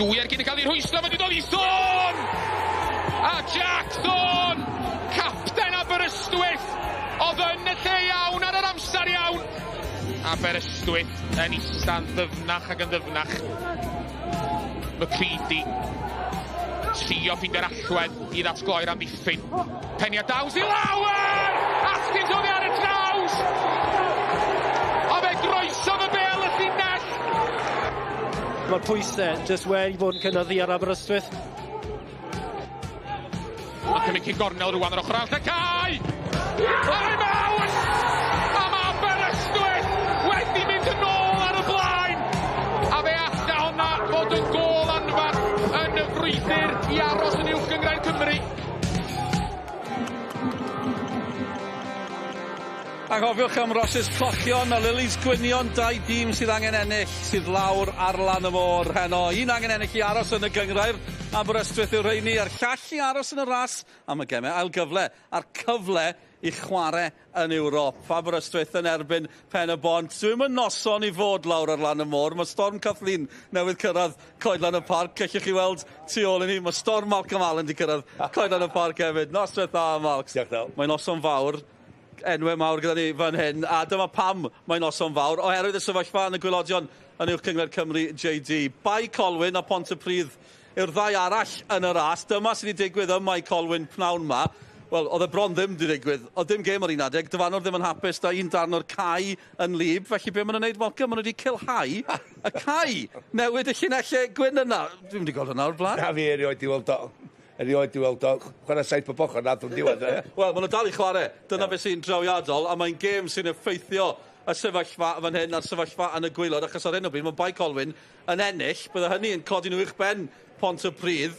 Dwy ar gyn i cael ei rhwystro, mae wedi dod i Thorn! A Jack Thorn, capten Aberystwyth, oedd yn y lle iawn ar yr amser iawn. Aberystwyth yn ista'n ddyfnach ac yn ddyfnach. McCready, trio ffindio'r allwedd i ddatgloi'r amddiffyn. Pen-y-bont i lawer! Atkins oedd ar y draws! A fe groeso fy bel y llinell! Mae'r pwysau jyst wedi bod yn cynyddu ar Aberystwyth. Ac yn mynd cyn gornel rwan ar ochr arall y cae! Ai mawr! A mae Aberystwyth wedi mynd yn ôl ar y blaen! A fe alla honna fod yn gôl anfarth yn y frwydr i aros yn uwch gyngrair Cymru. A gofiwch am roses clochion a lilies gwynion, dau dîm sydd angen ennill sydd lawr ar lan y môr heno. Un angen ennill i aros yn y gyngrair, Aberystwyth yw'r rheini, a'r llall i aros yn y ras am y gemau ail gyfle, a'r cyfle i chwarae yn Ewrop. Aberystwyth yn erbyn Pen-y-bont. Dwi'n yn noson i fod lawr ar lan y môr. Mae storm Kathleen newydd cyrraedd coedlan y parc. Cellwch chi weld tu ôl i ni. Mae storm Malcolm Allen wedi cyrraedd coedlan y parc hefyd. Noswaith dda, Malc. Mae'n noson fawr. Enwau mawr gyda ni fan hyn, a dyma pam mae'n noson fawr, oherwydd y sefyllfa yn y gwylodion yn uwch cyngor Cymru JD. Bai Colwyn a Pontypridd yw'r ddau arall yn y ras. Dyma sydd wedi digwydd ym Mae Colwyn pnawn ma. Wel, oedd y bron ddim wedi digwydd. Oedd dim gêm o'r 11. Dyfanwr ddim yn hapus da un darn o'r cae yn lib. Felly be maen nhw'n neud, Malcolm? Maen nhw wedi cilhau y cae. Newid y llinellau gwyn yna. Dwi'n wedi gweld hwnna o'r blaen. Na fi erioed i weld o. Erioed i weld o. Chwarae saith po boch o'n nad o'n diwedd. Wel, maen nhw dal i chwarae. Dyna beth sy'n drawiadol, a mae'n gêm sy'n effeithio y sefyllfa fan hyn a'r sefyllfa yn y gwaelod, achos ar hyn o bryd mae Bai Colwyn yn ennill, bydde hynny yn codi nhw i'ch ben Pontypridd.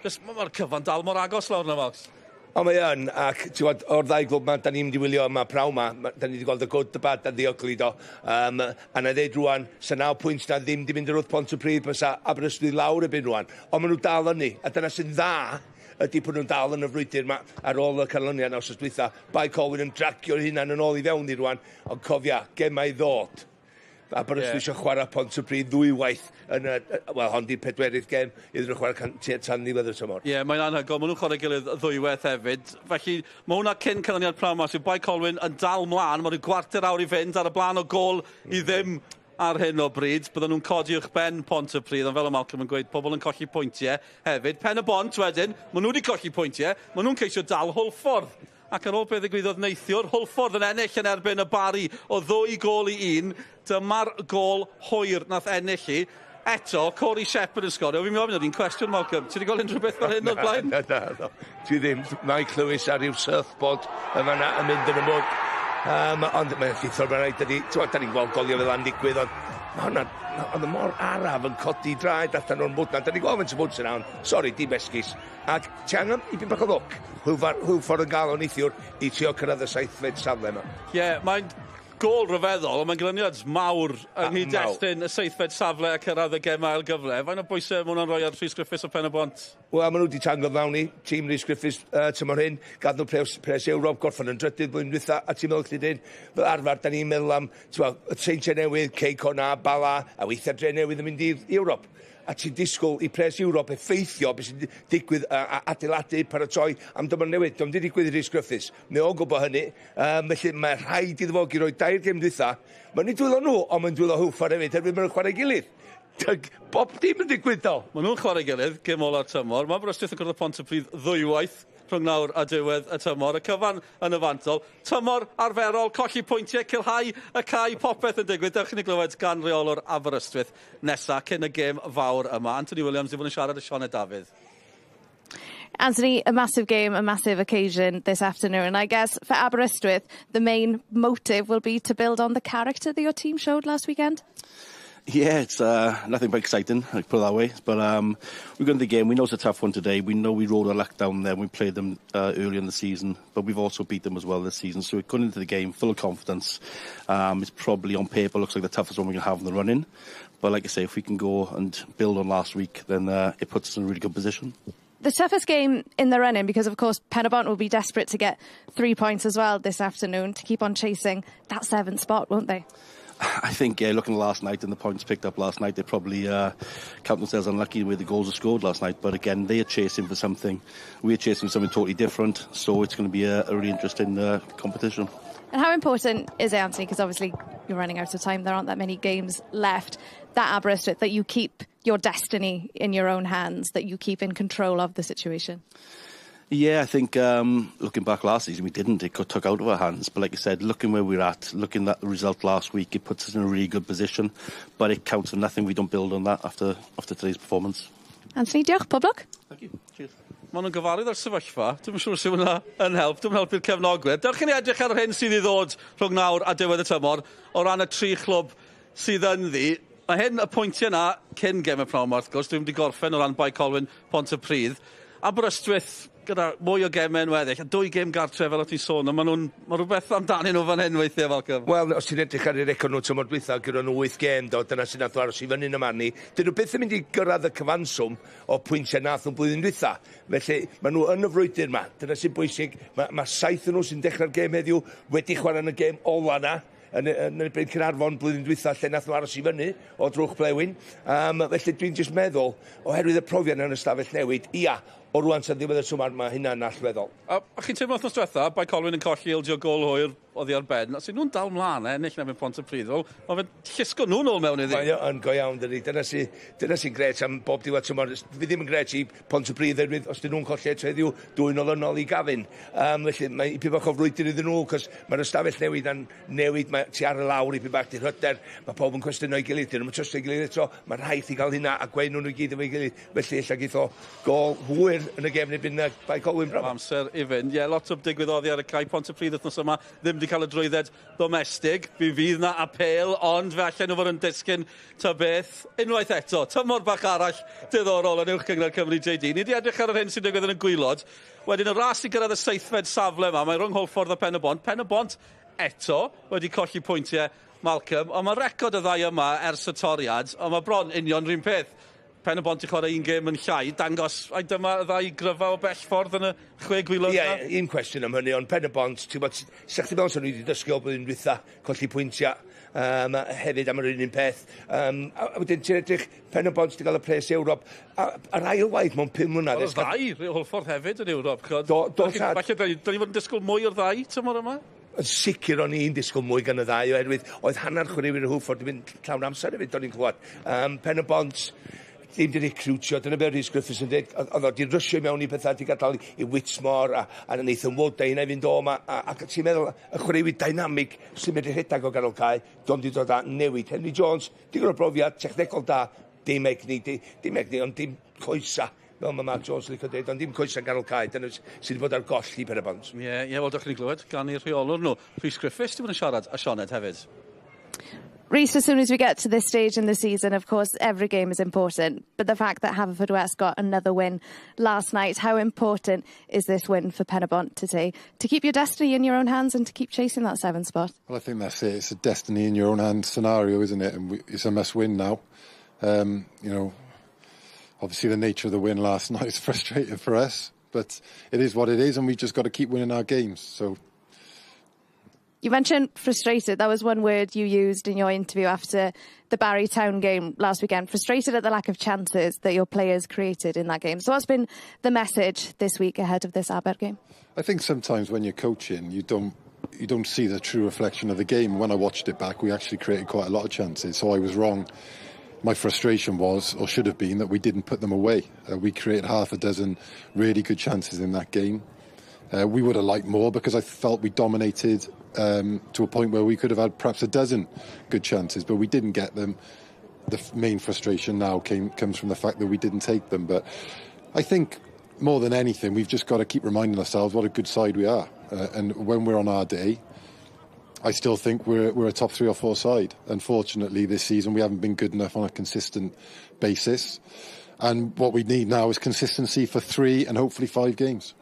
Mae'r cyfan dal mor agos lawr yna, Fox. O, mae yn, ac o'r ddau glwb ma, da ni'n mynd i wylio yma praw ma, da ni wedi gweld y good, y bad, a ddioglu do. A na ddeud rwan, sa 9 pwynt na ddim di mynd i'r wrth Pontypridd, mae sa Aberystwyth lawr y byn rwan. Ond maen nhw dal yn ni, a dyna sy'n dda ydy bod nhw'n dal yn y frwydr ma ar ôl y canlyniad nawr dwytha. Bai Colwyn yn dragio'r hunan yn ôl i fewn i rwan, ond cofia, gemau ddod. Aberystwyth eisiau chwarae Pontypridd ddwywaith yn wel, hon di pedwerydd gem iddyn nhw chwarae tan ddiwedd y tymor. Ie, mae'n anhygol. Maen nhw'n chwarae gilydd ddwywaith hefyd. Felly, mae hwnna cyn canlyniad prawn mas. Bai Colwyn yn dal mlaen. Mae'n rhyw gwarter awr i fynd ar y blaen o gol i ddim ar hyn o bryd. Bydden nhw'n codi uwch ben Pontypridd, ond fel y Malcolm yn gweud, pobl yn colli pwyntiau hefyd. Pen-y-bont wedyn, maen nhw wedi colli pwyntiau. Maen nhw'n ceisio dal Hwlffordd. Ac ar ôl beth ddigwyddodd neithiwr, Hwlffordd yn ennill yn erbyn y Bari o 2 gol i 1. Dyma'r gol hwyr nath ennill i. Eto, Corey Shepherd yn Sgorio. Fi'n meddwl bod hi'n cwestiwn, Malcolm. Ti wedi gweld unrhyw beth fel hyn o'r blaen? Na. Ti ddim. Mike Lewis ar ryw surfboard yma yn mynd yn y mwg. Ond mae'n ffithol mae'n rhaid ydy. Da ni'n gweld golio fel yn digwydd, ond oedd y mor araf yn codi draed allan o'r mwd na. Da ni'n gweld yn tybwyd sy'n awn. Sori, di besgus. Ac ti angen i byn bach o ddwc. Hwlffordd yn gael o neithiwr i trio cyrraedd y 7fed safle yma. Ie, mae'n gol ryfeddol, ond mae'n glyniad mawr ynghyd destyn y 7fed safle a cyrraedd y gemau ail gyfle. Faint o bwysau mae hwnna'n rhoi ar Rhys Griffiths o Pen-y-bont? Wel, maen nhw wedi tangodd fewn i tîm Rhys Griffiths tymor hyn, gath nhw pres Ewrop, gorffan yn drydydd blwyddyn dwytha, a ti'n meddwl chdi dyn, fel arfer, da ni'n meddwl am y Seintiau newydd, Ceicona, Bala, a weithiau dre newydd yn mynd i'r Ewrop. A ti'n disgwyl i pres Ewrop effeithio beth sy'n digwydd a adeiladu paratoi am dymor newydd. Dwi'n di digwydd i Rhys Griffiths. Mae o'n gwybod hynny. Felly mae rhaid iddo fo i roi 2 gêm dwytha. Mae'n ei dwylo nhw, ond mae'n dwylo Hwlffordd hefyd, hefyd mae'n chwarae gilydd. Bob dim yn digwydd do. Maen nhw'n chwarae gilydd, gêm ola tymor. Mae Aberystwyth yn gwrdd Pontypridd ddwywaith rhwng nawr a diwedd y tymor. Y cyfan yn y fantol. Tymor arferol, colli pwyntiau, cilhau y cae, popeth yn digwydd. Dewch i ni glywed gan reolwr Aberystwyth nesa cyn y gêm fawr yma. Anthony Williams wedi bod yn siarad y Sioned Dafydd. Anthony, a massive game, a massive occasion this afternoon. And I guess for Aberystwyth, the main motive will be to build on the character that your team showed last weekend. Yeah, it's nothing but exciting, I put it that way. But we're going to the game. We know it's a tough one today. We know we rolled our luck down there. We played them early in the season, but we've also beat them as well this season. So we're going into the game full of confidence. It's probably on paper looks like the toughest one we can have in the running. But like I say, if we can go and build on last week, then it puts us in a really good position. The toughest game in the running, because of course Pen-y-bont will be desperate to get 3 points as well this afternoon to keep on chasing that 7th spot, won't they? I think, looking at last night and the points picked up last night, they probably count themselves unlucky with the goals they scored last night. But again, they are chasing for something. We're chasing for something totally different. So it's going to be a really interesting competition. And how important is it, Anthony, because obviously you're running out of time, there aren't that many games left, that Aberystwyth, that you keep your destiny in your own hands, that you keep in control of the situation? Yeah, I think looking back last season, we didn't. It got took out of our hands. But like I said, looking where we're at, looking at the result last week, it puts us in a really good position. But it counts for nothing. We don't build on that after today's performance. Anthony, diolch, pob lwc. Thank you. Cheers. Maen nhw'n gyfarwydd ar sefyllfa. Dwi'n siŵr sy'n hwnna yn help. Dwi'n helpu'r cefnogwyr. Dewch chi ni edrych ar hyn sydd i ddod rhwng nawr a diwedd y tymor o ran y 3 clwb sydd yn ddi. Mae hyn y pwyntiau yna cyn gem y pnawn, wrth gwrs. Dwi'n wedi gorffen o ran Bai Colwyn Pontypridd. Aberystwyth gyda mwy o gemau yn weddill, a 2 gem gartre fel o ti'n sôn, a mae rhywbeth amdanyn nhw fan hyn weithiau, Falcon. Wel, os ti'n edrych ar eu record nhw tymor dwytha, gyda nhw 8 gem, dyna sy'n nath aros i fyny yn y man ni. Dyn nhw byth yn mynd i gyrraedd y cyfanswm o pwyntiau nath nhw'n blwyddyn dwytha. Felly, mae nhw yn y frwydr yma. Dyna sy'n bwysig. Mae 7 nhw sy'n dechrau'r gem heddiw wedi chwarae yn y gem ola na. Yn y Bryn Caernarfon blwyddyn dwytha lle nath nhw aros i fyny o drwch blewyn. Felly dwi'n just meddwl, oherwydd y profiad yn y stafell newid, ia, o rwan sy'n ddiwedd y swmar, mae hynna'n allweddol. A chi'n teimlo wrthnos diwetha, Bai Colwyn yn colli ildio gol hwyr oddi ar ben, a sy'n nhw'n dal mlaen ennill nefyn Pontypridd, mae fe'n llusgo nhw'n ôl mewn iddi. Mae yn go iawn, dydy. Dyna sy'n gret am bob diwedd tymor. Fi ddim yn gret i Pontypridd erwydd, os dyn nhw'n colli heddiw, 2 olynol i gafin. Felly, mae i bach o frwydr iddyn nhw, cos mae'r ystafell newid yn newid, mae ti ar y lawr i bach di'r hyder, mae pob yn cwestiwn o'i gilydd, dyn nhw'n trostio'i gilydd eto, mae'n rhaid i gael hynna a gweud nhw'n i gyd efo'i gilydd. Felly, illa geitho gol hwyr yn y gefn erbyn Bai Colwyn braf. Amser i fynd. Lot o digwyddodd ar y cae Pontypridd wythnos yma, ddim wedi cael y drwydded domestig. Fydd na apel, ond fe allan nhw fod yn disgyn ta beth. Unwaith eto, tymor bach arall diddorol yn uwch cyngor Cymru JD. Ni wedi edrych ar yr hyn sy'n digwydd yn y gwylod. Wedyn y ras i gyrraedd y 7fed safle yma, mae rhwng Holffordd a Pen-y-bont. Pen-y-bont eto wedi colli pwyntiau Malcolm, ond mae record y ddau yma ers y toriad, ond mae bron union rhywun peth. Pen-y-bont i chwarae 1 gêm yn llai, dangos ai dyma ddau gryfa o bell ffordd yn y 6 gwylod yna? Ie, un cwestiwn am hynny, ond Pen-y-bont, ti'n bod, sech ti fel sy'n wedi dysgu o blwyddyn dwytha, colli pwyntiau, hefyd am yr un peth. A wedyn ti'n edrych, Pen-y-bont wedi cael y pres Ewrop, a'r ail waith mewn 5 mlynedd. O'r ddau, Holffordd hefyd yn Ewrop. Falle, da ni fod yn disgwyl mwy o'r ddau tymor yma? Yn sicr o'n i'n disgwyl mwy gan y ddau, oherwydd oedd hanner chwaraewyr y Hwffordd yn mynd llawn amser hefyd, o'n i'n clywed. Pen-y-bont, ddim wedi recrwtio, dyna be Rhys Griffiths yn dweud, oedd o wedi rysio mewn i pethau, wedi gadael i Whitmore a Nathan Wood, a hynna i fynd o yma, a ti'n meddwl, y chwaraewyr dynamig sy'n medru rhedeg o ganol cae, do'n di dod â newid. Henry Jones, digon o brofiad, technegol da, dim egni, ond dim coesa, fel mae Mark Jones yn licio dweud, ond dim coesa ganol cae, dyna sydd wedi bod ar goll i Pen-y-bont. Ie, wel, dych chi'n glywed, gan i'r rheolwr nhw. Rhys Griffiths, di bod yn siarad a Sioned hefyd. Rhys, as soon as we get to this stage in the season, of course, every game is important. But the fact that Haverfordwest got another win last night, how important is this win for Pen-y-bont today to keep your destiny in your own hands and to keep chasing that 7th spot? Well, I think that's it. It's a destiny in your own hands scenario, isn't it? And it's a must-win now. You know, obviously the nature of the win last night is frustrating for us, but it is what it is, and we've just got to keep winning our games. So. You mentioned frustrated. That was one word you used in your interview after the Barry Town game last weekend. Frustrated at the lack of chances that your players created in that game. So what's been the message this week ahead of this Aber game? I think sometimes when you're coaching, you don't see the true reflection of the game. When I watched it back, we actually created quite a lot of chances. So I was wrong. My frustration was, or should have been, that we didn't put them away. We created half a dozen really good chances in that game. We would have liked more because I felt we dominated to a point where we could have had perhaps a dozen good chances, but we didn't get them. The main frustration now comes from the fact that we didn't take them. But I think more than anything, we've just got to keep reminding ourselves what a good side we are. And when we're on our day, I still think we're a top 3 or 4 side. Unfortunately, this season we haven't been good enough on a consistent basis. And what we need now is consistency for 3 and hopefully 5 games.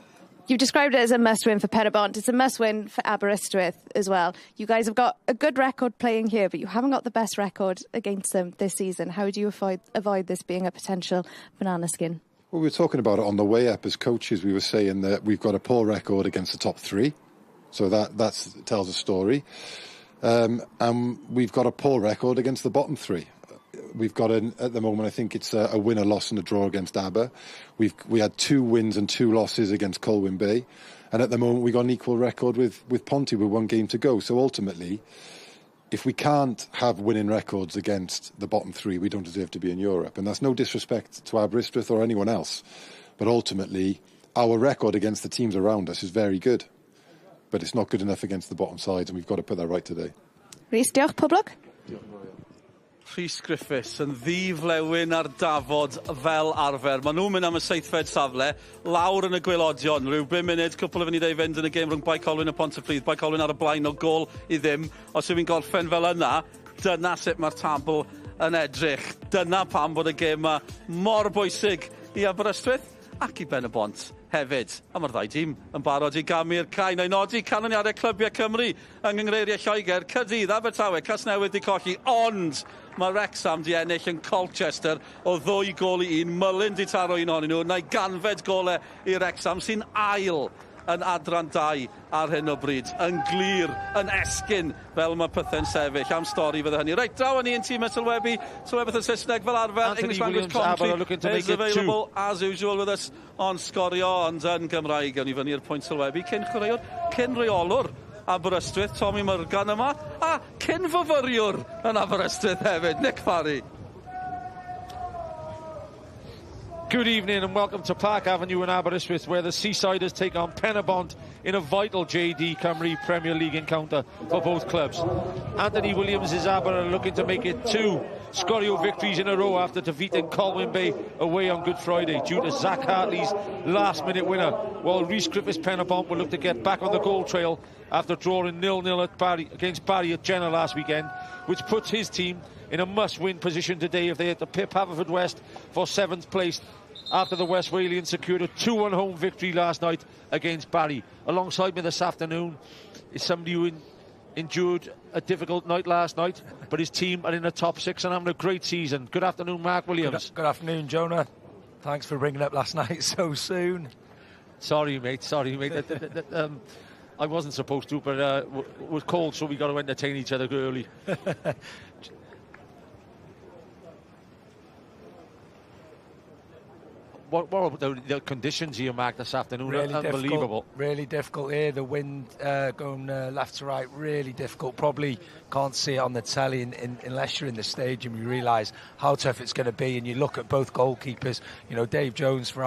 You've described it as a must-win for Pen-y-bont. It's a must-win for Aberystwyth as well. You guys have got a good record playing here, but you haven't got the best record against them this season. How do you avoid this being a potential banana skin? Well, we were talking about it on the way up as coaches. We were saying that we've got a poor record against the top 3. So that tells a story. And we've got a poor record against the bottom three. We've got, at the moment, I think it's a win, a loss and a draw against Aber. We had 2 wins and 2 losses against Colwyn Bay. And at the moment, we got an equal record with Ponty with 1 game to go. So ultimately, if we can't have winning records against the bottom 3, we don't deserve to be in Europe. And that's no disrespect to Aberystwyth or anyone else. But ultimately, our record against the teams around us is very good. But it's not good enough against the bottom sides, and we've got to put that right today. Rhys, diolch, poblog. Rhys Griffiths yn ddiflewyn ar dafod fel arfer. Maen nhw'n mynd am y 7fed safle, lawr yn y gwylodion. Rhyw 5 munud, cwpl o fynd i ddefend yn y gêm rhwng Bai Colwyn a Pontypridd. Bai Colwyn ar y blaen o gol I ddim. Os yw'n gorffen fel yna, dyna sut mae'r tabl yn edrych. Dyna pam bod y gêm yma mor bwysig I Aberystwyth ac I Pen-y-bont hefyd. A mae'r ddau dîm yn barod I gamu'r cae. Na'i nodi canlyniadau clybiau Cymru yng Nghyngreiriau Lloegr, Caerdydd, Abertawe, Casnewydd 'di colli, ond mae Wrexham 'di ennill yn Colchester o 2 gol I 1. Mullin 'di taro un ohonyn nhw. Na'i ganfed golau I Wrexham sy'n ail yn adran 2 ar hyn o bryd. Yn glir, yn esgyn fel mae pethau'n sefyll. Am stori fydde hynny. Reit, draw yn un tîm y sylwebu. Sylwebeth yn Saesneg fel arfer. English language commentary is available as usual with us on Sgorio, ond yn Gymraeg. Gawn ni fyny'r pwynt sylwebu. Cyn reolwr Aberystwyth, Tommy Morgan yma, a cyn fyfyriwr yn Aberystwyth hefyd, Nick Parry. Good evening and welcome to Park Avenue in Aberystwyth, where the Seasiders take on Pen-y-bont in a vital JD Cymru Premier League encounter for both clubs. Anthony Williams' Aber are looking to make it 2 Sgorio victories in a row after defeating Colwyn Bay away on Good Friday due to Zach Hartley's last-minute winner, while Rhys Griffiths' Pen-y-bont will look to get back on the goal trail after drawing 0-0 against Barry at Jenner last weekend, which puts his team in a must-win position today if they had to pip Haverfordwest for 7th place after the West Walians secured a 2-1 home victory last night against Barry. Alongside me this afternoon is somebody who endured a difficult night last night, but his team are in the top 6 and having a great season. Good afternoon, Mark Williams. Good afternoon, Jonah. Thanks for bringing up last night so soon. Sorry, mate. I wasn't supposed to, but it was cold, so we got to entertain each other early. What were the conditions here, Mark, this afternoon? Really unbelievable. Really difficult here. The wind going left to right, really difficult. Probably can't see it on the telly unless you're in the stadium. You realise how tough it's going to be, and you look at both goalkeepers. You know, Dave Jones for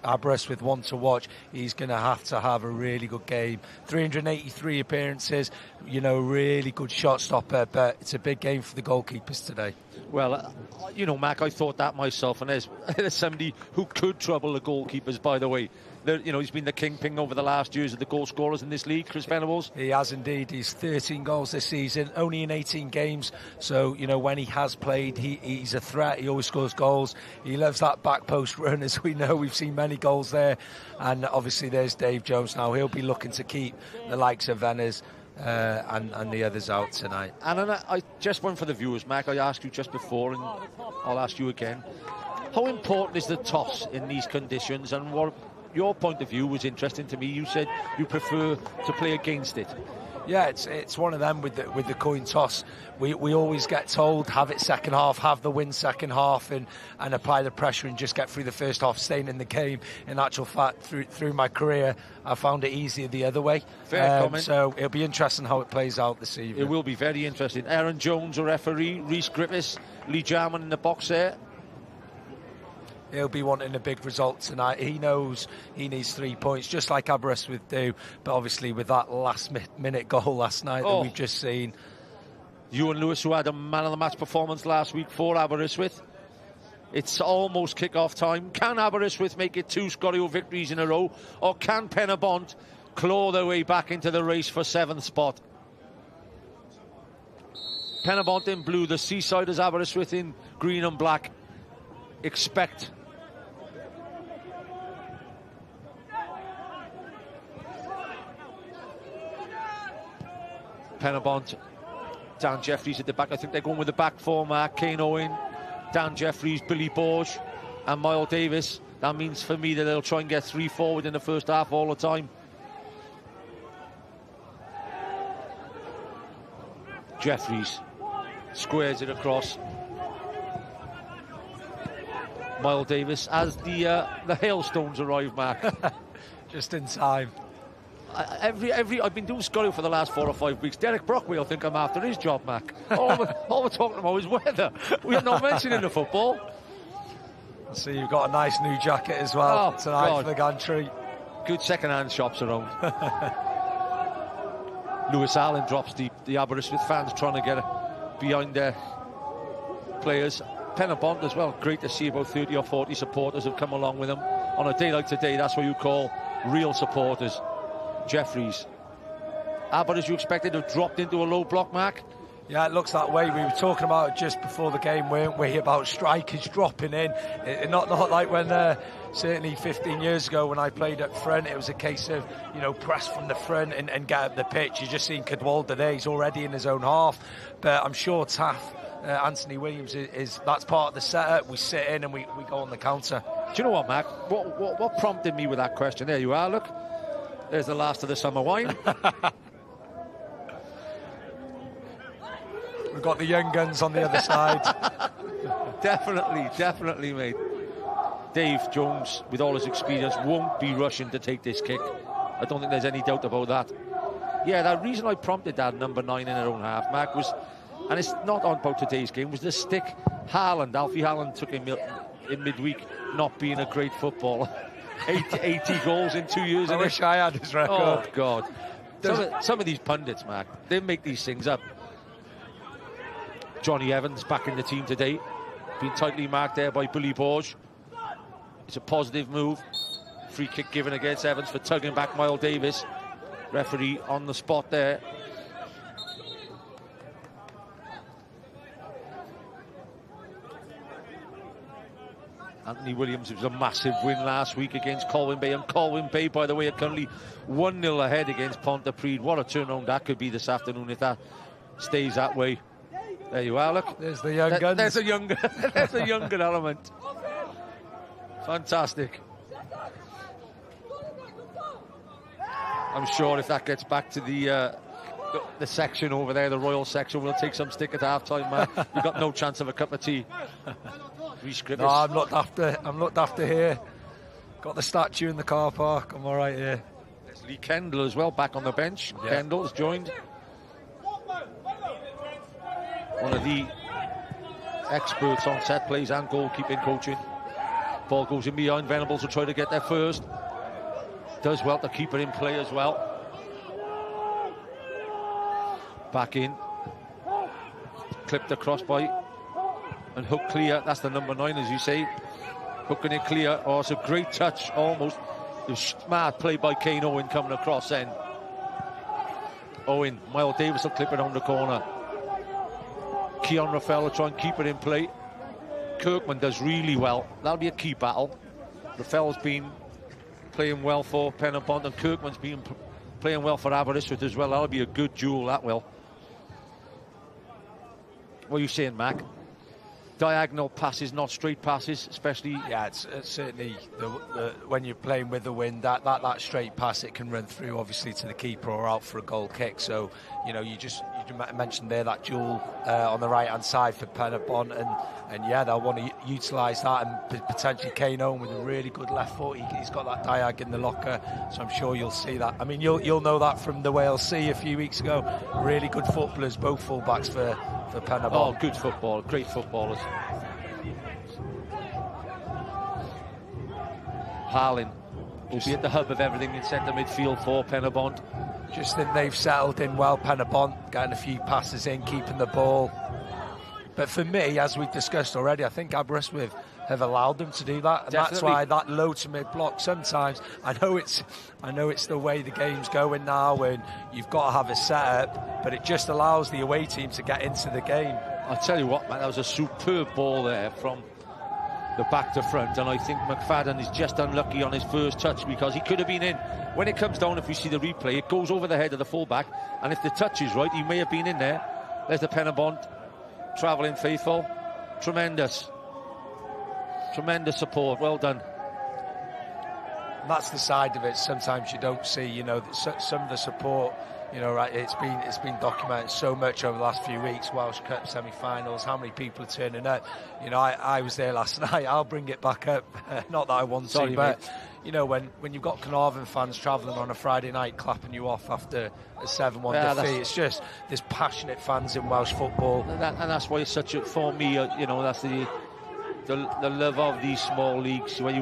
Aberystwyth, one to watch. He's going to have a really good game. 383 appearances. You know, really good shot stopper, but it's a big game for the goalkeepers today. Well, you know, Mac, I thought that myself, and there's somebody who could trouble the goalkeepers, by the way. You know, he's been the kingpin over the last years of the goal scorers in this league, Chris Venables. He has indeed. He's 13 goals this season, only in 18 games. So, you know, when he has played, he's a threat. He always scores goals. He loves that back post run, as we know. We've seen many goals there. And obviously there's Dave Jones now. He'll be looking to keep the likes of Venas and the others out tonight. And I just went for the viewers, Mac. I asked you just before, and I'll ask you again. How important is the toss in these conditions, and what your point of view was interesting to me? You said you prefer to play against it. Yeah, it's one of them with the coin toss. We always get told, have it second half, have the win second half, and apply the pressure and just get through the first half, staying in the game. In actual fact, through my career, I found it easier the other way. Fair comment. So it'll be interesting how it plays out this evening. It will be very interesting. Aaron Jones, a referee, Rhys Griffiths, Lee Jarman in the box there. He'll be wanting a big result tonight. He knows he needs 3 points, just like Aberystwyth do. But obviously with that last-minute goal last night that we've just seen. Ewan Lewis, who had a man-of-the-match performance last week for Aberystwyth. It's almost kick-off time. Can Aberystwyth make it 2 Sgorio victories in a row? Or can Pen-y-bont claw their way back into the race for 7th spot? Pen-y-bont in blue, the Seasiders Aberystwyth in green and black. Expect Pen-y-bont, Dan Jeffries at the back. I think they're going with the back four, Mark. Kane Owen, Dan Jeffries, Billy Borge and Miles Davis. That means for me that they'll try and get 3 forward in the first half all the time. Jeffries squares it across. Miles Davis as the hailstones arrive, Mark. Just in time. I've been doing Sgorio for the last 4 or 5 weeks. Derek Brockway, I think I'm after his job, Mac. All we're talking about is weather. We're not mentioning the football. So you've got a nice new jacket as well tonight God. for the gantry. Good second-hand shops around. Lewis Allen drops the Aberystwyth fans trying to get behind their players. Pen-y-bont as well. Great to see about 30 or 40 supporters have come along with them. On a day like today, that's what you call real supporters. Jeffries. As you expected, have dropped into a low block, Mark? Yeah, it looks that way. We were talking about it just before the game, weren't we, about strikers dropping in. Not like when, certainly 15 years ago when I played up front, it was a case of, press from the front and get up the pitch. You've just seen Cadwalder there, he's already in his own half. But I'm sure Taff, Anthony Williams, that's part of the setup. We sit in and we go on the counter. Do you know what, Mark? What prompted me with that question? There you are, look. There's the last of the summer wine. We've got the young guns on the other side. Definitely, mate. Dave Jones, with all his experience, won't be rushing to take this kick. I don't think there's any doubt about that. Yeah, the reason I prompted that number 9 in her own half, Mark, was, and it's not on about today's game, was the stick Alfie Haaland took him in midweek, not being a great footballer. 80 goals in 2 years. I wish I had his record. Oh, God. Some of these pundits, Mark, they make these things up. Johnny Evans back in the team today. Been tightly marked there by Billy Borge. It's a positive move. Free kick given against Evans for tugging back Miles Davis. Referee on the spot there. Anthony Williams, it was a massive win last week against Colwyn Bay. And Colwyn Bay, by the way, are currently 1-0 ahead against Pontypridd. What a turnaround that could be this afternoon if that stays that way. There you are, look. There's the young guns. There's a younger element. Fantastic. I'm sure if that gets back to the section over there, the Royal section, we'll take some stick at half-time, man. You've got no chance of a cup of tea. No, I'm looked after here. Got the statue in the car park. I'm all right here. There's Lee Kendall as well, back on the bench. Yeah. Kendall's joined. One of the experts on set plays and goalkeeping coaching. Ball goes in behind. Venables will try to get there first. Does well to keep it in play as well. Back in. Clipped across by and hook clear. That's the number 9, as you say. Hooking it clear. Oh, it's a great touch, almost. The smart play by Kane Owen coming across then. Owen, Miles Davis will clip it on the corner. Keon Rafael will try and keep it in play. Kirkman does really well. That'll be a key battle. Rafael's been playing well for Pen-y-bont, and Kirkman's been playing well for Aberystwyth as well. That'll be a good duel, that will. What are you saying, Mac? Diagonal passes, not straight passes, especially. Yeah, it's certainly when you're playing with the wind, that straight pass, it can run through obviously to the keeper or out for a goal kick. So you mentioned there that duel on the right hand side for Pen-y-bont, and yeah, they'll want to utilise that, and potentially Kane Owen with a really good left foot. He's got that diag in the locker, so I'm sure you'll see that. I mean, you'll know that from the Wales Sea a few weeks ago. Really good footballers, both full-backs for Pen-y-bont. Oh, good football, great footballers. Harlan will be at the hub of everything in centre midfield for Pen-y-bont. Just think they've settled in well, Pen-y-bont, getting a few passes in, keeping the ball. But for me, as we've discussed already, I think Aberystwyth have allowed them to do that, and Definitely. That's why that low to mid block sometimes. I know it's the way the game's going now, and you've got to have a setup, but it just allows the away team to get into the game. I'll tell you what, man, that was a superb ball there from the back to front, and I think McFadden is just unlucky on his first touch because he could have been in. When it comes down, if we see the replay, it goes over the head of the fullback, and if the touch is right, he may have been in there. There's the Pen-y-bont travelling faithful. Tremendous support. Well done. And that's the side of it sometimes you don't see, some of the support You know, right? It's been documented so much over the last few weeks. Welsh Cup semi-finals, how many people are turning up? You know, I was there last night. I'll bring it back up. Not that I want to, but mate. You know, when you've got Carnarvon fans travelling on a Friday night clapping you off after a 7-1 defeat, it's just there's passionate fans in Welsh football, and that's why it's such a, for me, you know, that's the love of these small leagues where you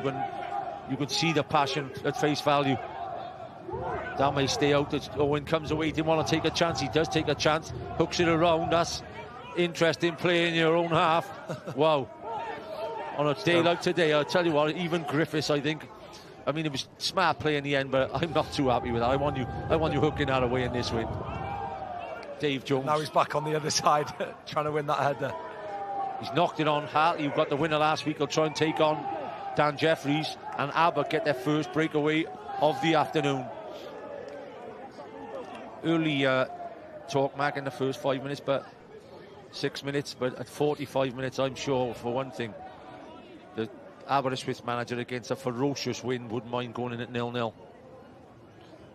can see the passion at face value. That may stay out. Owen comes away, didn't want to take a chance. He does take a chance, hooks it around. That's interesting play in your own half. Wow. On a day like today, I'll tell you what, even Griffiths, I think, I mean, it was smart play in the end, but I'm not too happy with that. I want you hooking that away in this win. Dave Jones. Now he's back on the other side, trying to win that header. He's knocked it on. Hartley, who got the winner last week, will try and take on Dan Jeffries, and Aber get their first breakaway of the afternoon. Early talk, Mac, in the first 5 minutes, but 6 minutes. But at 45 minutes, I'm sure, for one thing, the Aberystwyth manager against a ferocious win wouldn't mind going in at 0-0.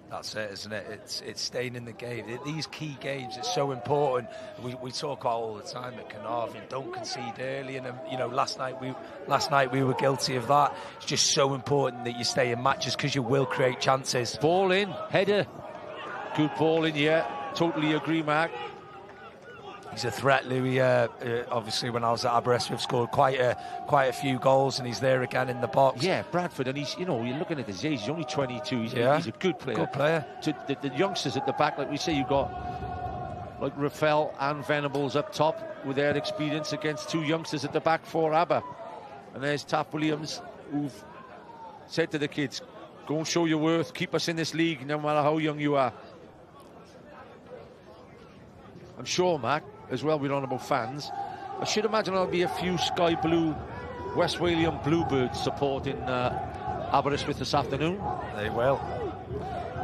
That's it, isn't it? It's staying in the game. These key games, it's so important. We talk about all the time at Carnarvon, don't concede early, and you know, last night we were guilty of that. It's just so important that you stay in matches because you will create chances. Ball in, header, good ball in. Yeah, totally agree, Mark. He's a threat, Louis. Obviously, when I was at Aberystwyth, scored quite a few goals, and he's there again in the box. Yeah, Bradford, and he's, you know, you're looking at his age. He's only 22. He's a good player. Good player. To the youngsters at the back, like we say, you've got like Rafael and Venables up top with their experience against two youngsters at the back for Aber. And there's Taff Williams, who've said to the kids, "Go and show your worth. Keep us in this league, no matter how young you are." I'm sure, Mac, as well, we're on about fans. I should imagine there'll be a few Sky Blue, West Walian Bluebirds supporting Aberystwyth this afternoon. They will.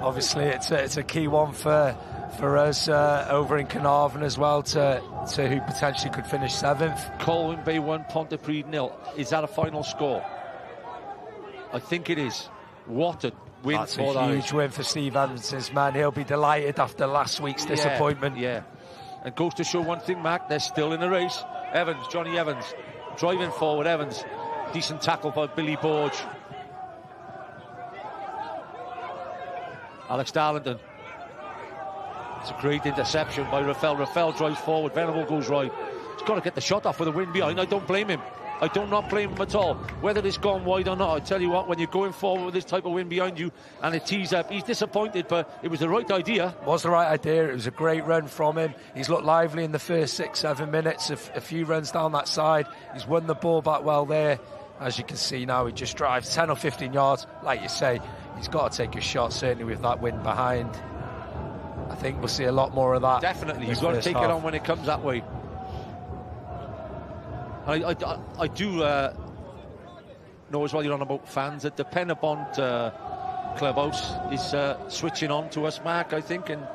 Obviously, it's a key one for us over in Carnarvon as well, to who potentially could finish 7th. Colwyn Bay 1, Pontypridd 0. Is that a final score? I think it is. What a win. That's a huge win for Steve Edmondson's man. He'll be delighted after last week's disappointment. Yeah. And goes to show one thing, Mac, they're still in the race. Evans, Johnny Evans, driving forward. Evans, decent tackle by Billy Borge. Alex Darlington. It's a great interception by Rafael. Rafael drives forward, Venable goes right. He's got to get the shot off with a wind behind. I don't blame him. I do not blame him at all. Whether it's gone wide or not, I tell you what, when you're going forward with this type of wind behind you and it tees up, he's disappointed, but it was the right idea. It was the right idea. It was a great run from him. He's looked lively in the first 6-7 minutes, a few runs down that side. He's won the ball back well there. As you can see now, he just drives 10 or 15 yards. Like you say, he's got to take a shot, certainly with that wind behind. I think we'll see a lot more of that. Definitely. You've got to take it on when it comes that way. I do know as well, you're on about fans, that the Pen-y-bont clubhouse is switching on to us, Mark, I think, and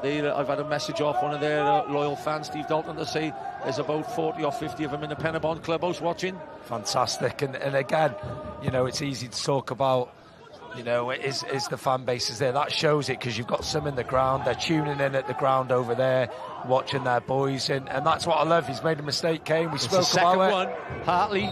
I've had a message off one of their loyal fans, Steve Dalton, to say there's about 40 or 50 of them in the Pen-y-bont clubhouse watching. Fantastic. And again, you know, it's easy to talk about, you know, is the fan base is there. That shows it, because you've got some in the ground. They're tuning in at the ground over there, watching their boys, and that's what I love. He's made a mistake, Kane. We spoke about it. The second one, Hartley.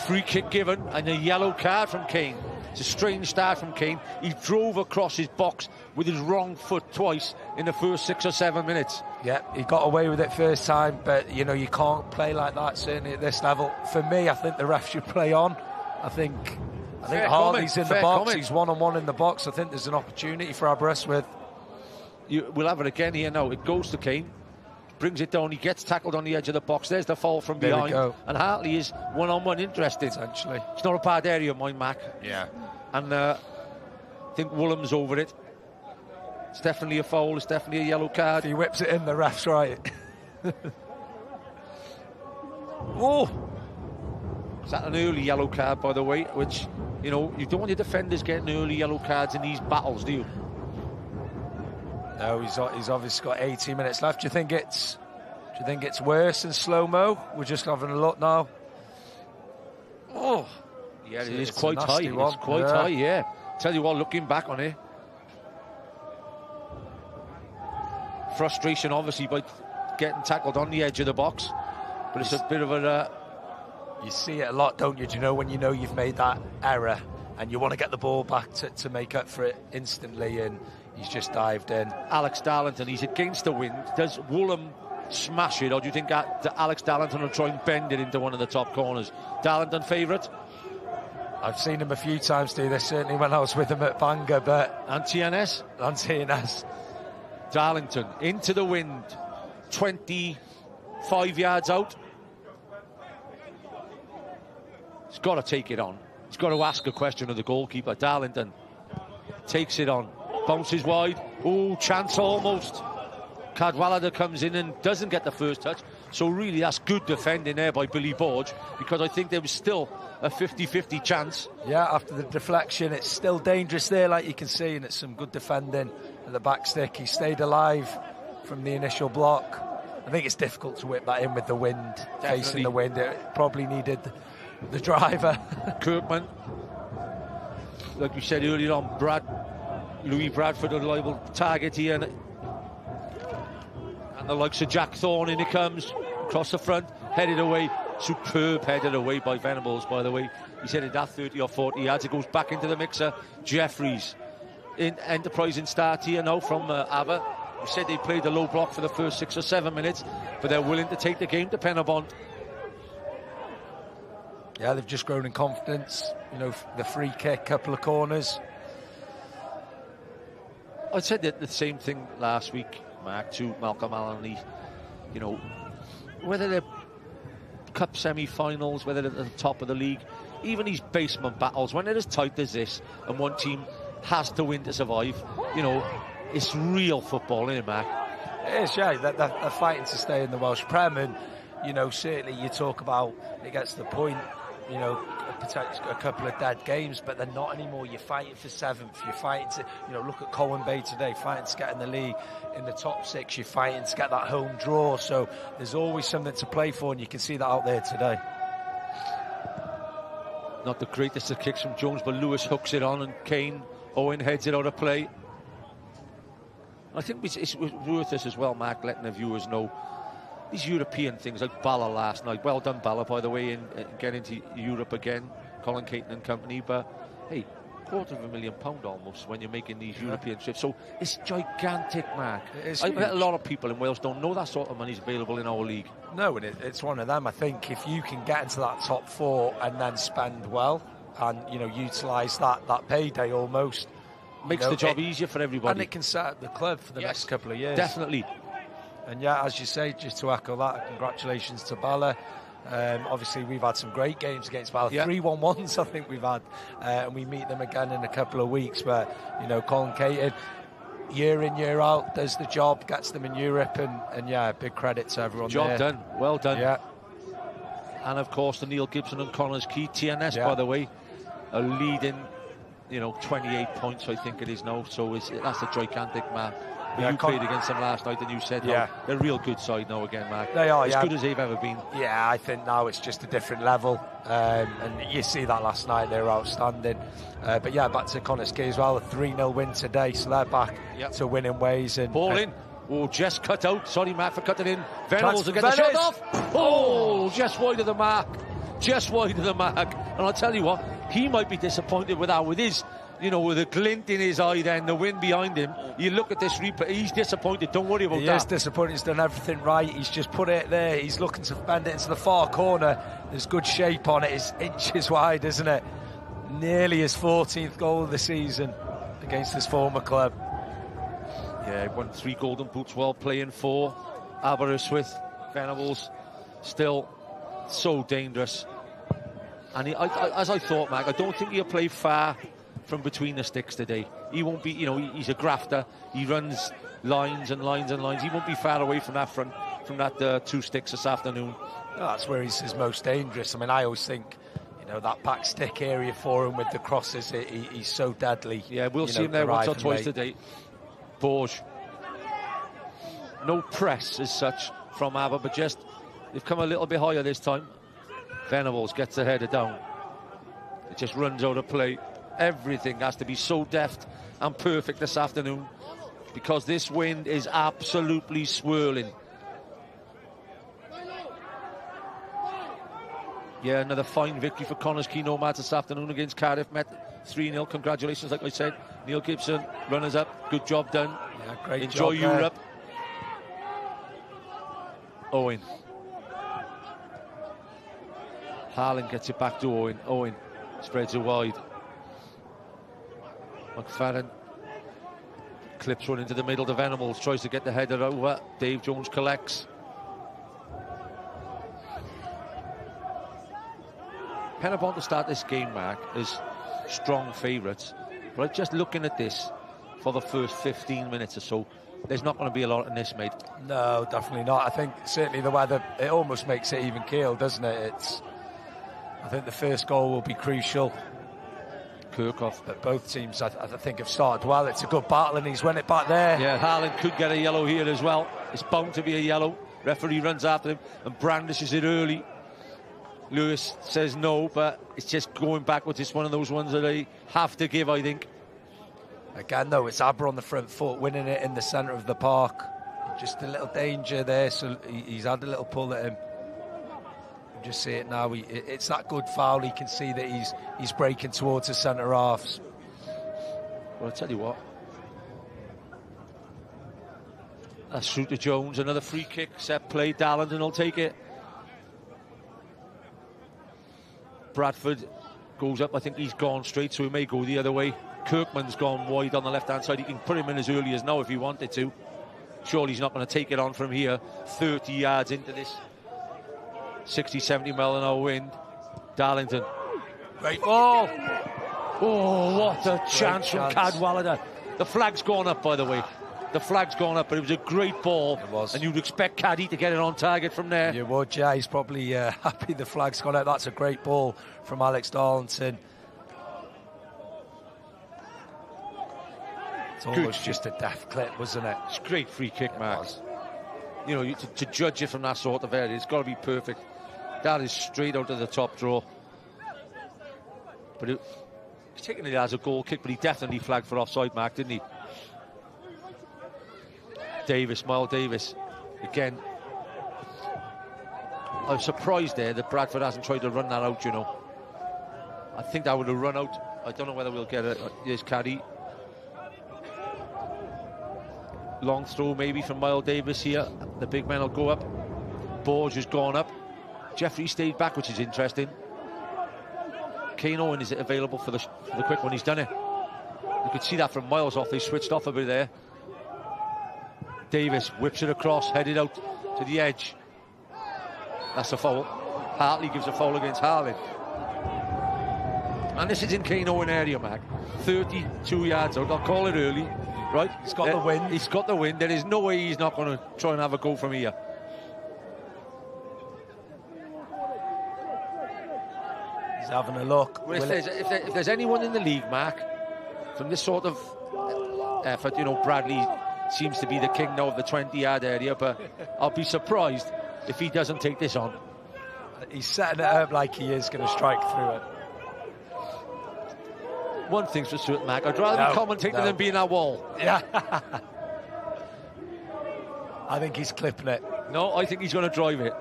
Free kick given and a yellow card from Kane. It's a strange start from Kane. He drove across his box with his wrong foot twice in the first 6 or 7 minutes. Yeah, he got away with it first time, but, you know, you can't play like that, certainly at this level. For me, I think the ref should play on. I think Hartley's in the box. He's one-on-one in the box. I think there's an opportunity for Aberystwyth. We'll have it again here now. It goes to Kane. Brings it down. He gets tackled on the edge of the box. There's the fall from behind. And Hartley is one-on-one interested. Essentially. It's not a bad area, mind, Mac. Yeah. And I think Woolham's over it. It's definitely a foul. It's definitely a yellow card. If he whips it in, the ref's right. Oh! Is that an early yellow card, by the way? Which, you know, you don't want your defenders getting early yellow cards in these battles, do you? No, he's obviously got 18 minutes left. Do you think it's worse in slow-mo? We're just having a look now. Oh, yeah, it is quite high. It's quite high, yeah. Tell you what, looking back on it, frustration, obviously, by getting tackled on the edge of the box. But it's a bit of a... You see it a lot, don't you? Do you know when you know you've made that error and you want to get the ball back to make up for it instantly, and he's just dived in. Alex Darlington, he's against the wind. Does Woolham smash it, or do you think that Alex Darlington will try and bend it into one of the top corners? Darlington favourite? I've seen him a few times do this, certainly when I was with him at Bangor, but... And TNS? Darlington, into the wind, 25 yards out. He's got to take it on. He's got to ask a question of the goalkeeper. Darlington takes it on, bounces wide. Oh, chance almost. Cadwallader comes in and doesn't get the first touch. So really, that's good defending there by Billy Borge, because I think there was still a 50-50 chance. Yeah, after the deflection, it's still dangerous there, like you can see, and it's some good defending at the back stick. He stayed alive from the initial block. I think it's difficult to whip that in with the wind, facing the wind. It probably needed the driver. Kirkman, like you said earlier on, Louis Bradford a reliable target here, and the likes of Jack Thorne, in he comes across the front, headed away. Superb headed away by Venables, by the way. He's headed that 30 or 40 yards. It goes back into the mixer. Jeffries, enterprising start here now from Aber. We said they played the low block for the first 6 or 7 minutes, but they're willing to take the game to Pen-y-bont. Yeah, they've just grown in confidence. You know, the free kick, couple of corners. I said that the same thing last week, Mark, to Malcolm Allen. You know, whether they're cup semi-finals, whether they're at the top of the league, even these basement battles, when they're as tight as this and one team has to win to survive, you know, it's real football, isn't it, Mark? It is, yeah. They're fighting to stay in the Welsh Prem, and, you know, certainly you talk about it gets to the point, you know, a couple of dead games, but they're not anymore. You're fighting for 7th. You're fighting to, you know, look at Colwyn Bay today, fighting to get in the league in the top 6. You're fighting to get that home draw. So there's always something to play for, and you can see that out there today. Not the greatest of kicks from Jones, but Lewis hooks it on, and Owen heads it out of play. I think it's worth this as well, Mark, letting the viewers know these European things, like Bala last night. Well done, Bala, by the way, in getting to Europe again, Colin Caton and company. But hey, £250,000 almost when you're making these European trips. So it's gigantic, Mark. I bet a lot of people in Wales don't know that sort of money is available in our league. No, and it's one of them. I think if you can get into that top 4 and then spend well, and, you know, utilise that payday almost, makes the job easier for everybody. And it can set up the club for the next couple of years. Definitely. And yeah, as you say, just to echo that, congratulations to Bala. Obviously, we've had some great games against Bala. 3-1-1s, I think we've had. And we meet them again in a couple of weeks. But, you know, Colin Caton, year in, year out, does the job, gets them in Europe. And yeah, big credit to everyone Job there. done. Well done. Yeah. And, of course, the Neil Gibson and Connors Key. TNS, by the way, are leading, you know, 28 points, I think it is now. So that's a gigantic man. You played against them last night, and you said they're a real good side now again, Mark. They are, as good as they've ever been. Yeah, I think now it's just a different level, and you see that last night, they were outstanding. But yeah, back to Connors Key as well, a 3-0 win today, so they're back to winning ways. And ball in. Oh, just cut out. Sorry, Matt, for cutting in. Venables will get the shot off. Oh, just wide of the mark. Just wide of the mark. And I'll tell you what, he might be disappointed with that, with his, you know, with a glint in his eye then, the wind behind him. You look at this replay, he's disappointed. Don't worry about that. He is disappointed. He's done everything right. He's just put it there. He's looking to bend it into the far corner. There's good shape on it. It's inches wide, isn't it? Nearly his 14th goal of the season against his former club. Yeah, he won 3 golden boots while playing for Aberystwyth. Venables still so dangerous. And as I thought, Mac, I don't think he'll play far from between the sticks today. He won't be, you know, he's a grafter. He runs lines and lines and lines. He won't be far away from that front, from that 2 sticks this afternoon. No, that's where he's his most dangerous. I mean, I always think, you know, that back stick area for him with the crosses, he's so deadly. Yeah, we'll see him there once or twice today. Borge. No press as such from Aber, but just they've come a little bit higher this time. Venables gets the header down. It just runs out of play. Everything has to be so deft and perfect this afternoon. because this wind is absolutely swirling. Yeah, another fine victory for Connah's Quay Nomads this afternoon against Cardiff. Met 3-0. Congratulations, like I said. Neil Gibson, runners-up. Good job done. Yeah, great Enjoy job Europe. Owen. Harlan gets it back to Owen. Owen spreads it wide. McFadden clips one into the middle. The Venomals tries to get the header over. Dave Jones collects. Pen-y-bont to start this game, Mark, is strong favourites. But just looking at this for the first 15 minutes or so, there's not going to be a lot in this, mate. No, definitely not. I think certainly the weather, it almost makes it even keel, doesn't it? I think the first goal will be crucial. Kirkhoff. But both teams, I think, have started well. It's a good battle, and he's won it back there. Yeah, Harlan could get a yellow here as well. It's bound to be a yellow. Referee runs after him and brandishes it early. Lewis says no, but it's just going backwards. It's one of those ones that they have to give, I think. Again, though, it's Aber on the front foot, winning it in the centre of the park. Just a little danger there, so he's had a little pull at him. You just see it now. It's that good foul. He can see that he's breaking towards the centre halves. Well, I'll tell you what. That's through to Jones. Another free kick, set play. Darlington will take it. Bradford goes up. I think he's gone straight, so he may go the other way. Kirkman's gone wide on the left-hand side. He can put him in as early as now if he wanted to. Surely he's not going to take it on from here. 30 yards into this 60, 70 mile an hour wind. Darlington. Great ball. Oh, what a chance from Cadwallader. The flag's gone up, by the way. The flag's gone up, but it was a great ball. It was. And you'd expect Caddy to get it on target from there. You would, yeah. He's probably happy the flag's gone out. That's a great ball from Alex Darlington. It's almost just a daft clip, wasn't it? It's a great free kick, Mark. You know, to judge it from that sort of area, it's got to be perfect. That is straight out of the top draw. But he's taking it as a goal kick, but he definitely flagged for offside, Mark, didn't he? Davis, Miles Davis, again. I'm surprised there that Bradford hasn't tried to run that out, you know. I think that would have run out. I don't know whether we'll get it. Here's Caddy. Long throw maybe from Miles Davis here. The big man will go up. Borge has gone up. Jeffrey stayed back, which is interesting. Kane Owen is available for the quick one. He's done it. You could see that from miles off. They switched off a bit there. Davis whips it across, headed out to the edge. That's a foul. Hartley gives a foul against Harlan. And this is in Kane Owen area, Mac. 32 yards out. I'll call it early. Right? He's got the win. He's got the win. There is no way he's not going to try and have a go from here. He's having a look. Well, if there's anyone in the league, Mark, from this sort of effort, you know, Bradley seems to be the king now of the 20-yard area, but I'll be surprised if he doesn't take this on. He's setting it up like he is going to strike through it. One thing's for certain, Mac. I'd rather be commentating than being that wall. Yeah. I think he's clipping it. No, I think he's going to drive it.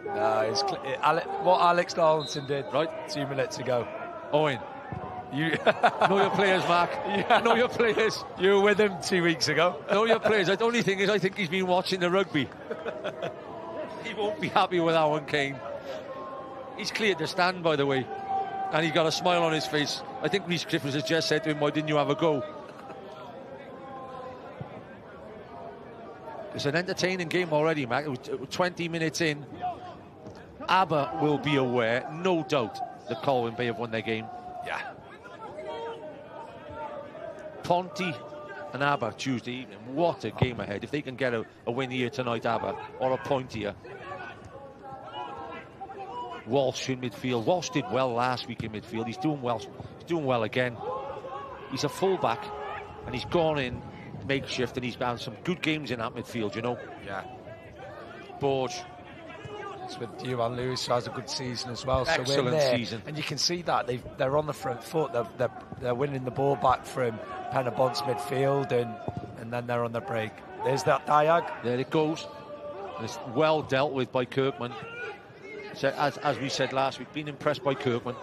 No, he's what Alex Darlington did right 2 minutes ago. Owen, you know your players, Mark. Yeah. Know your players. You were with him 2 weeks ago. Know your players. The only thing is, I think he's been watching the rugby. He won't be happy with that one, Kane. He's cleared the stand, by the way. And he's got a smile on his face. I think Rhys Clifford has just said to him, why didn't you have a go? It's an entertaining game already, Mac. 20 minutes in. Aber will be aware, no doubt, that Colwyn Bay have won their game. Yeah. Ponty and Aber Tuesday evening. What a game ahead. If they can get a win here tonight, Aber, or a point here. Walsh in midfield. Walsh did well last week in midfield. He's doing well. He's doing well again. He's a fullback, and he's gone in makeshift, and he's had some good games in that midfield, you know. Yeah. Borge. It's with Johan Lewis, who has a good season as well. Excellent so we're there, season. And you can see that they're on the front foot. They're winning the ball back from Pen-y-bont's midfield, and and then they're on the break. There's that diag. There it goes. And it's well dealt with by Kirkman. So, as we said last week, been impressed by Kirkman.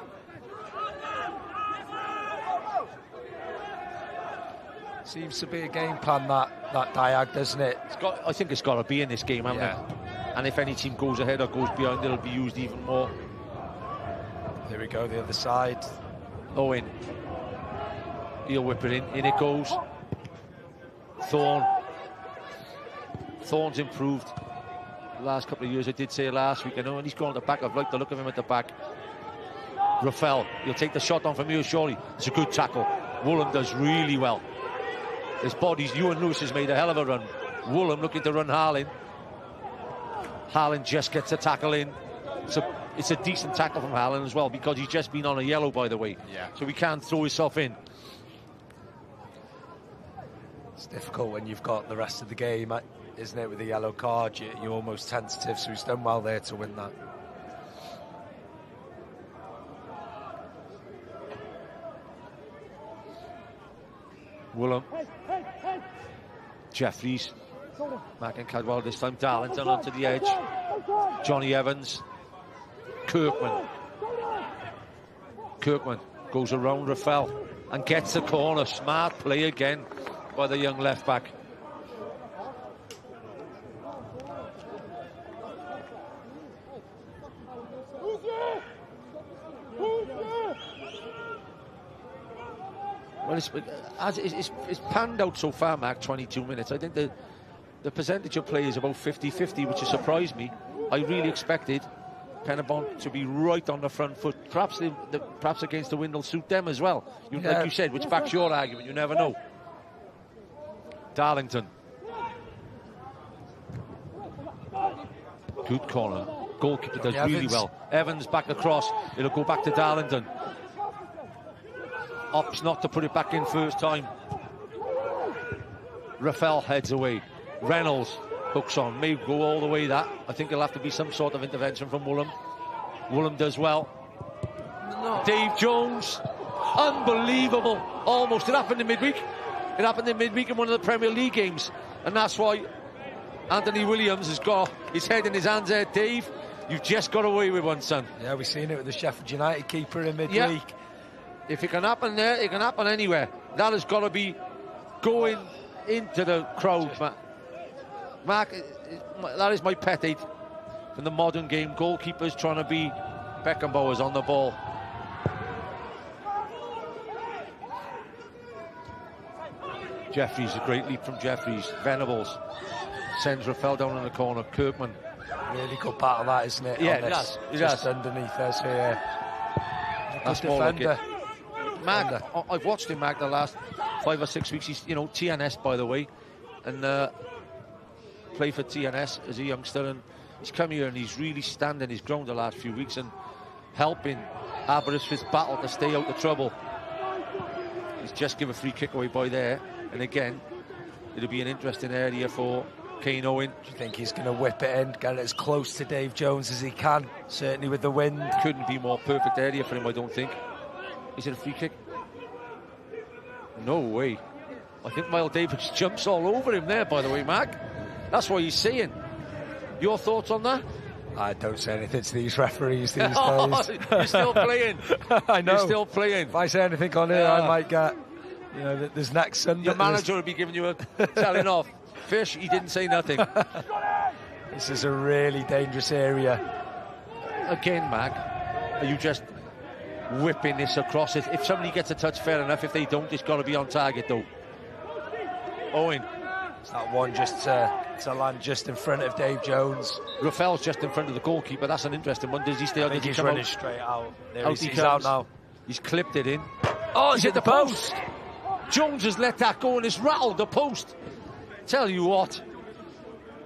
Seems to be a game plan, that diag, doesn't it? I think it's got to be in this game, hasn't it? And if any team goes ahead or goes behind, it'll be used even more. Here we go, the other side. Owen. He'll whip it in. In it goes. Thorne's improved the last couple of years. I did say last week, and he's gone at the back. I've liked the look of him at the back. Rafael, he'll take the shot on from here, surely. It's a good tackle. Woolham does really well. His bodies, Ewan Lewis has made a hell of a run. Woolham looking to run Harlan. Harlan just gets a tackle in. It's a decent tackle from Harlan as well, because he's just been on a yellow, by the way. Yeah. So he can't throw himself in. It's difficult when you've got the rest of the game, isn't it? With the yellow card, you're almost tentative, so he's done well there to win that. Woolham. Jeffries. Mac and Cadwell this time. Darlington onto the edge. Johnny Evans. Kirkman goes around Rafael and gets the corner. Smart play again by the young left back. Well, it's panned out so far, Mark, 22 minutes. I think the percentage of play is about 50-50, which has surprised me. I really expected Pen-y-bont to be right on the front foot. Perhaps against the wind will suit them as well. Like you said, which backs your argument. You never know. Darlington. Good corner. Goalkeeper does really well. Evans back across. It'll go back to Darlington. Opts not to put it back in first time. Rafael heads away. Reynolds hooks on. May go all the way that. I think there'll have to be some sort of intervention from Woolham. Woolham does well. No. Dave Jones. Unbelievable. Almost. It happened in midweek. It happened in midweek in one of the Premier League games. And that's why Anthony Williams has got his head in his hands there. Dave, you've just got away with one, son. Yeah, we've seen it with the Sheffield United keeper in midweek. Yeah. If it can happen there, it can happen anywhere. That has got to be going into the crowd, Mark, that is my pet hate in the modern game. Goalkeepers trying to be Beckenbauers on the ball. Jeffries, a great leap from Jeffries. Venables sends Rafael down in the corner. Kirkman. Really good battle that, isn't it? Yeah, it does. Just underneath us here. That's more like it. Mag, I've watched him, Mag, the last 5 or 6 weeks. He's, TNS, by the way, and played for TNS as a youngster, and he's come here and he's really standing his ground the last few weeks and helping Aberystwyth's battle to stay out of trouble. He's just given a free kick away by there, and again, it'll be an interesting area for Kane Owen. Do you think he's going to whip it in, get it as close to Dave Jones as he can? Certainly with the wind. Couldn't be more perfect area for him, I don't think. Is it a free kick? No way. I think Miles Davis jumps all over him there, by the way, Mark. That's what he's saying. Your thoughts on that? I don't say anything to these referees these days. You're still playing. I know. You're still playing. If I say anything on here, I might get, there's next Sunday. Your manager will be giving you a telling off. Fish, he didn't say nothing. This is a really dangerous area. Again, Mark, are you just whipping this across it? If somebody gets a touch, fair enough. If they don't, it's got to be on target, though. Owen. It's that one just to land just in front of Dave Jones. Rafael's just in front of the goalkeeper. That's an interesting one. Does he stay out? I think he's running straight out. There he's out now. He's clipped it in. Oh, he's hit the post. Jones has let that go and it's rattled the post. Tell you what,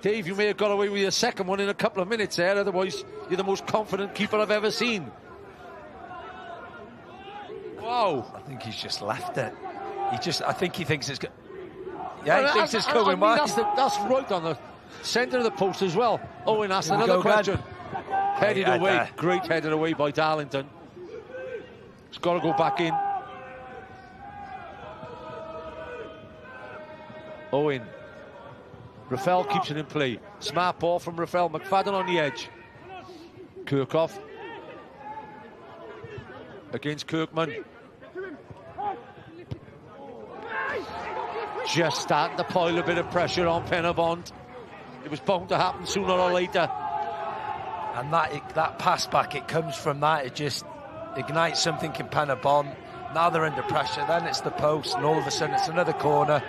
Dave, you may have got away with your second one in a couple of minutes there. Otherwise, you're the most confident keeper I've ever seen. Wow. I think he's just left it. I think he thinks it's good. Yeah, he thinks it's coming back. That's right on the centre of the post as well. Owen asked another question. Headed away. Great headed away by Darlington. It's got to go back in. Owen. Rafael keeps it in play. Smart ball from Rafael. McFadden on the edge. Kirkhoff against Kirkman. Just starting to pile a bit of pressure on Pen-y-bont. It was bound to happen sooner or later. And that pass back, it comes from that. It just ignites something in Pen-y-bont. Now they're under pressure. Then it's the post, and all of a sudden it's another corner.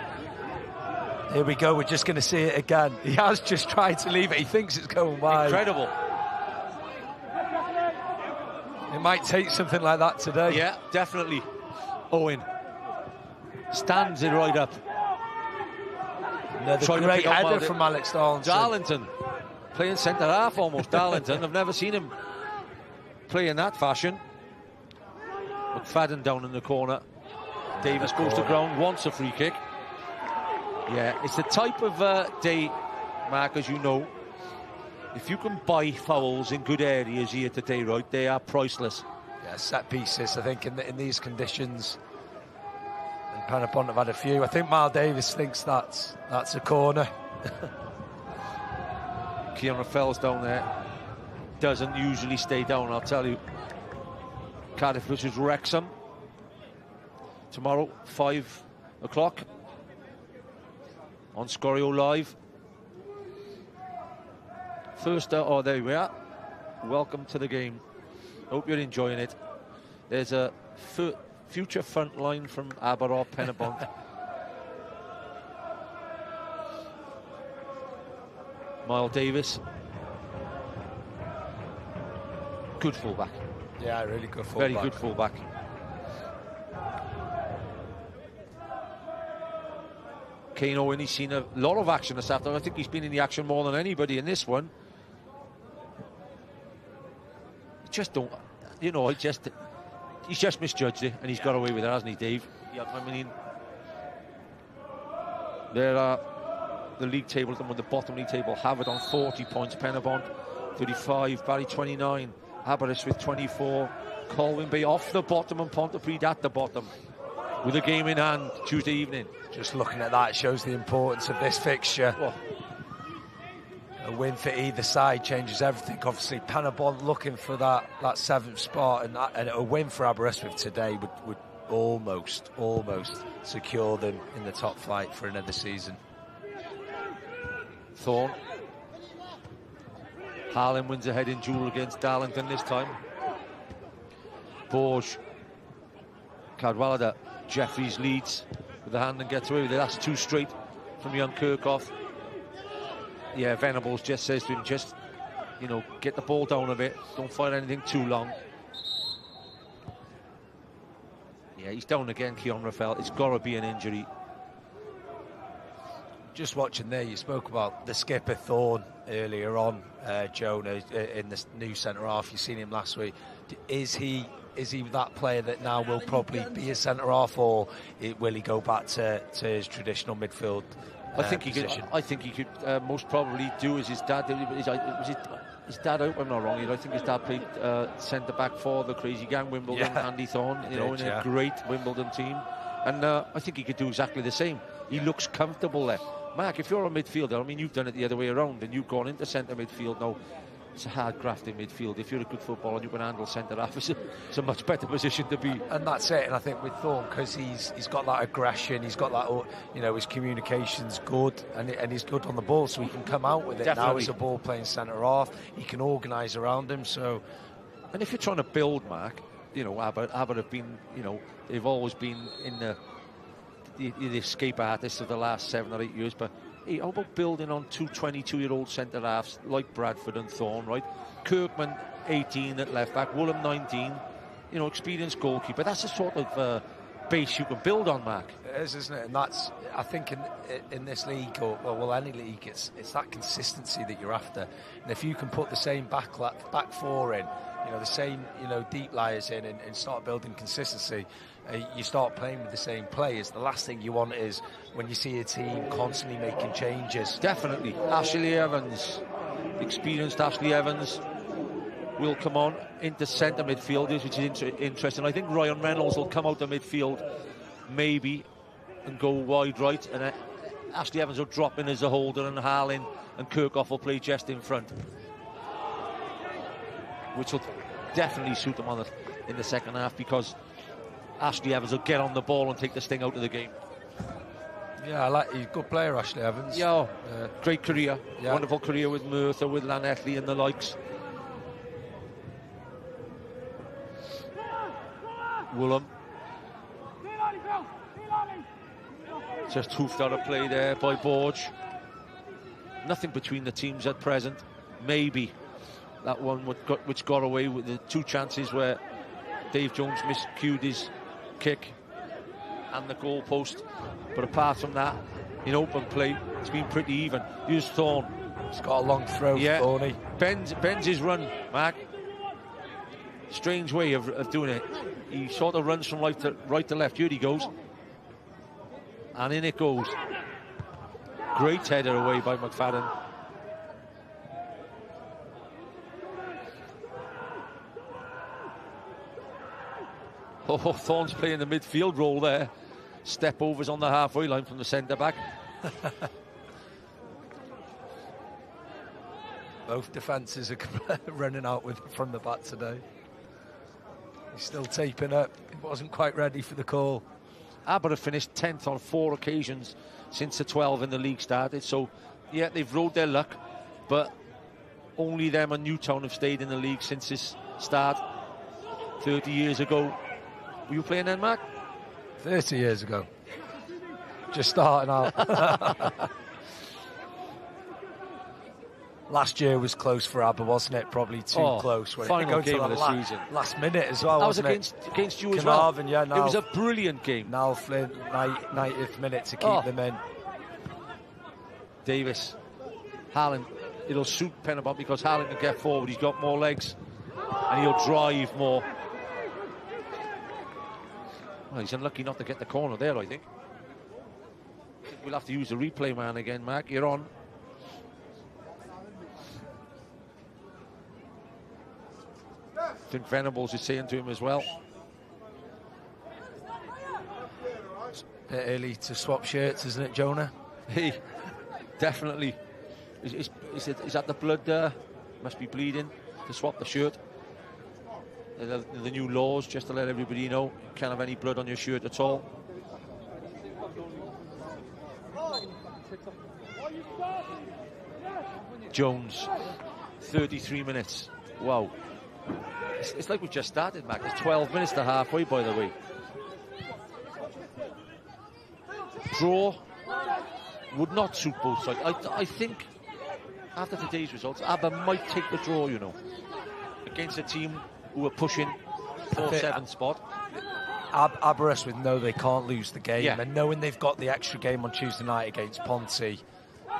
Here we go. We're just going to see it again. He has just tried to leave it. He thinks it's going wide. Incredible. It might take something like that today. Yeah, definitely. Owen stands it right up. Another great header from Alex Darlington. Darlington playing centre half almost. Darlington. I've never seen him play in that fashion. McFadden down in the corner. Davis goes to ground, wants a free kick. Yeah, it's the type of day, Mark, as you know. If you can buy fouls in good areas here today, right, they are priceless. Yeah, set pieces, I think, in these conditions. And Pen-y-bont have had a few. I think Miles Davis thinks that's a corner. Keon Rafael's down there. Doesn't usually stay down, I'll tell you. Cardiff versus Wrexham. Tomorrow, 5 o'clock. On Sgorio Live. First, oh, there we are. Welcome to the game. Hope you're enjoying it. There's a future front line from Aberystwyth Pen-y-bont. Miles Davis. Good fullback. Yeah, really good fullback. Very good fullback. Kane Owen, he's seen a lot of action this afternoon. I think he's been in the action more than anybody in this one. Just don't, you know, he's just misjudged it, and he's got away with it, hasn't he, Dave? Yeah, I mean, there are the league table, and the bottom league table have it on 40 points. Pen-y-bont 35, Barry 29, Aberystwyth 24, Colwyn Bay off the bottom, and Pontypridd at the bottom with a game in hand Tuesday evening. Just looking at that shows the importance of this fixture. Oh. A win for either side changes everything. Obviously, Pen-y-bont looking for that 7th spot, and a win for Aberystwyth today would almost secure them in the top flight for another season. Thorne. Harlan wins a heading duel against Darlington this time. Borge. Cadwallader. Jeffries leads with the hand and gets away with it. That's 2 straight from young Kirkhoff. Yeah, Venables just says to him, just, you know, get the ball down a bit. Don't fight anything too long. Yeah, he's down again, Keon Rafael. It's got to be an injury. Just watching there, you spoke about the skipper Thorne earlier on, Jonah, in the new centre-half. You've seen him last week. Is he that player that now will probably be a centre-half, or will he go back to his traditional midfield position? I think he could most probably do as his dad did. His dad out, I'm not wrong, I think his dad played centre-back for the Crazy Gang, Wimbledon, Andy Thorne, in a great Wimbledon team. And I think he could do exactly the same. He looks comfortable there. Mark, if you're a midfielder, I mean, you've done it the other way around, and you've gone into centre midfield now. It's a hard graft in midfield. If you're a good footballer and you can handle centre-half, it's a much better position to be. And that's it. And I think with Thorne, because he's got that aggression, he's got that, you know, his communication's good, and he's good on the ball, so he can come out with it. Definitely. Now as a ball playing centre-half, he can organise around him. So, and if you're trying to build, Mark, you know, Aber have been, you know, they've always been in the escape artists of the last 7 or 8 years, but hey, how about building on 2 22-year-old centre-halves like Bradford and Thorne, right? Kirkman, 18 at left-back, Woolham, 19, you know, experienced goalkeeper. That's the sort of base you can build on, Mark. It is, isn't it? And that's, I think, in this league, or well, any league, it's that consistency that you're after. And if you can put the same back 4 in, you know, the same, you know, deep liers in, and start building consistency, you start playing with the same players. The last thing you want is when you see a team constantly making changes. Definitely. Ashley Evans, experienced Ashley Evans, will come on into centre midfield, which is interesting. I think Ryan Reynolds will come out of midfield maybe and go wide right, and Ashley Evans will drop in as a holder, and Harlan and Kirkhoff will play just in front, which will definitely suit them on in the second half, because Ashley Evans will get on the ball and take the sting out of the game. Yeah, he's a good player, Ashley Evans. Yeah, great career, wonderful career with Merthyr, with Llanelli and the likes. Woolham just hoofed out a play there by Borge. Nothing between the teams at present. Maybe that one which got away with the 2 chances where Dave Jones miscued his kick and the goal post. But apart from that, in open play, it's been pretty even. Here's Thorne. He's got a long throw, Thorny. Bends his run, Mark. Strange way of doing it. He sort of runs from right to left. Here he goes. And in it goes. Great header away by McFadden. Oh, Thorne's playing the midfield role there. Step overs on the halfway line from the centre back. Both defences are running out from the back today. He's still taping up. He wasn't quite ready for the call. Aber have finished 10th on 4 occasions since the 12 in the league started. So, yeah, they've rode their luck, but only them and Newtown have stayed in the league since its start 30 years ago. Were you playing then, Mark? 30 years ago. Just starting out. Last year was close for Aber, wasn't it? Probably too close. Final game of the season. Last minute as well, wasn't it? Against you as Carnarvon, well. Yeah, it was a brilliant game. Niall Flynn, 90th minute to keep them in. Davis. Harlan. It'll suit Pen-y-bont because Harlan can get forward. He's got more legs. And he'll drive more. Well, he's unlucky not to get the corner there, I think. We'll have to use the replay man again, Mark. You're on. I think Venables is saying to him as well. It's a bit early to swap shirts, isn't it, Jonah? Hey, definitely. Is that the blood there? Must be bleeding to swap the shirt. The new laws, just to let everybody know, you can't have any blood on your shirt at all. Jones, 33 minutes. Wow. It's like we just started, Mac. It's 12 minutes to halfway, by the way. Draw would not suit both sides. I think after today's results, Aber might take the draw, you know, against a team who are pushing for 7th spot. Aberystwyth know they can't lose the game, and knowing they've got the extra game on Tuesday night against Ponty,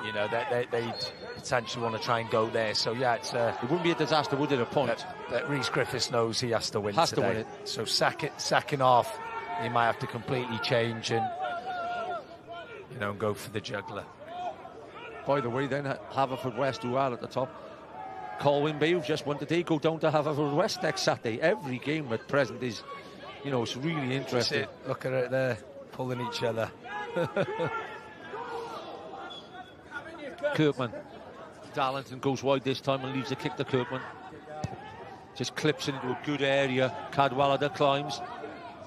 you know, they'd potentially want to try and go there. So yeah, it wouldn't be a disaster, would it? A point. But Rhys Griffiths knows he has to win today. To win it. So second half, he might have to completely change and, you know, go for the juggler. By the way, then Haverfordwest, who are at the top, Colwyn Bay, who've just won today, go down to Haverfordwest next Saturday. Every game at present is, you know, it's really interesting. Look at it there, pulling each other. Kirkman. Darlington goes wide this time and leaves a kick to Kirkman. Just clips into a good area. Cadwallader climbs.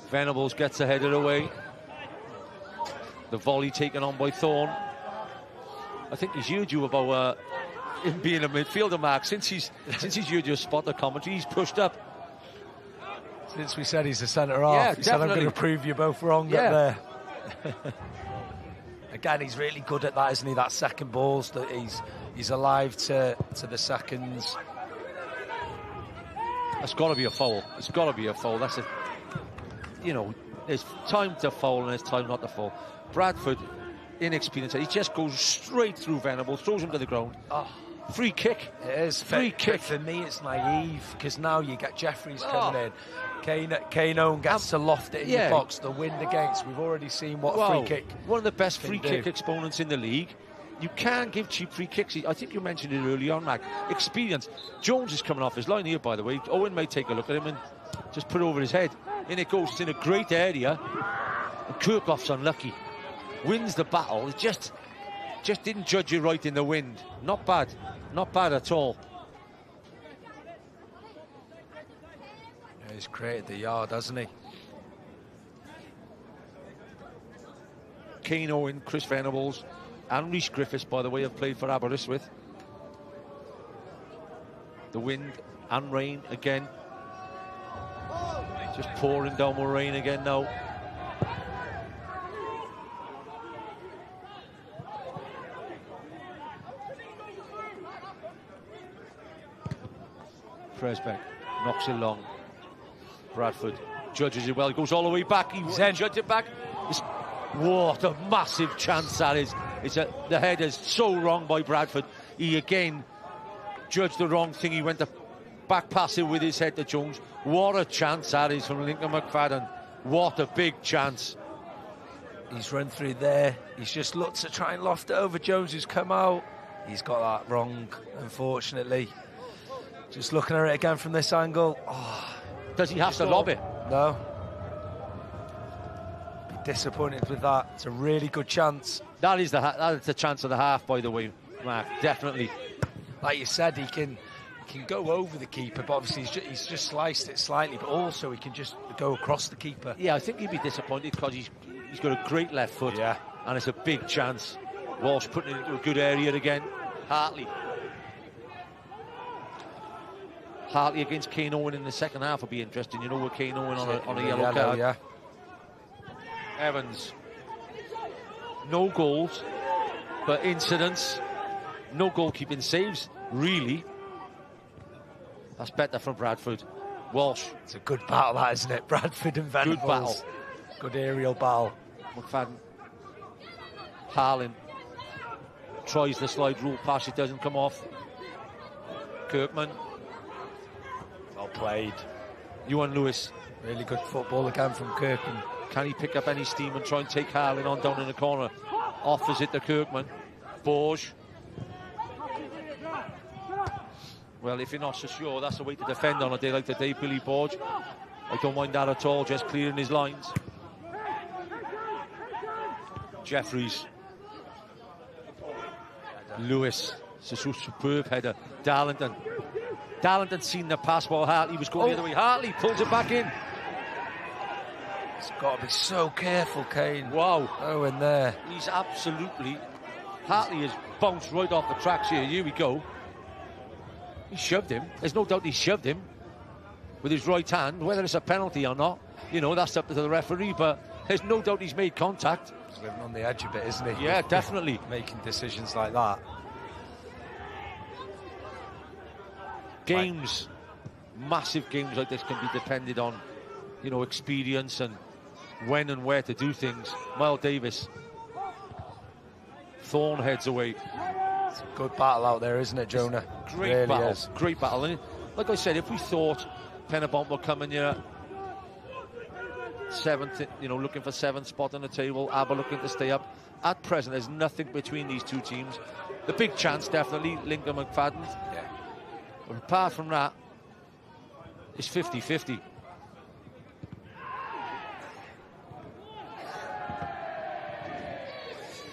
Venables gets a header away. The volley taken on by Thorne. I think he's heard you about him being a midfielder, Mark. Since he's heard your spot the commentary, he's pushed up. Since we said he's a centre half, he said, I'm going to prove you both wrong up there. Again, he's really good at that, isn't he? That second balls, that he's alive to the seconds. That's got to be a foul. It's got to be a foul. That's a, you know, there's time to foul and there's time not to foul. Bradford, inexperienced, he just goes straight through Venables, throws him to the ground. Free kick. It is. Free kick. For me, it's naive, because now you get Jeffries coming in. Kano gets to loft it in the box to win against. We've already seen what a free kick. One of the best free kick exponents in the league. You can't give cheap free kicks. I think you mentioned it early on, Mac. Experience. Jones is coming off his line here, by the way. Owen may take a look at him and just put it over his head. In it goes. It's in a great area. And Kirkhoff's unlucky. Wins the battle. It's just just didn't judge it right in the wind. Not bad at all. Yeah, he's created the yard, hasn't he? Kane Owen, Chris Venables, and Rhys Griffiths, by the way, have played for Aberystwyth. The wind and rain again. Just pouring down with rain again now. Presbeck knocks it long. Bradford judges it well. He goes all the way back. He judges it back. What a massive chance that is. The header's so wrong by Bradford. He again judged the wrong thing. He went to back pass it with his head to Jones. What a chance that is from Lincoln McFadden. What a big chance. He's run through there. He's just looked to try and loft it over Jones, who's come out. He's got that wrong, unfortunately. Just looking at it again from this angle. Oh, does he have to lob it? No. Be disappointed with that. It's a really good chance. That is the chance of the half, by the way, Mark. Definitely. Like you said, he can go over the keeper, but obviously he's just sliced it slightly, but also he can just go across the keeper. Yeah, I think he'd be disappointed because he's got a great left foot, yeah, and it's a big chance. Walsh putting it into a good area again. Hartley against Kane Owen in the second half will be interesting. You know, with Kane Owen on a yellow card. Yeah. Evans, no goals, but incidents, no goalkeeping saves, really. That's better from Bradford. Walsh. It's a good battle, that, isn't it? Bradford and Venables. Good battle. Good aerial battle. McFadden. Harlan tries the slide rule pass, it doesn't come off. Kirkman. Well played. Ewan Lewis. Really good football again from Kirkman. Can he pick up any steam and try and take Harlan on down in the corner? Offers it to Kirkman. Borge. Well, if you're not so sure, that's the way to defend on a day like today, Billy Borge. I don't mind that at all, just clearing his lines. Jeffries. Lewis. It's a superb header. Darlington seen the pass while Hartley was going the other way. Hartley pulls it back in. He's got to be so careful, Kane. Wow. Oh, in there. He's absolutely... Hartley has bounced right off the tracks here. Here we go. He shoved him. There's no doubt he shoved him with his right hand. Whether it's a penalty or not, you know, that's up to the referee, but there's no doubt he's made contact. He's living on the edge a bit, isn't he? Yeah, definitely. Making decisions like that. Games, massive games like this can be depended on, you know, experience and when and where to do things. Miles Davis. Thorne heads away. It's a good battle out there, isn't it, Jonah? Great really battle. Is. Great battle. And like I said, if we thought Pen-y-bont were coming here seventh, you know, looking for 7th spot on the table, Aber looking to stay up. At present, there's nothing between these two teams. The big chance, definitely, Lincoln McFadden. Yeah. But apart from that, it's 50-50.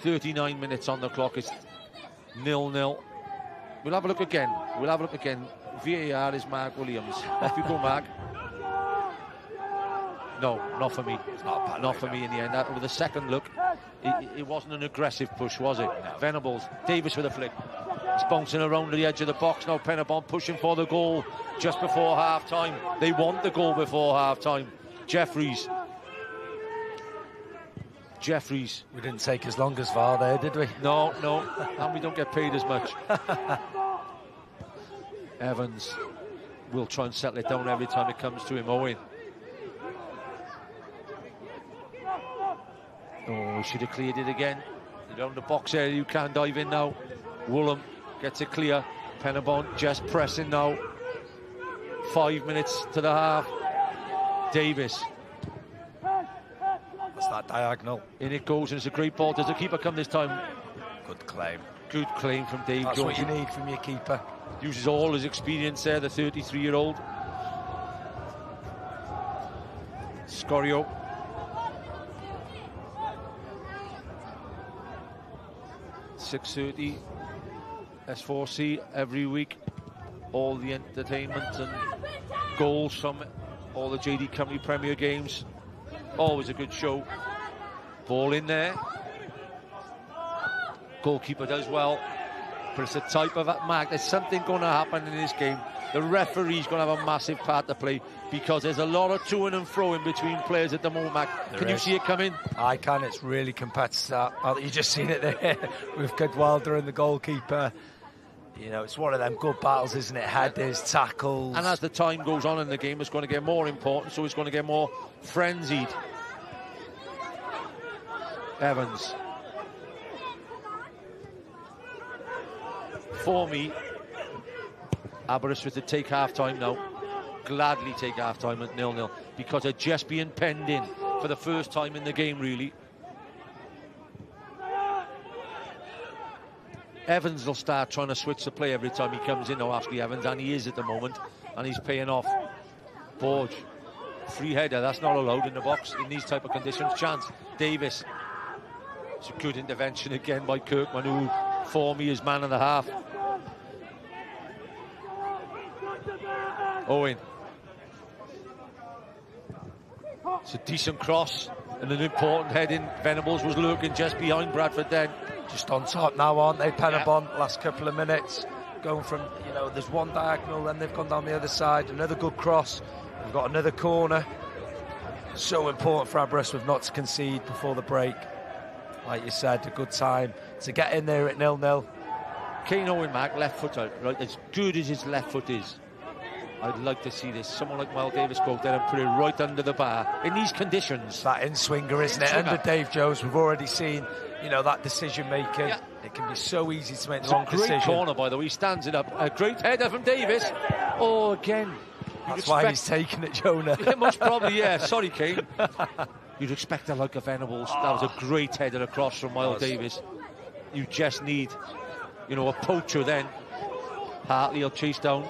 .39 minutes on the clock. It's 0-0. We'll have a look again. VAR is Mark Williams. Off you go, Mark. No, not for me. Not for me in the end. With the second look, it wasn't an aggressive push, was it? No. Venables, Davis with a flick. It's bouncing around the edge of the box now. Pen-y-bont pushing for the goal just before half-time. They want the goal before half-time. Jeffries. We didn't take as long as VAR there, did we? No. And we don't get paid as much. Evans will try and settle it down every time it comes to him. Owen. Oh, should have cleared it again. Around the box area, you can dive in now. Woolham gets it clear. Pen-y-bont just pressing now. 5 minutes to the half. Davis. That's that diagonal. In it goes, and it's a great ball. Does the keeper come this time? Good claim. Good claim from Dave That's Jones. what you need from your keeper. Uses all his experience there, the 33-year-old. 6:30, S4C every week. All the entertainment and goals from all the JD Cymru Premier games. Always a good show. Ball in there. Goalkeeper does well. But it's a type of Mark. There's something going to happen in this game. The referee's going to have a massive part to play because there's a lot of to and fro in between players at the moment, Mac. Can you see it coming? I can. It's really competitive. You've just seen it there with Cadwalder and the goalkeeper. You know, it's one of them good battles, isn't it? Headers, tackles. And as the time goes on in the game, it's going to get more important, so it's going to get more frenzied. Evans. For me, Aberystwyth to take half-time now. Gladly take half-time at 0-0 because they're just being penned in for the first time in the game, really. Evans will start trying to switch the play every time he comes in now, Ashley Evans, and he is at the moment, and he's paying off. Borge, free header, that's not allowed in the box in these type of conditions. Chance, Davis. It's a good intervention again by Kirkman, who for me is man of the half. Owen. It's a decent cross and an important heading. Venables was lurking just behind Bradford then. Just on top now, aren't they? Pen-y-bont, last couple of minutes. Going from, you know, there's one diagonal, then they've gone down the other side. Another good cross. We've got another corner. So important for Aberystwyth not to concede before the break. Like you said, a good time to get in there at 0-0. Kane Owen, Mac, left footer, right? As good as his left foot is, I'd like to see this. Someone like Miles Davis go there and put it right under the bar. In these conditions. That in-swinger, isn't it? Under Dave Jones, we've already seen, you know, that decision-making. Yeah. It can be so easy to make the wrong decision. It's a great corner, by the way. He stands it up. A great header from Davis. Oh, again. That's why he's taking it, Jonah. Yeah, most probably, yeah. Sorry, Kane. You'd expect a like a Venables. That was a great header across from Miles Davis. You just need, you know, a poacher then. Hartley will chase down.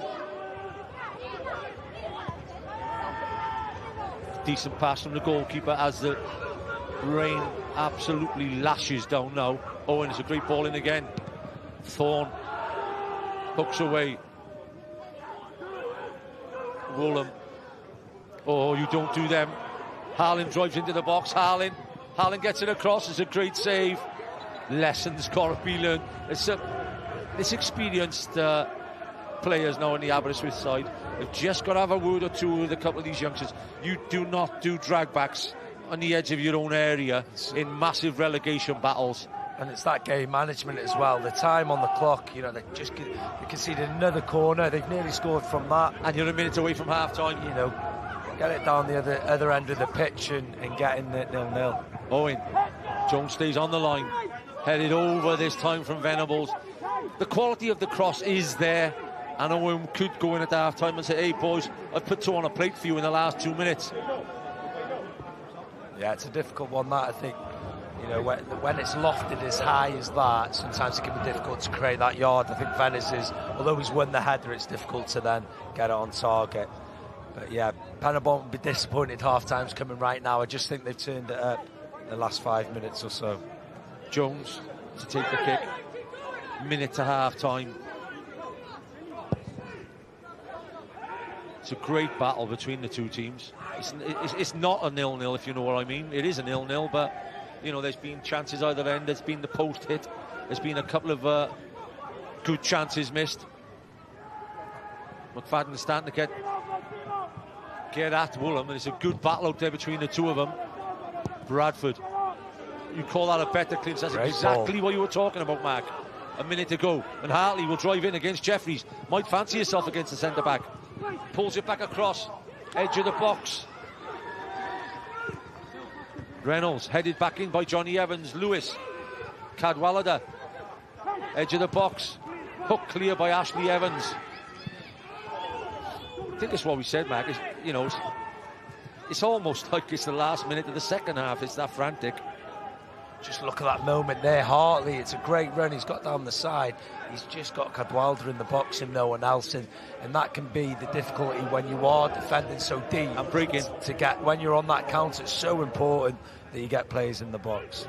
Decent pass from the goalkeeper as the rain absolutely lashes down now. Owen is a great ball in again. Thorne hooks away. Woolham. Oh, you don't do them. Harlan drives into the box. Harlan gets it across. It's a great save. Lessons got to be learned. This experienced players now on the Aberystwyth side have just got to have a word or two with a couple of these youngsters. You do not do dragbacks on the edge of your own area in massive relegation battles. And it's that game management as well. The time on the clock, you know, they conceded another corner. They've nearly scored from that. And you're a minute away from half-time. You know, get it down the other end of the pitch and get in at 0-0. Owen. Jones stays on the line. Headed over this time from Venables. The quality of the cross is there. And Owen could go in at half-time and say, hey, boys, I've put two on a plate for you in the last 2 minutes. Yeah, it's a difficult one, that, I think. You know, when it's lofted as high as that, sometimes it can be difficult to create that yard. I think Venice is, although he's won the header, it's difficult to then get it on target. But yeah, Pen-y-bont would be disappointed half-time's coming right now. I just think they've turned it up the last 5 minutes or so. Jones to take the kick. Minute to half-time. It's a great battle between the two teams. It's not a 0-0, if you know what I mean. It is a 0-0, but you know, there's been chances either end. There's been the post hit. There's been a couple of good chances missed. McFadden's starting to get at Woolham, and it's a good battle out there between the two of them. Bradford, you call that a better clinch? That's exactly what you were talking about, Mark. A minute to go, and Hartley will drive in against Jeffries. Might fancy yourself against the centre back. Pulls it back across, edge of the box. Reynolds headed back in by Johnny Evans. Lewis, Cadwalder, edge of the box, hook clear by Ashley Evans. I think that's what we said, Mark. You know, it's almost like it's the last minute of the second half. It's that frantic. Just look at that moment there, Hartley. It's a great run. He's got down the side. He's just got Cadwalder in the box and no one else. And that can be the difficulty when you are defending so deep. And breaking. To get, when you're on that counter, it's so important that you get players in the box.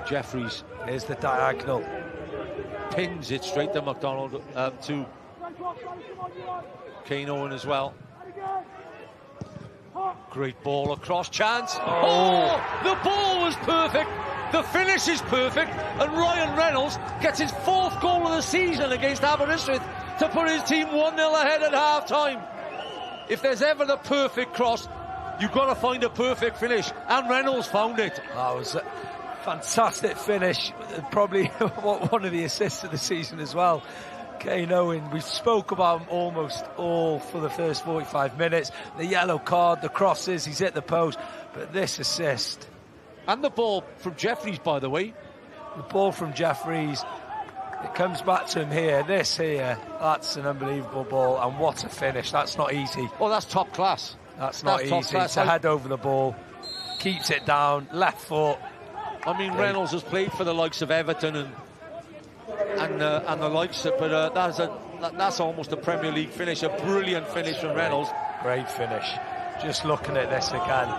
Jeffries. Here's the diagonal. pins it straight to McDonald, to Kane Owen as well. Great ball across, chance. Oh, the ball was perfect. The finish is perfect, and Ryan Reynolds gets his 4th goal of the season against Aberystwyth to put his team 1-0 ahead at half-time. If there's ever the perfect cross, you've got to find a perfect finish, and Reynolds found it. That was a fantastic finish. Probably one of the assists of the season as well. Kane Owen, we spoke about him almost all for the first 45 minutes. The yellow card, the crosses, he's hit the post. But this assist. And the ball from Jeffries, by the way. The ball from Jeffries. It comes back to him here. This here, that's an unbelievable ball. And what a finish. That's not easy. Oh, that's top class. That's not easy. To head over the ball. Keeps it down. Left foot. I mean, Reynolds has played for the likes of Everton and the likes of, but that's almost a Premier League finish. A brilliant finish from Reynolds. Great finish. Just looking at this again.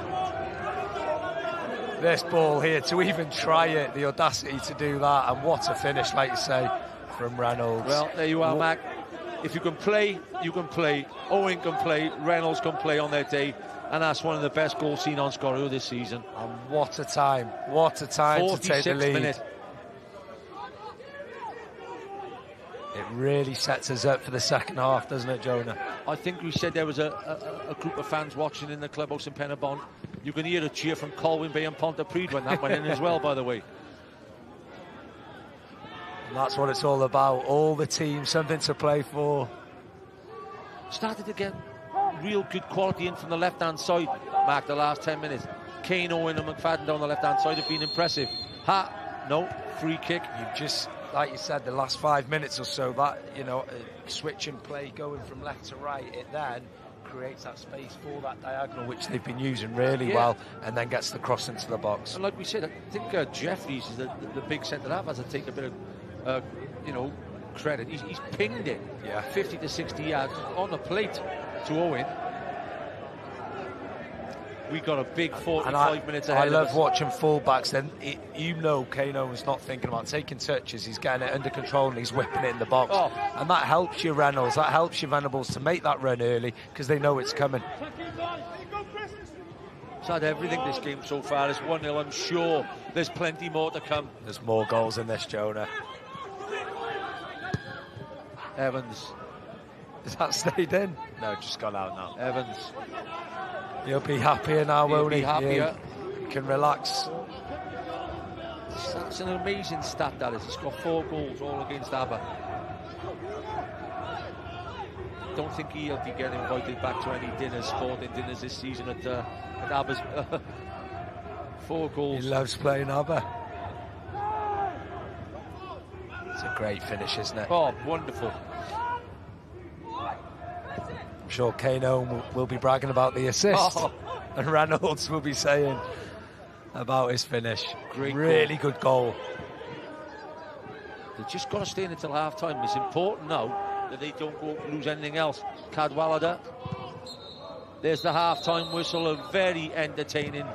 This ball here, to even try it, the audacity to do that, and what a finish, like you say, from Reynolds. Well, there you are, Mac. If you can play, you can play. Owen can play, Reynolds can play on their day, and that's one of the best goals seen on Sgorio this season. And what a time to take the lead. Minute. It really sets us up for the second half, doesn't it, Jonah? I think we said there was a group of fans watching in the clubhouse in Pen-y-bont. You can hear a cheer from Colwyn Bay and Pontypridd when that went in as well, by the way. And that's what it's all about. All the teams, something to play for. Started to get real good quality in from the left-hand side, Mark, the last 10 minutes. Kane Owen and McFadden down the left-hand side have been impressive. No, free kick. You've just, like you said, the last 5 minutes or so, that, switch and play going from left to right, it then creates that space for that diagonal, which they've been using really well, and then gets the cross into the box. And like we said, I think Jeffries is the big centre-half, has to take a bit of, credit. He's pinged it 50 to 60 yards on the plate to Owen. We got a big 45 minutes ahead. I love watching fullbacks. Then Kane Owen's not thinking about taking touches. He's getting it under control and he's whipping it in the box. And that helps you, Reynolds. That helps you, Venables, to make that run early because they know it's coming. It's had everything this game so far. It's 1-0. I'm sure there's plenty more to come. There's more goals in this, Jonah. Evans. Has that stayed in? No, just gone out now. Evans. He'll be happier now, won't he? He'll be happier. He can relax. It's an amazing stat, that is. He's got 4 goals all against Aber. Don't think he'll be getting invited back to any dinners, sporting dinners this season at Aber's. 4 goals. He loves playing Aber. It's a great finish, isn't it? Oh, wonderful. I'm sure Kane Owen will be bragging about the assist. And Reynolds will be saying about his finish. Really good goal. They've just got to stay in until half-time. It's important now that they don't go lose anything else. Cadwallader. There's the half-time whistle. A very entertaining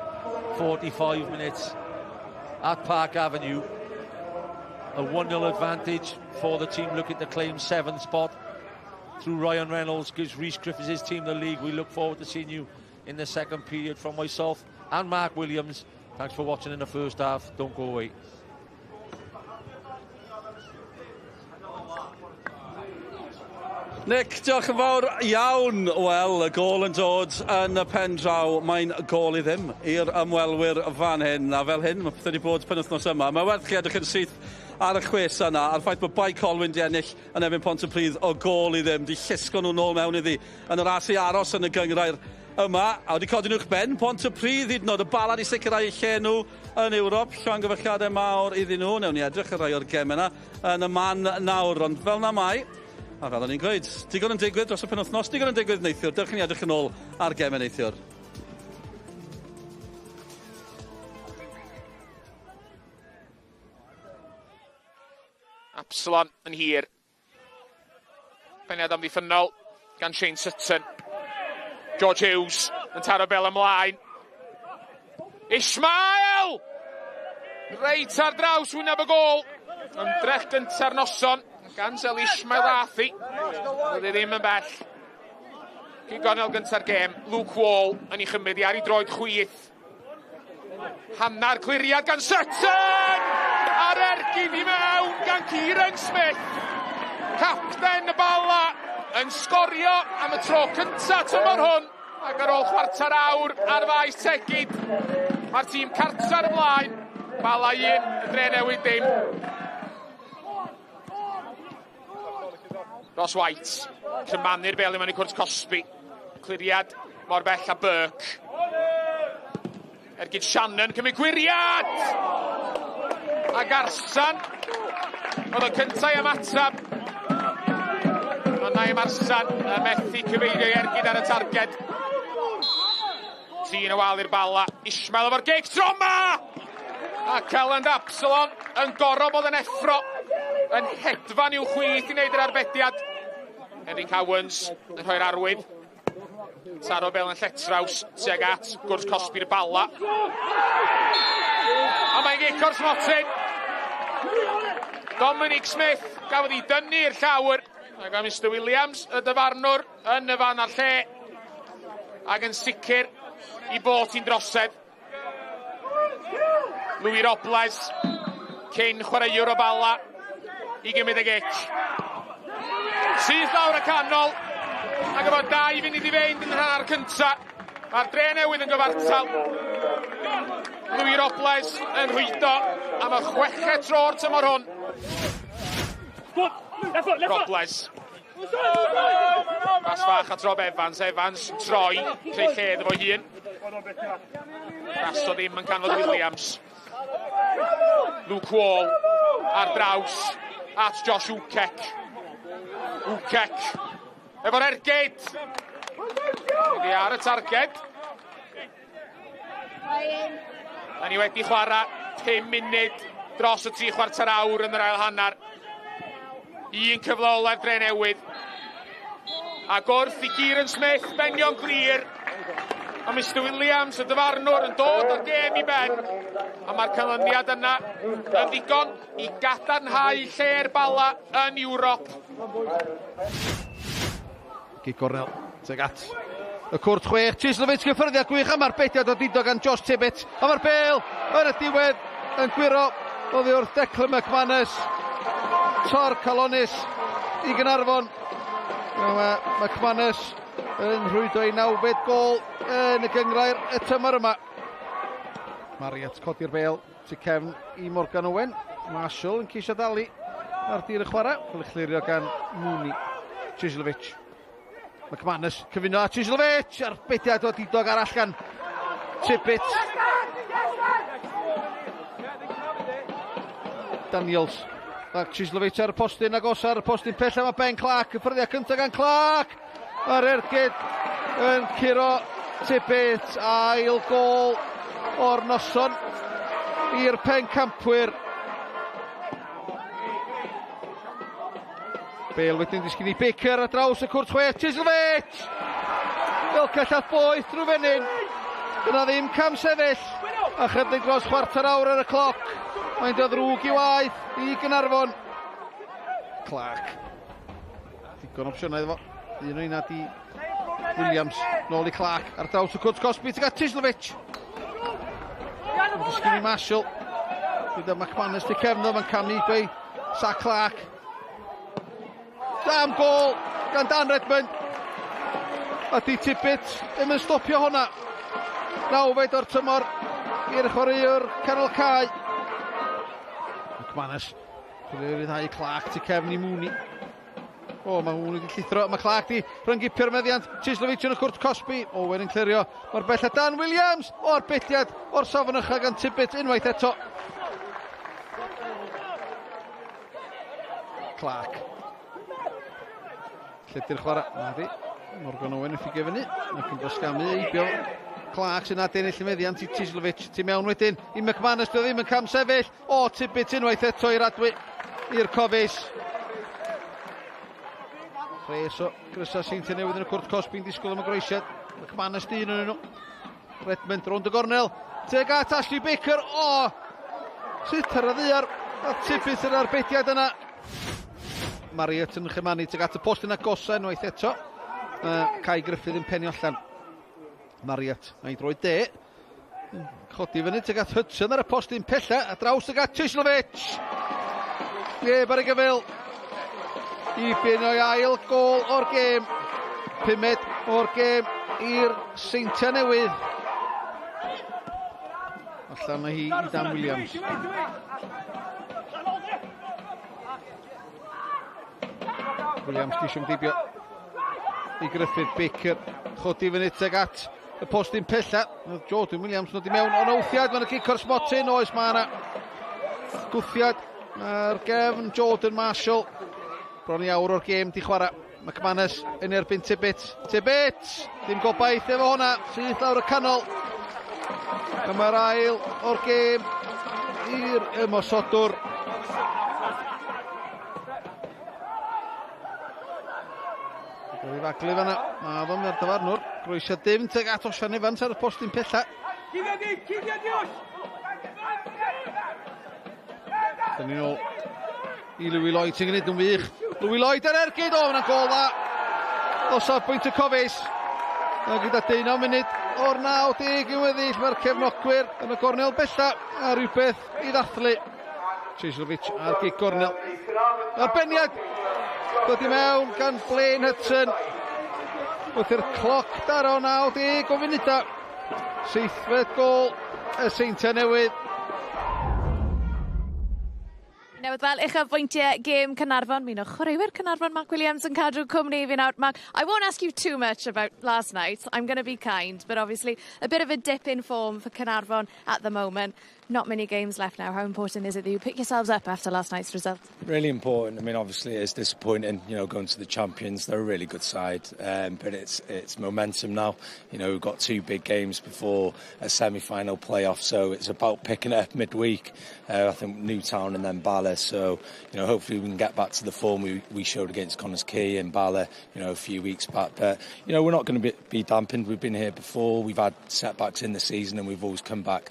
45 minutes at Park Avenue. A 1-0 advantage for the team looking to claim 7th spot. Through Ryan Reynolds, gives Rhys Griffiths his team the league. We look forward to seeing you in the second period. From myself and Mark Williams, thanks for watching in the first half. Don't go away. Nick, diolch yn fawr iawn. Wel, y gol yn dod yn y pen draw. Mae'n gol i ddim i'r ymwelwyr fan hyn. A fel hyn, mae pethau wedi bod penwythnos yma. Mae werth chi edrych yn syth ar y chwes yna, a'r ffaith bod bai Colwyn di ennill yn erbyn Pontypridd o gol i ddim. Di llusgo nhw nôl mewn iddi yn yr as i aros yn y gyngrair yma. A wedi codi nhw'ch ben, Pontypridd hyd yn oed y bala di sicrhau eu lle nhw yn Ewrop. Llon gyfeilliadau mawr iddyn nhw. Newn ni edrych y rai o'r gemau yna yn y man nawr. Ond fel na mai, a fel o'n i'n gweud, digon yn digwydd dros y penwythnos, digon yn digwydd neithiwr. Dewch ni edrych yn ôl ar gemau neithiwr. Absalon yn hir. Beniad amddiffynol gan Shane Sutton. George Hughes yn taro bel ymlaen. Ismail! Reit ar draws wyneb y gol. ymdrech gynta'r noson gan Zeli Ismail-Athi. Oedd e ddim yn bell. Gornel gynta'r gêm, Luke Wall yn ei chymryd i ar ei droed chwith. Hanna'r cliriad gan Sutton! A'r ergyd i mewn gan Kieran Smith. Capten y Bala yn sgorio am y tro cynta tymor hwn. Ac ar ôl chwarter awr ar faes tegid, mae'r tîm cartra'r ymlaen. Bala 1, y Dre Newydd dim. Ross White, cymannu'r bel i mewn i cwrs Cosby. Cliriad mor bell a Burke. Ergyd Shannon cymryd gwiriad! A Garsan. Oedd y cyntaf i ymatab. Ond Naim Arsan y methu cyfeirio ergyd ar y targed. Tîn y wal i'r Bala. Ismail efo'r gig troma! A Celland Absalon yn gorob oedd yn effro. Yn hedfan i'w chwith i wneud yr arbediad. Henry Cowens yn rhoi'r arwydd. Taro bel yn lletraws tuag at gwrs Cosby'r Bala. A mae'n gico'r Smotin. Dominic Smith gafodd ei dynnu'r llawr. Ac a Mr Williams, y dyfarnwr, yn y fan ar lle. Ac yn sicr i bod hi'n drosedd. Louis Robles, cyn chwaraewr o Bala, i gymryd y gic. Sydd lawr y canol, ac efo 2 funud i feint yn rhan ar cynta. Mae'r Dre Newydd yn gyfartal. Louis Robles yn rhwydo am y 6 tro'r tymor hwn. Robles. Bas fach a trob Evans. Evans troi, creu lled efo hun. Raso ddim yn canfod Williams. Luke Wall ar draws at Josh Ukek. Ukek efo'r ergyd. Wedi ar y targed. A ni wedi chwarae 5 munud dros y 3 chwarter awr yn yr ail hannar. Un cyfle olaf Dre Newydd. Ac wrth i Kieran Smith benio'n glir. A Mr Williams, y dyfarnwr, yn dod o'r gêm i ben. A mae'r canlyniad yna yn ddigon i gadarnhau lle'r Bala yn Ewrop. Gig gornel, teg at y cwrt 6. Chislovic gyffyrddiad gwych am arbediad o dido gan Josh Tibbett. A mae'r bel yn y diwedd yn gwiro oddi wrth Declan McManus. Tor Calonis i Gaernarfon. McManus yn rhwydo i 9fed gol yn y gyngrair y tymor yma. Mariat codi'r bel tu cefn i Morgan Owen. Marshall yn ceisio dalu ar dir y chwarae. Cael ei chlirio gan Mooney. Chislovic. McManus cyfuno a Chislovic. Arbediad o didog arall gan Tibbett. Daniels. Ac Chislovic ar y postyn agos ar y postyn pell am y Ben Clark. Cyffyrddiad cyntaf gan Clark. Ar ergyd yn curo Tibbett. Ail gol o'r noson i'r pencampwyr. Bale wedyn disgyn i Baker ar draws y cwrt 6. Chislovic! Ilcallad boeth drwy fenyn. Dyna ddim cam sefyll. A chydig dros chwarter awr ar y cloc. Mae'n dod ddrwg i waith i Gaernarfon. Clark. Digon opsiynau efo. Un o una di Williams. Nôl i Clark ar draws y cwrt Cosby. Tyga Chislovic. Mae'n disgyn i Marshall. Gyda McManus di cefno. Mae'n camu bei Sa Clark. Dam gol gan Dan Redmond. A di Tibbett ddim yn stopio hwnna. 9fed o'r tymor i'r chwaraewr canol cae. McManus. Ryddhau Clark tu cefn i Mooney. O, mae Mooney wedi llithro. Mae Clark di rhangipio'r meddiant. Chislovic yn y cwrt Cosby. Owen yn clirio. Mae'r bell a Dan Williams. O'r betiad o'r safon ycha gan Tibbett unwaith eto. Clark. Lledy'r chwarae. Na di. Morgan Owen yn ffugio fyny. Ac yn dosgamu eibio. Clark sy'n adennill y meddiant i Chislovic. Tu mewn wedyn i McManus. Doedd ddim yn cam sefyll. O, Tibbett unwaith eto i'r adwy. I'r cofis. Rhes o Grysa Seintiau Newydd yn y cwrt Cosby'n disgwyl am y groesiad. McManus dyn yn nhw. Redmond rownd y gornel. Teg at Ashley Baker. O! Sut ar y ddiar A tipus yr arbediad yna. Marriott yn chymanu tuag at y post yn agosau unwaith eto. Cai Griffith yn penio allan. Marriott, a'i droi de. Chodi fyny tuag at Hudson ar y post yn pella. A draws tuag at Tislovic. Neb ar y gyfil. I bin o'i ail gol o'r gêm. 5 o'r gêm i'r Seintiau Newydd. Allan na hi i Dan Williams. Williams gisio ymdibio i Griffith. Baker chodi fyny tuag at y postyn pella. Jordan Williams nod i mewn o'n wthiad. Mae'n y gic o'r smotyn. Oes mae yna gwthiad ar gefn Jordan Marshall. Bron i awr o'r gêm di chwarae. McManus yn erbyn Tibbet. Tibbet! Dim gobaith efo hwnna. Syth lawr y canol. Dyma'r ail o'r gêm i'r ymosodwr. Rwy'n faglu fanna. Mae fo'n mewn dyfarnwr. Groesia dim tuag at Osian Evans ar y postyn pella. Dyna ni nôl i Louis Lloyd sy'n gwneud yn wych. Louis Lloyd ar ergyd, o, yna'n gol dda. O safbwynt y cofis. A gyda 19 munud o'r 90 i weddill, mae'r cefnogwyr yn y gornel bella a rhywbeth i ddathlu. Tislovic ar gig gornel. Arbeniad dod i mewn gan Blaine Hudson. Wrth i'r cloc daro 90 o funuda. 7th gol y Seintiau Newydd. Newydd fel uchafbwyntiau gêm Caernarfon. Mi o chwaraewyr Caernarfon, Mark Williams yn cadw cwmni fi nawr. Mark, I won't ask you too much about last night. I'm going to be kind, but obviously a bit of a dip in form for Caernarfon at the moment. Not many games left now. How important is it that you pick yourselves up after last night's result? Really important. I mean, obviously it's disappointing, you know, going to the champions. They're a really good side, but it's momentum now. You know, we've got 2 big games before a semi-final playoff, so it's about picking it up midweek. I think Newtown and then Bala. So, you know, hopefully we can get back to the form we showed against Connors Quay and Bala, you know, a few weeks back. But, you know, we're not going to be dampened. We've been here before. We've had setbacks in the season and we've always come back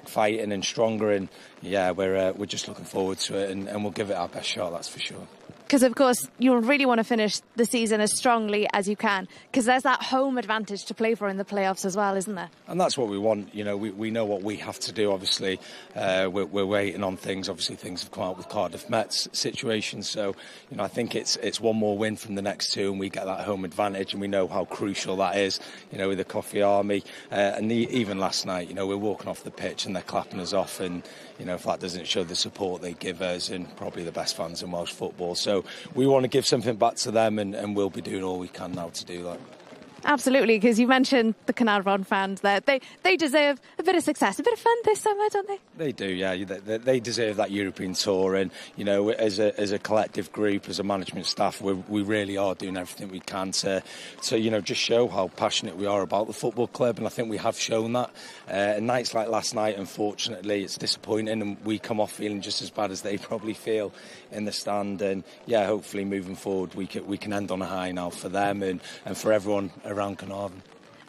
fighting and stronger, and yeah, we're just looking forward to it, and we'll give it our best shot, that's for sure. Because of course you'll really want to finish the season as strongly as you can, because there's that home advantage to play for in the playoffs as well, isn't there? And that's what we want. You know, we know what we have to do. Obviously, we're waiting on things. Obviously, things have come out with Cardiff Mets situation. So, you know, I think it's one more win from the next 2, and we get that home advantage. And we know how crucial that is. You know, with the Coffee Army, and even last night, you know, we're walking off the pitch and they're clapping us off, and you know, if that doesn't show the support they give us, and probably the best fans in Welsh football. So we want to give something back to them, and we'll be doing all we can now to do that. Absolutely, because you mentioned the Caernarfon fans there. They deserve a bit of success, a bit of fun this summer, don't they? They do, yeah. They deserve that European tour, and you know, as a collective group, as a management staff, we really are doing everything we can to you know, just show how passionate we are about the football club, and I think we have shown that. Nights like last night, unfortunately, it's disappointing, and we come off feeling just as bad as they probably feel in the stand. And yeah, hopefully moving forward, we can end on a high now for them and for everyone around Caernarfon.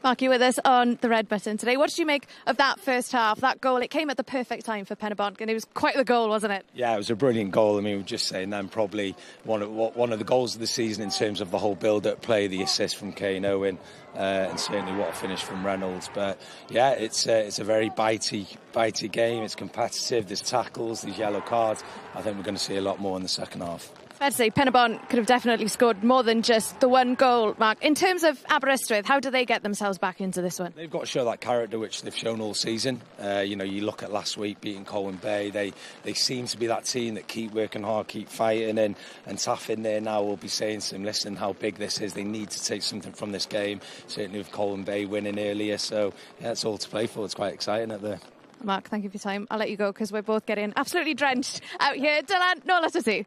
Mark, you with us on the red button today. What did you make of that first half, that goal? It came at the perfect time for Pen-y-bont, and it was quite the goal, wasn't it? Yeah, it was a brilliant goal. I mean, we're just saying then probably one of the goals of the season in terms of the whole build-up play, the assist from Kane Owen, and certainly what a finish from Reynolds. But yeah, it's a very bitey game. It's competitive. There's tackles, there's yellow cards. I think we're going to see a lot more in the second half. Fair to say, Pen-y-bont could have definitely scored more than just the one goal, Mark. In terms of Aberystwyth, how do they get themselves back into this one? They've got to show that character which they've shown all season. You know, you look at last week beating Colwyn Bay. They seem to be that team that keep working hard, keep fighting, and Taff in there now will be saying to them, listen, how big this is. They need to take something from this game. Certainly with Colwyn Bay winning earlier. So yeah, it's all to play for. It's quite exciting out there. Mark, thank you for your time. I'll let you go because we're both getting absolutely drenched out here. Dylan, no let us see.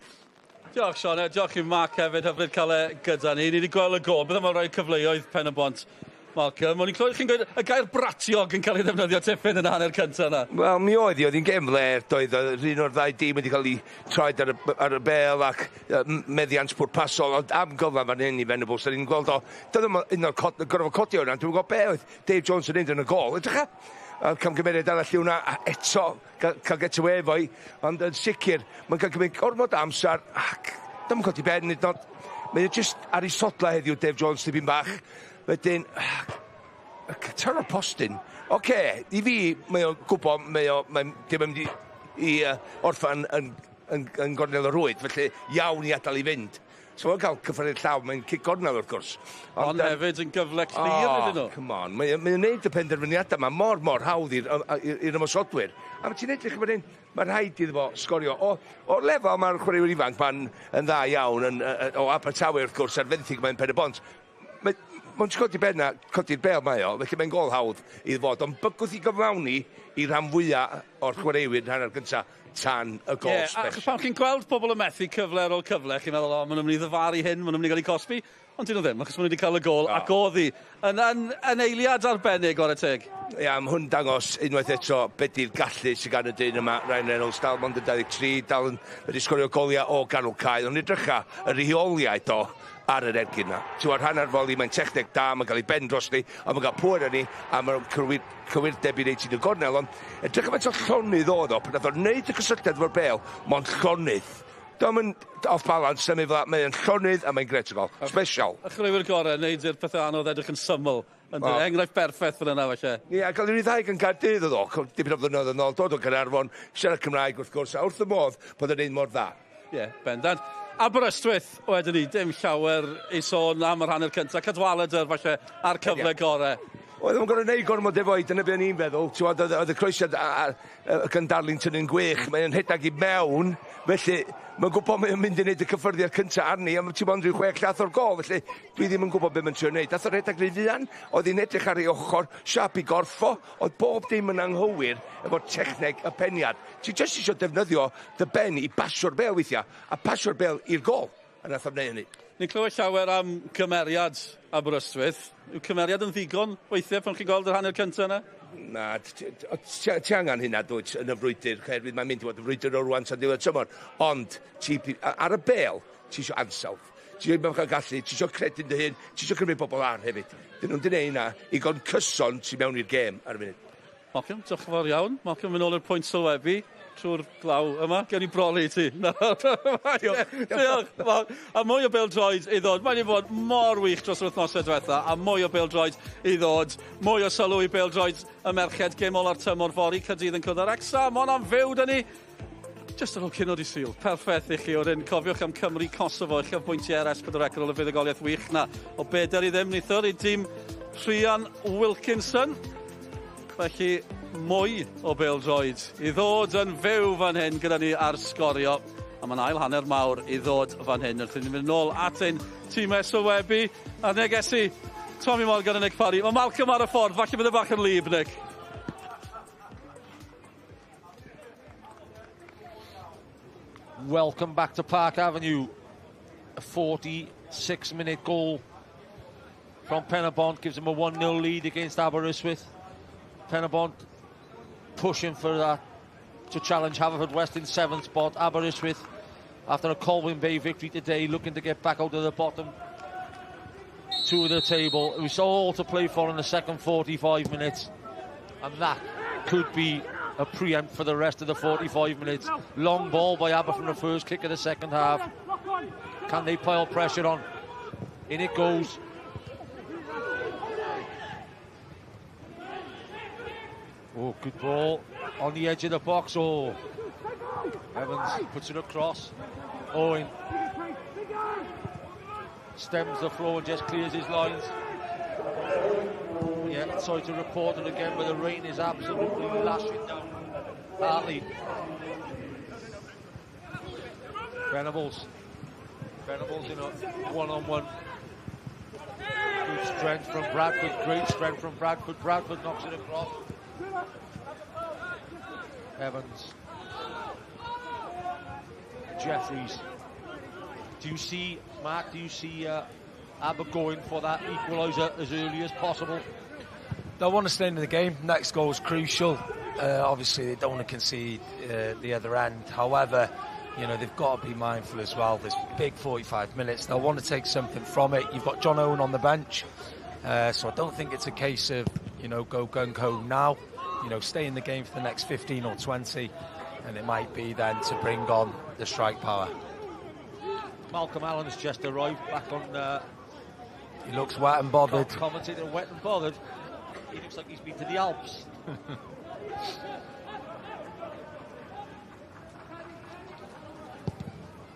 Diolch, Sianna. Diolch i Mark hefyd, hyfryd cael gyda ni. Ni wedi gweld y gol, bydd yma'n rhoi cyfleoedd Pen-y-bont. Malcolm, o'n i'n clywed chi'n gweud y gair bratiog yn cael ei ddefnyddio tipyn yn hanner cyntaf yna. Wel, mi oedd hi'n gêm fler, doedd un o'r ddau dîm wedi cael ei troed ar y bel ac meddiant pwrpasol, ond am gyfa fan hyn i Venables, ni'n gweld o, doedd un o'r gorfod codi o'n rhan, dwi'n gwybod be oedd Dave Jones yn mynd yn y gol, edrych camgymeriad arall yw hwnna, a eto cael get away efo'i, ond yn sicr, mae'n cael gymryd gormod amser, ac dim yn codi ben, mae'n just ar ei sodla heddiw Dave Jones tipyn bach, wedyn, tyr o'r postyn, i fi, mae o'n gwybod, mae'n dim yn mynd i orffan yn gornel o rwyd, felly iawn i adael i fynd. So mae'n cael cyffredin llaw, mae'n cic gornel wrth gwrs. Ond hefyd yn gyfle clir ydyn nhw. Come on, mae'n gwneud y penderfyniadau yma mor hawdd i'r ymosodwyr. A mae ti'n edrych yn hyn, mae'n rhaid iddo fo sgorio. O'r lefel mae'r chwaraewyr ifanc ma'n yn dda iawn, o Abertawe wrth gwrs, ar fenthyg mae'n Pen-y-bont. Mae'n codi'r benna, codi'r bel mae o, felly mae'n gol hawdd iddo fod. Ond bygwth i gyflawni i rhan fwyaf o'r chwaraewyr rhan ar gyntaf tan y gol special. Pan chi'n gweld pobl yn methu cyfle ar ôl cyfle, chi'n meddwl, maen nhw'n mynd i ddyfaru hyn, maen nhw'n mynd i gael ei cosbi, ond dyn nhw ddim, achos maen nhw wedi cael y gol, ac oedd hi yn eiliad arbennig o'r y teg. Ia, mae hwn dangos unwaith eto beth yw'r gallu sy'n gan y dyn yma, Ryan Reynolds, dal mond yn 23, dal yn wedi sgorio goliau o ganol cael, ond edrycha y rheoliaid o ar yr ergyn yna. Ti'n hanner foli, mae'n techneg da, mae'n cael ei ben dros ni, a mae'n cael pwyr yn ni, a mae'n cywirdeb i wneud sy'n y gornel, ond edrych am eto llonydd oedd o, pan oedd o'n neud y cysylltiad fo'r bel, mae'n llonydd. Dwi'n mynd off balance, mae'n llonydd a mae'n gret o gol. Special. A chwaraewyr gorau, neud i'r pethau anodd edrych yn syml. Enghraifft berffaith fyna na, falle. Ie, cael ei ddau gan Gaerdydd oedd o, dipyn o flynedd yn ôl, dod o Gaernarfon, siarad Cymraeg wrth gwrs, a wrth y modd bod yn ein mor dda. Ie, bendant. Aberystwyth, wedyn ni, dim llawer i sôn am yr hanner cyntaf. Cadwaladr, falle, ar cyfle gorau. Oedd yn gorau neud gormod efo'i, dyna beth ni'n feddwl. Oedd y croesiad gan Darlington yn gwych, mae'n rhedag i mewn, felly mae'n gwybod mae'n mynd i wneud y cyffyrddiad cyntaf arni, a ti'n bod rhyw 6 llath o'r gol, felly dwi ddim yn gwybod beth mae'n trio wneud. Dath o'r rhedag rhy fuan, oedd hi'n edrych ar ei ochr, siap i gorffo, oedd bob dim yn anghywir efo techneg y peniad. Ti jyst eisiau defnyddio dy ben i basio'r bel weithiau, a basio'r bel i'r gol, a nath o'n neud hynny. Ni'n clywed llawer am cymeriad Aberystwyth. Yw cymeriad yn ddigon weithiau pan chi'n gweld yr hanner cyntaf yna? Na, ti angen hynna dwyt yn y frwydr,cherwydd mae'n mynd i fod y frwydr o rwan tan diwedd tymor. Ond, ar y bel, ti eisiau ansawdd. Ti eisiau gallu, ti eisiau credu'n dy hyn, ti eisiau cymryd bobl ar hefyd. Dyn nhw'n dynnu hynna i gon cyson sy'n mewn i'r gêm ar y munud. Malcolm, diolch yn fawr iawn. Malcolm, mynd ôl i'r pwynt sylwebu trwy'r glaw yma. Gewn ni broli ti. Diolch. A mwy o bêl-droed i ddod. Mae'n i fod mor wych dros yr wythnosau diwetha, a mwy o bêl-droed i ddod. Mwy o sylw i bêl-droed y merched gemol ar tymor fori, Caerdydd yn cwrdd ar Exam, ond am fyw dyn ni. Just ar ôl cyn o'r i syl. Perffaith i chi o'r un. Cofiwch am Cymru Kosovo. Eich bwyntiau R4 ar ôl y fuddugoliaeth wych na. O beder i ddim nithwr i dîm Rhian Wilkinson. Felly, mwy o bêl-droed i ddod yn fyw fan hyn gyda ni ar Sgorio. A mae'n ail hanner mawr i ddod fan hyn. Wrth i ni'n mynd nôl at ein tîmau sylwebu. A negesu, Tommy Morgan a Nick Parry. Mae Malcolm ar y ffordd. Falle bydd y bach yn lib, Nick. Welcome back to Park Avenue. A 46-minute goal from Pen-y-bont gives him a 1-0 lead against Aberystwyth. Pen-y-bont pushing for that to challenge Haverfordwest in 7th spot. Aberystwyth, after a Colwyn Bay victory today, looking to get back out of the bottom two of the table. We saw all to play for in the second 45 minutes, and that could be a preempt for the rest of the 45 minutes. Long ball by Aber from the first kick of the second half. Can they pile pressure on? In it goes. Oh, good ball on the edge of the box. Oh, Evans puts it across. Owen stems the flow and just clears his lines. Yeah, sorry to report it again, but the rain is absolutely lashing down Hartley. Venables in a one-on-one. Good strength from Bradford, great strength from Bradford. Bradford knocks it across. Evans. Jeffries. Do you see, Mark, Aber going for that equaliser as early as possible? They want to stay in the game. Next goal is crucial. Obviously, they don't want to concede the other end. However, you know, they've got to be mindful as well. This big 45 minutes. They'll want to take something from it. You've got John Owen on the bench. So I don't think it's a case of, you know, go gung-ho now. you know, stay in the game for the next 15 or 20, and it might be then to bring on the strike power. Malcolm Allen's just arrived back on. He looks wet and bothered. Commentator wet and bothered. He looks like he's been to the Alps.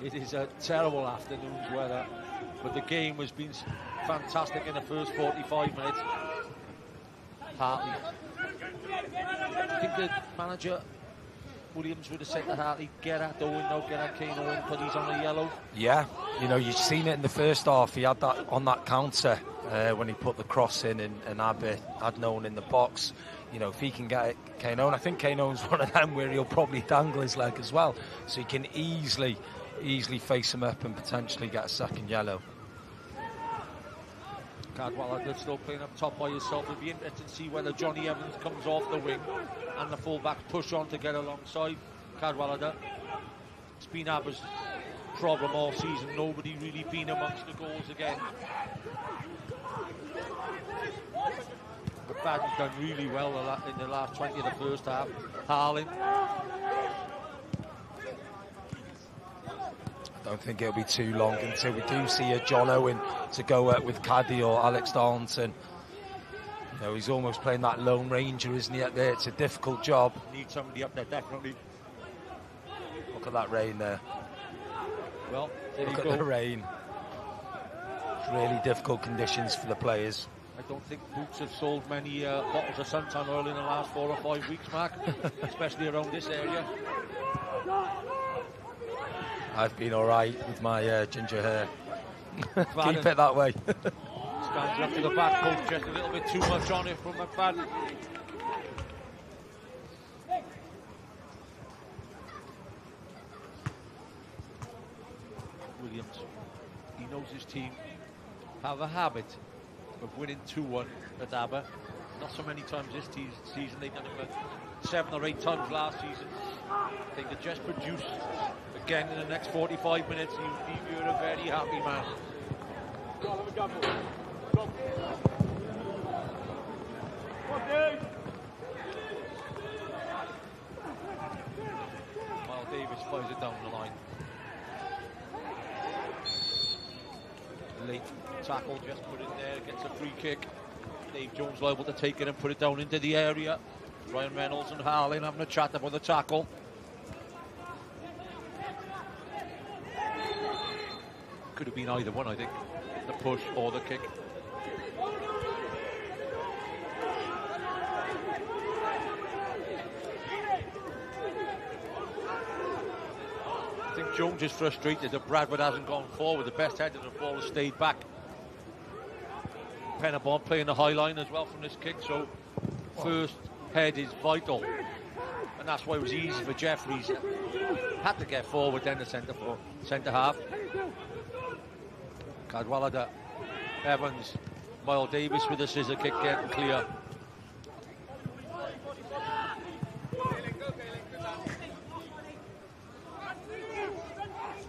It is a terrible afternoon's weather, but the game has been fantastic in the first 45 minutes. Hartley. I think the manager, Williams, would have said to Hartley, get at Owen, no, get at Kane Owen, but he's on the yellow. Yeah, you know, you've seen it in the first half. He had that on that counter when he put the cross in, and Abby had known in the box. You know, if he can get it, Kane Owen, I think Kane Owen's one of them where he'll probably dangle his leg as well. So he can easily face him up and potentially get a second yellow. Cadwallader still playing up top by himself. It'll be interesting to see whether Johnny Evans comes off the wing and the fullbacks push on to get alongside Cadwallader. It's been Abba's problem all season. Nobody really been amongst the goals again. But Badden's done really well in the last 20 of the first half. Harlan. I don't think it'll be too long until we do see a John Owen to go with Caddy or Alex Darlington. You know, he's almost playing that Lone Ranger, isn't he, up there? It's a difficult job. Need somebody up there, definitely. Look at that rain there. Well, there Look you at go. the rain. It's really difficult conditions for the players. I don't think Boots have sold many bottles of suntan oil in the last 4 or 5 weeks, Mark, especially around this area. I've been all right with my ginger hair. Keep it that way. Stands up to the back, coach, just a little bit too much on it from McFadden. Williams, he knows his team have a habit of winning 2-1 at Aber. Not so many times this season. They've done it for 7 or 8 times last season. They could just produce again in the next 45 minutes. You're a very happy man. While Davis flies it down the line. Late tackle, just put it there, gets a free kick. Dave Jones liable to take it and put it down into the area. Ryan Reynolds and Harlan having a chat about the tackle. Could have been either one, I think. The push or the kick. I think Jones is frustrated that Bradford hasn't gone forward. The best head of the ball has stayed back. Pen-y-bont playing the high line as well from this kick, so first head is vital. And that's why it was easy for Jeffries. Had to get forward then the centre half. Cadwallader, Evans, Miles Davis with a scissor kick getting clear.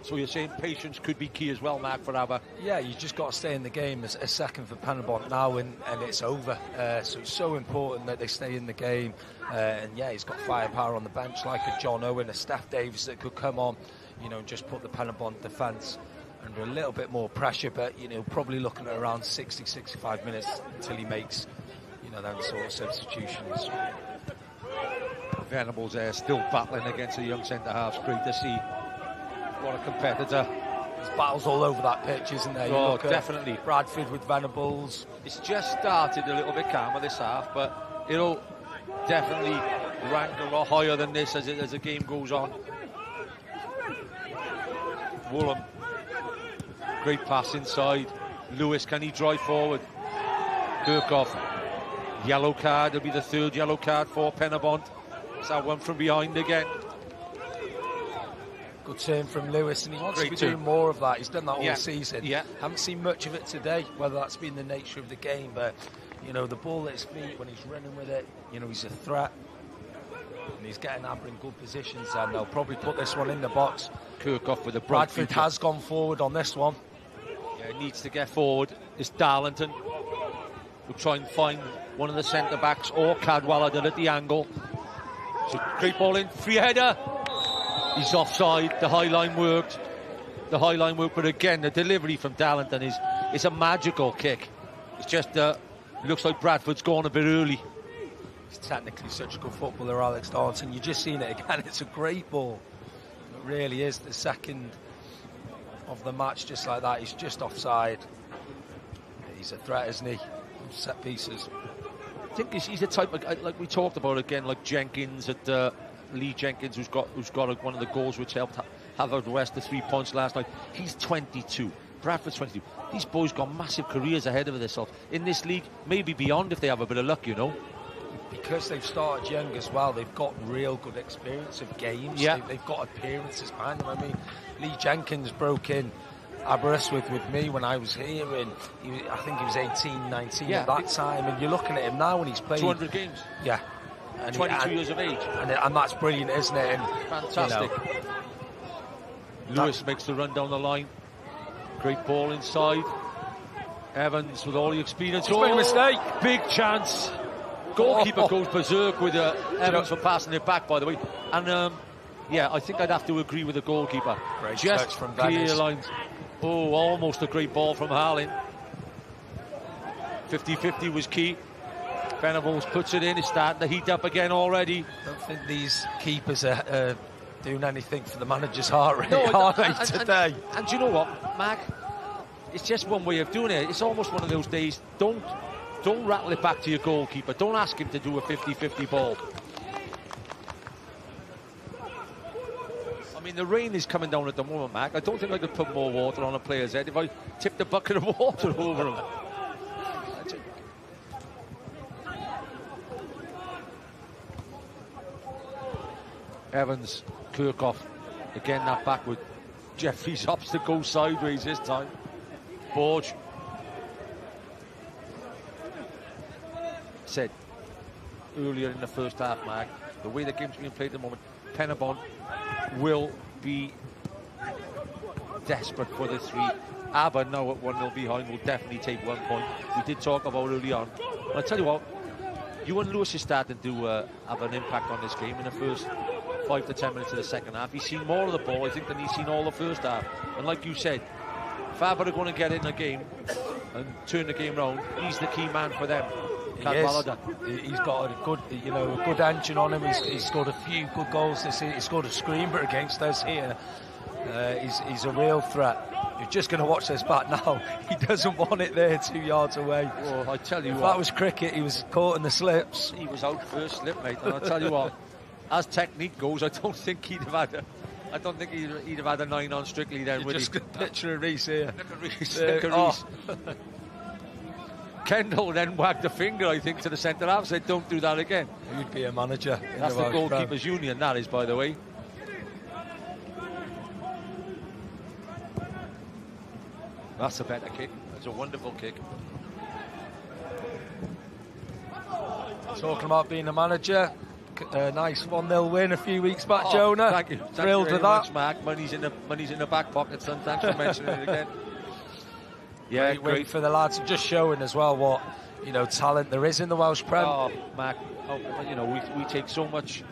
So you're saying patience could be key as well, Mark, for Aber? Yeah, you just got to stay in the game. A second for Pen-y-bont now, and it's over. So it's so important that they stay in the game. And yeah, he's got firepower on the bench like a John Owen, a Steph Davis that could come on, you know, and just put the Pen-y-bont defence under a little bit more pressure. But, you know, probably looking at around 60, 65 minutes until he makes, you know, them sort of substitutions. Venables there, still battling against the young centre-half. Great to see. What a competitor. There's battles all over that pitch, isn't there? Oh, definitely. Bradford with Venables. It's just started a little bit calmer this half, but it'll definitely rank a lot higher than this as the game goes on. Woolham. Great pass inside. Lewis, can he drive forward? Kirkhoff. Yellow card. It'll be the third yellow card for Pen-y-bont. It's that one from behind again. Good turn from Lewis, and he wants to be doing more of that. He's done that all season. Yeah. Haven't seen much of it today, whether that's been the nature of the game, but, you know, the ball at his feet, when he's running with it, you know, he's a threat. And he's getting Aber in good positions, and they'll probably put this one in the box. Kirkhoff with a Bradford has gone forward on this one. Yeah, he needs to get forward. It's Darlington We'll try and find one of the centre-backs or Cadwallader at the angle. So great ball in, free header. He's offside, the high line worked. The high line worked, but again, the delivery from Darlington is a magical kick. It's just, looks like Bradford's gone a bit early. He's technically such a good footballer, Alex Darlington. You're just seeing it again. It's a great ball. It really is. The second of the match, just like that, he's just offside. He's a threat, isn't he? Set pieces. I think he's the type of, like we talked about again, like Jenkins at Lee Jenkins, who's got one of the goals which helped Haverford the 3 points last night. He's 22. Bradford's 22. These boys got massive careers ahead of themselves in this league, maybe beyond if they have a bit of luck, you know. Because they've started young as well, they've got real good experience of games. Yeah. They've got appearances behind them. I mean, Lee Jenkins broke in Aberystwyth with me when I was here, and I think he was 18, 19 at that time. And you're looking at him now when he's played 200 games. Yeah. And 22 years of age. And that's brilliant, isn't it? And, fantastic. Lewis makes the run down the line. Great ball inside. Evans with all the experience. He's made a mistake. Big chance. Goalkeeper goes berserk with Evans for passing it back, by the way. And yeah, I think I'd have to agree with the goalkeeper. Great just touch from clear Venice. lines. Oh, almost a great ball from Harlin. 50-50 was key. Venables puts it in. It's starting to heat up again already. I don't think these keepers are doing anything for the manager's heart rate, are they, today? And you know what, Mac? It's just one way of doing it. It's almost one of those days. Don't rattle it back to your goalkeeper. Don't ask him to do a 50-50 ball. I mean, the rain is coming down at the moment, Mac. I don't think I could put more water on a player's head if I tipped a bucket of water over him. Evans, Kirkhoff, again that backward. Jeffries opts to go sideways this time. Borge. Said earlier in the first half, Mark, the way the game's being played at the moment, Pen-y-bont will be desperate for the 3. Aber now at 1-0 behind will definitely take 1 point. We did talk about early on. And I tell you what, Ewan Lewis is starting to have an impact on this game in the first 5 to 10 minutes of the second half. He's seen more of the ball, I think, than he's seen all the first half. And like you said, if Aber are going to get in a game and turn the game round, he's the key man for them. He's got a good, a good engine on him. He's scored a few good goals this year. He scored a screamer against us here. He's a real threat. You're just going to watch this back now. He doesn't want it there 2 yards away. Well, I tell you if what, that was cricket, he was caught in the slips. He was out first slip, mate. And I tell you what, as technique goes, I don't think he'd have had a 9 on Strictly then. You're just picture of Reece here. Look at Reece. Kendall then wagged a finger, I think, to the centre half, said, "Don't do that again." You'd be a manager. That's the goalkeepers' union, that is, by the way. That's a better kick. That's a wonderful kick. Talking about being a manager, nice 1-0 win a few weeks back, Jonah. Thank you. Thrilled with that. Much, Mark. Money's in the back pocket, son. Thanks for mentioning it again. Yeah, great for the lads. Just showing as well what talent there is in the Welsh Prem. Oh, Mark. We take so much,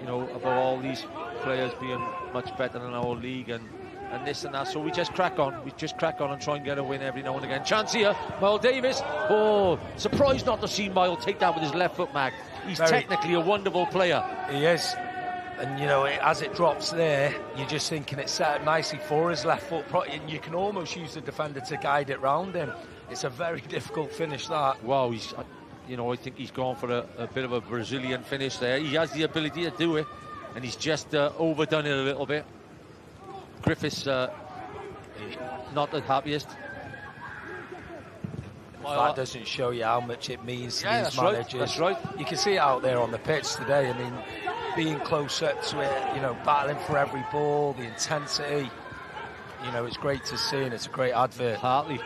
about all these players being much better than our league and this and that. So we just crack on. We just crack on and try and get a win every now and again. Chance here, Miles Davis. Oh, surprised not to see Miles take that with his left foot, Mark. He's technically a wonderful player. He is. And, as it drops there, you're just thinking it's set up nicely for his left foot. And you can almost use the defender to guide it round him. It's a very difficult finish, that. Wow, I think he's gone for a bit of a Brazilian finish there. He has the ability to do it, and he's just overdone it a little bit. Griffiths, not the happiest. That doesn't show you how much it means to these managers. Right, that's right. You can see it out there on the pitch today. I mean, being close up to it, battling for every ball, the intensity. It's great to see, and it's a great advert. Hartley.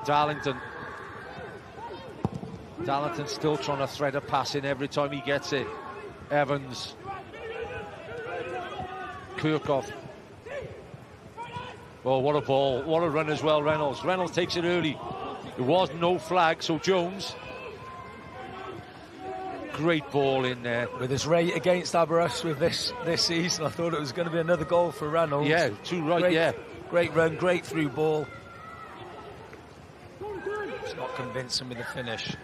Darlington still trying to thread a pass in every time he gets it. Evans. Kirkhoff. Oh, what a ball. What a run as well, Reynolds. Reynolds takes it early. There was no flag, so Jones. Great ball in there. With his rate against Aberystwyth this season, I thought it was going to be another goal for Reynolds. Yeah, too right, Great run, great through ball. It's not convincing with the finish.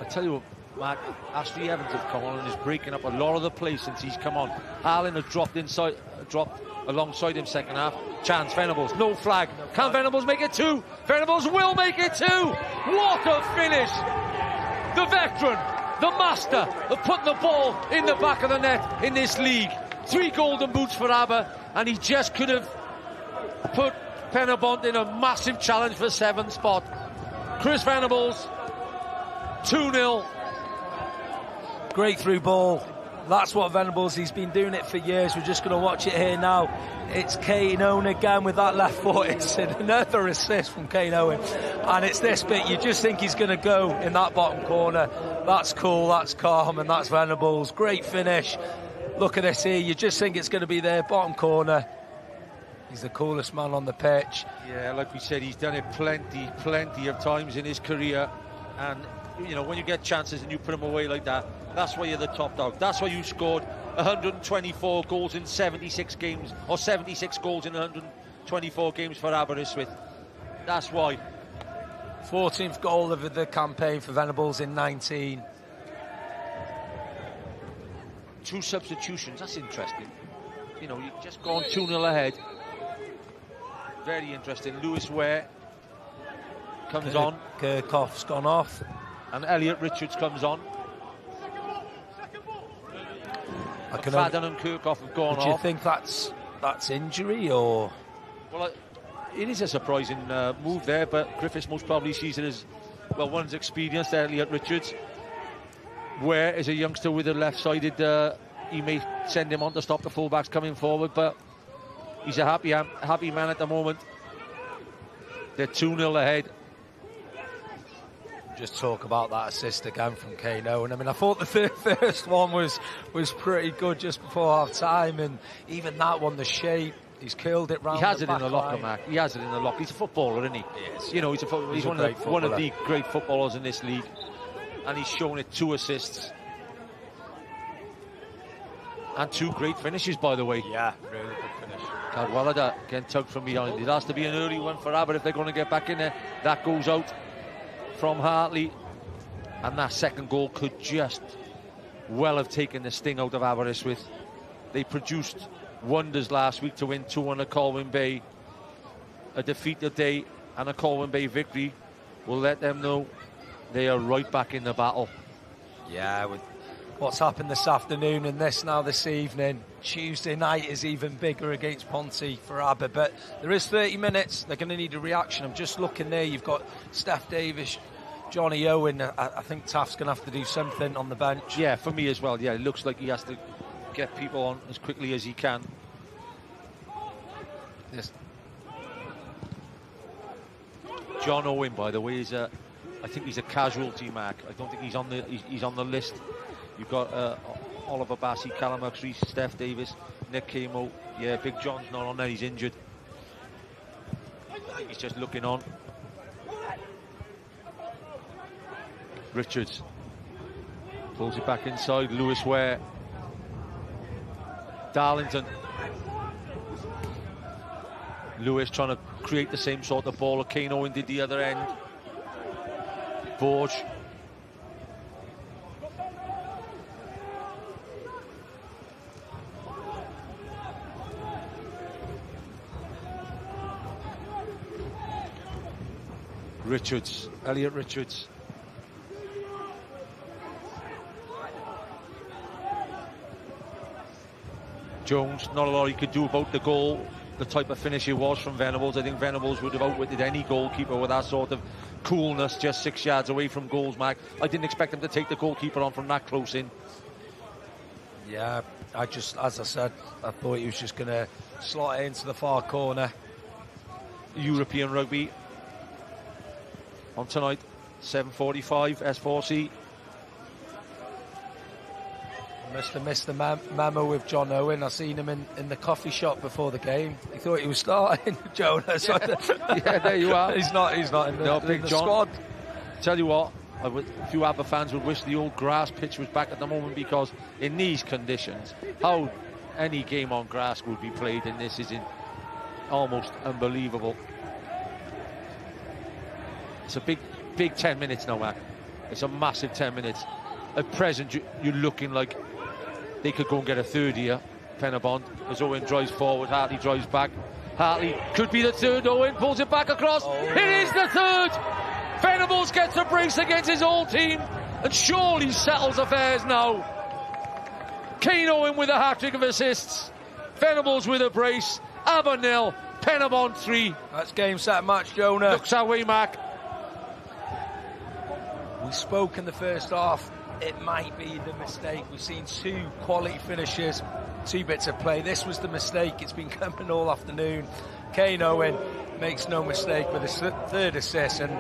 I tell you what, Mark, Ashley Evans has come on and is breaking up a lot of the play since he's come on. Harlan has dropped alongside him second half. Chance, Venables, no flag. Can Venables make it 2? Venables will make it 2! What a finish! The veteran, the master of putting the ball in the back of the net in this league. 3 golden boots for Aber, and he just could have put Pen-y-bont in a massive challenge for 7th spot. Chris Venables, 2-0. Great through ball. That's what Venables, he's been doing it for years. We're just going to watch it here now. It's Kane Owen again with that left foot. It's another assist from Kane Owen. And it's this bit, you just think he's going to go in that bottom corner. That's cool, that's calm, and that's Venables. Great finish. Look at this here, you just think it's going to be there, bottom corner. He's the coolest man on the pitch. Yeah, like we said, he's done it plenty of times in his career. And, you know, when you get chances and you put them away like that, that's why you're the top dog. That's why you scored 124 goals in 76 games, or 76 goals in 124 games for Aberystwyth. That's why. 14th goal of the campaign for Venables in 19. 2 substitutions, that's interesting. You know, you've just gone 2-0 ahead. Very interesting. Lewis Ware comes on. Kirchhoff's gone off. And Elliot Richards comes on. Fadden and Kirchhoff have gone off. Do you think that's injury, or? Well, it is a surprising move there, but Griffiths most probably sees it as, well, one's experienced, Elliot Richards. Ware is a youngster with a left-sided, he may send him on to stop the fullbacks coming forward, but he's a happy man at the moment. They're 2-0 ahead. Just talk about that assist again from Kane Owen. I mean, I thought the first one was pretty good just before half-time, and even that one, the shape, he's curled it round. He has the it in the locker, line. Mark. He has it in the locker. He's a footballer, isn't he? Yes. You know, he's one of the great footballers in this league, and he's shown it 2 assists. And 2 great finishes, by the way. Yeah, really good finish. Cadwallader getting tugged from behind. It has to be an early one for Aber if they're going to get back in there. That goes out from Hartley. And that second goal could just well have taken the sting out of Aberystwyth. They produced wonders last week to win 2-1 at Colwyn Bay. A defeat today and a Colwyn Bay victory will let them know they are right back in the battle. Yeah, with what's happened this afternoon and this evening, Tuesday night is even bigger against Ponty for Aber, but there is 30 minutes. They're going to need a reaction. I'm just looking there. You've got Steph Davis, Johnny Owen. I think Taft's going to have to do something on the bench. Yeah, for me as well. Yeah, it looks like he has to get people on as quickly as he can. Yes. John Owen, by the way, I think he's a casualty, Mark. I don't think he's on the list. You've got Oliver Bassey, Callum Huxley, Steph Davis, Nick Camo. Yeah, Big John's not on there. He's injured. I think he's just looking on. Richards pulls it back inside. Lewis Ware. Darlington. Lewis trying to create the same sort of ball that Kane Owen did the other end. Borge. Richards, Elliot Richards. Jones, not a lot he could do about the goal, the type of finish it was from Venables. I think Venables would have outwitted any goalkeeper with that sort of coolness just 6 yards away from goals, Mac. I didn't expect him to take the goalkeeper on from that close in. Yeah, as I said, I thought he was just going to slot it into the far corner. European rugby on tonight, 7:45, S4C. Must have missed the memo with John Owen. I seen him in the coffee shop before the game. He thought he was starting, Jonah. So yeah, there you are. He's not in the squad. Tell you what, a few Aber fans would wish the old grass pitch was back at the moment, because in these conditions, how any game on grass would be played in this is almost unbelievable. It's a big 10 minutes now, Mac. It's a massive 10 minutes. At present, you're looking like they could go and get a third here. Pen-y-bont, as Owen drives forward, Hartley drives back. Hartley could be the third. Owen pulls it back across. It is the third. Venables gets a brace against his old team and surely settles affairs now. Kane Owen with a hat-trick of assists. Venables with a brace. Aber 0, Pen-y-bont 3. That's game, set, match, Jonah. Looks that way, Mac. We spoke in the first half. It might be the mistake. We've seen 2 quality finishes, 2 bits of play. This was the mistake. It's been coming all afternoon. Kane Owen makes no mistake with his 3rd assist, and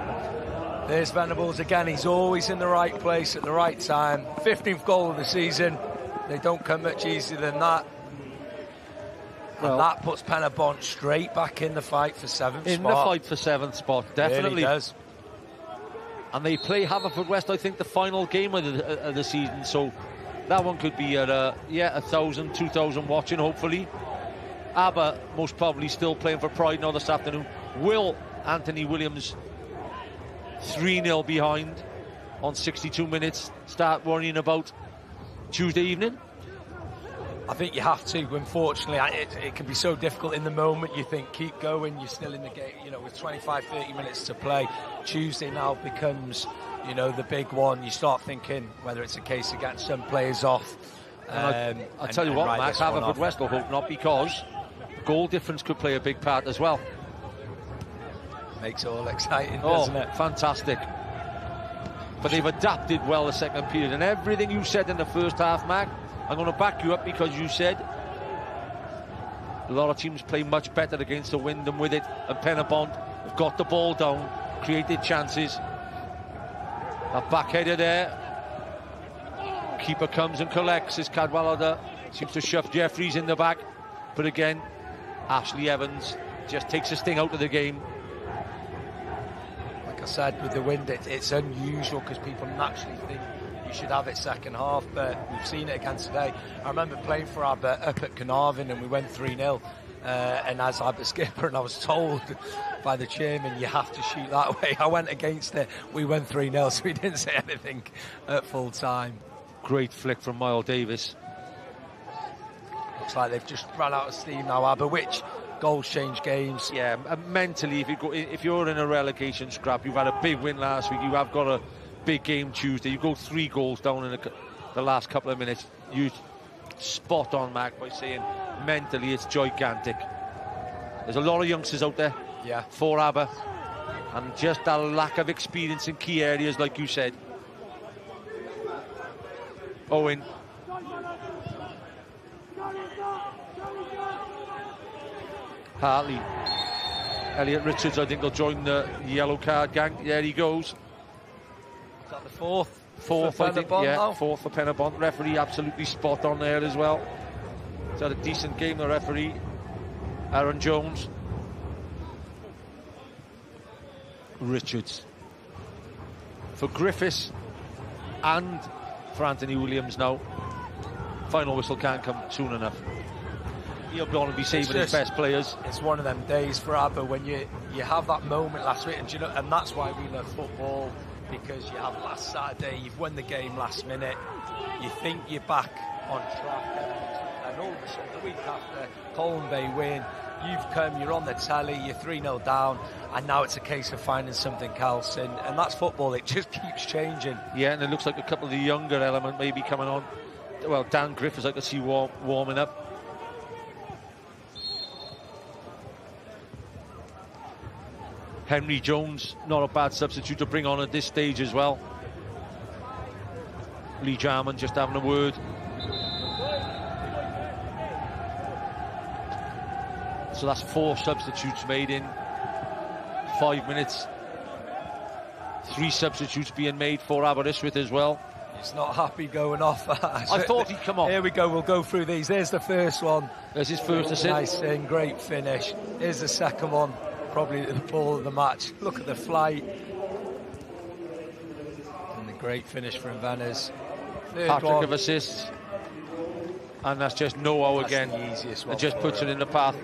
there's Venables again. He's always in the right place at the right time. 15th goal of the season. They don't come much easier than that. Well, and that puts Pen-y-bont straight back in the fight for 7th spot. In the fight for 7th spot, definitely. Really does. And they play Haverfordwest, I think, the final game of the season, so that one could be at 1,000, 2,000 watching, hopefully. Aber most probably still playing for Pride now this afternoon. Will Anthony Williams 3-0 behind on 62 minutes start worrying about Tuesday evening? I think you have to. Unfortunately, it can be so difficult in the moment. You think, keep going, you're still in the game, with 25, 30 minutes to play. Tuesday now becomes, the big one. You start thinking whether it's a case of getting some players off. I'll tell you what, Max, Haverfordwest will hope not, because goal difference could play a big part as well. Makes it all exciting, doesn't it? Fantastic. But they've adapted well the second period, and everything you said in the first half, Mac, I'm going to back you up, because you said a lot of teams play much better against the wind than with it, and Pen-y-bont have got the ball down, created chances. That back header there. Keeper comes and collects as Cadwallader seems to shove Jeffries in the back, but again Ashley Evans just takes a sting out of the game. Like I said, with the wind, it's unusual, because people naturally think you should have it second half, but we've seen it again today. I remember playing for Aber up at Carnarvon, and we went 3-0, and as Aber skipper, and I was told by the chairman, you have to shoot that way. I went against it. We went 3-0, so we didn't say anything at full time. Great flick from Miles Davis. Looks like they've just run out of steam now, Aber, which goals change games. Yeah, mentally, if you're in a relegation scrap, you've had a big win last week, you have got a big game Tuesday, you go 3 goals down in the last couple of minutes. You spot on, Mac, by saying mentally it's gigantic. There's a lot of youngsters out there for Aber, and just a lack of experience in key areas, like you said. Owen. Hartley. Elliot Richards, I think, will join the yellow card gang. There he goes. Is that the 4th? 4th, I think, yeah, 4th for Pen-y-bont. Referee absolutely spot on there as well. He's had a decent game, the referee, Aaron Jones. Richards. For Griffiths and for Anthony Williams now. Final whistle can't come soon enough. He'll be on and be saving his best players. It's one of them days for Aber when you have that moment last week, and that's why we love football, because you have last Saturday, you've won the game last minute, you think you're back on track, and all of a sudden the week after, Colwyn Bay win, you're on the telly, you're 3-0 down, and now it's a case of finding something else, and that's football. It just keeps changing. Yeah, and it looks like a couple of the younger element maybe coming on. Well, Dan Griffiths I could see warming up. Henry Jones, not a bad substitute to bring on at this stage as well. Lee Jarman just having a word. So that's 4 substitutes made in 5 minutes. 3 substitutes being made for Aberystwyth as well. He's not happy going off. I thought he'd come off. Here we go, we'll go through these. There's the first one. There's his first assist. Nice thing, great finish. Here's the second one, probably the ball of the match. Look at the flight. And the great finish from Venice. Hat-trick of assists. And that's just no-how again. The easiest one. It just puts it in the path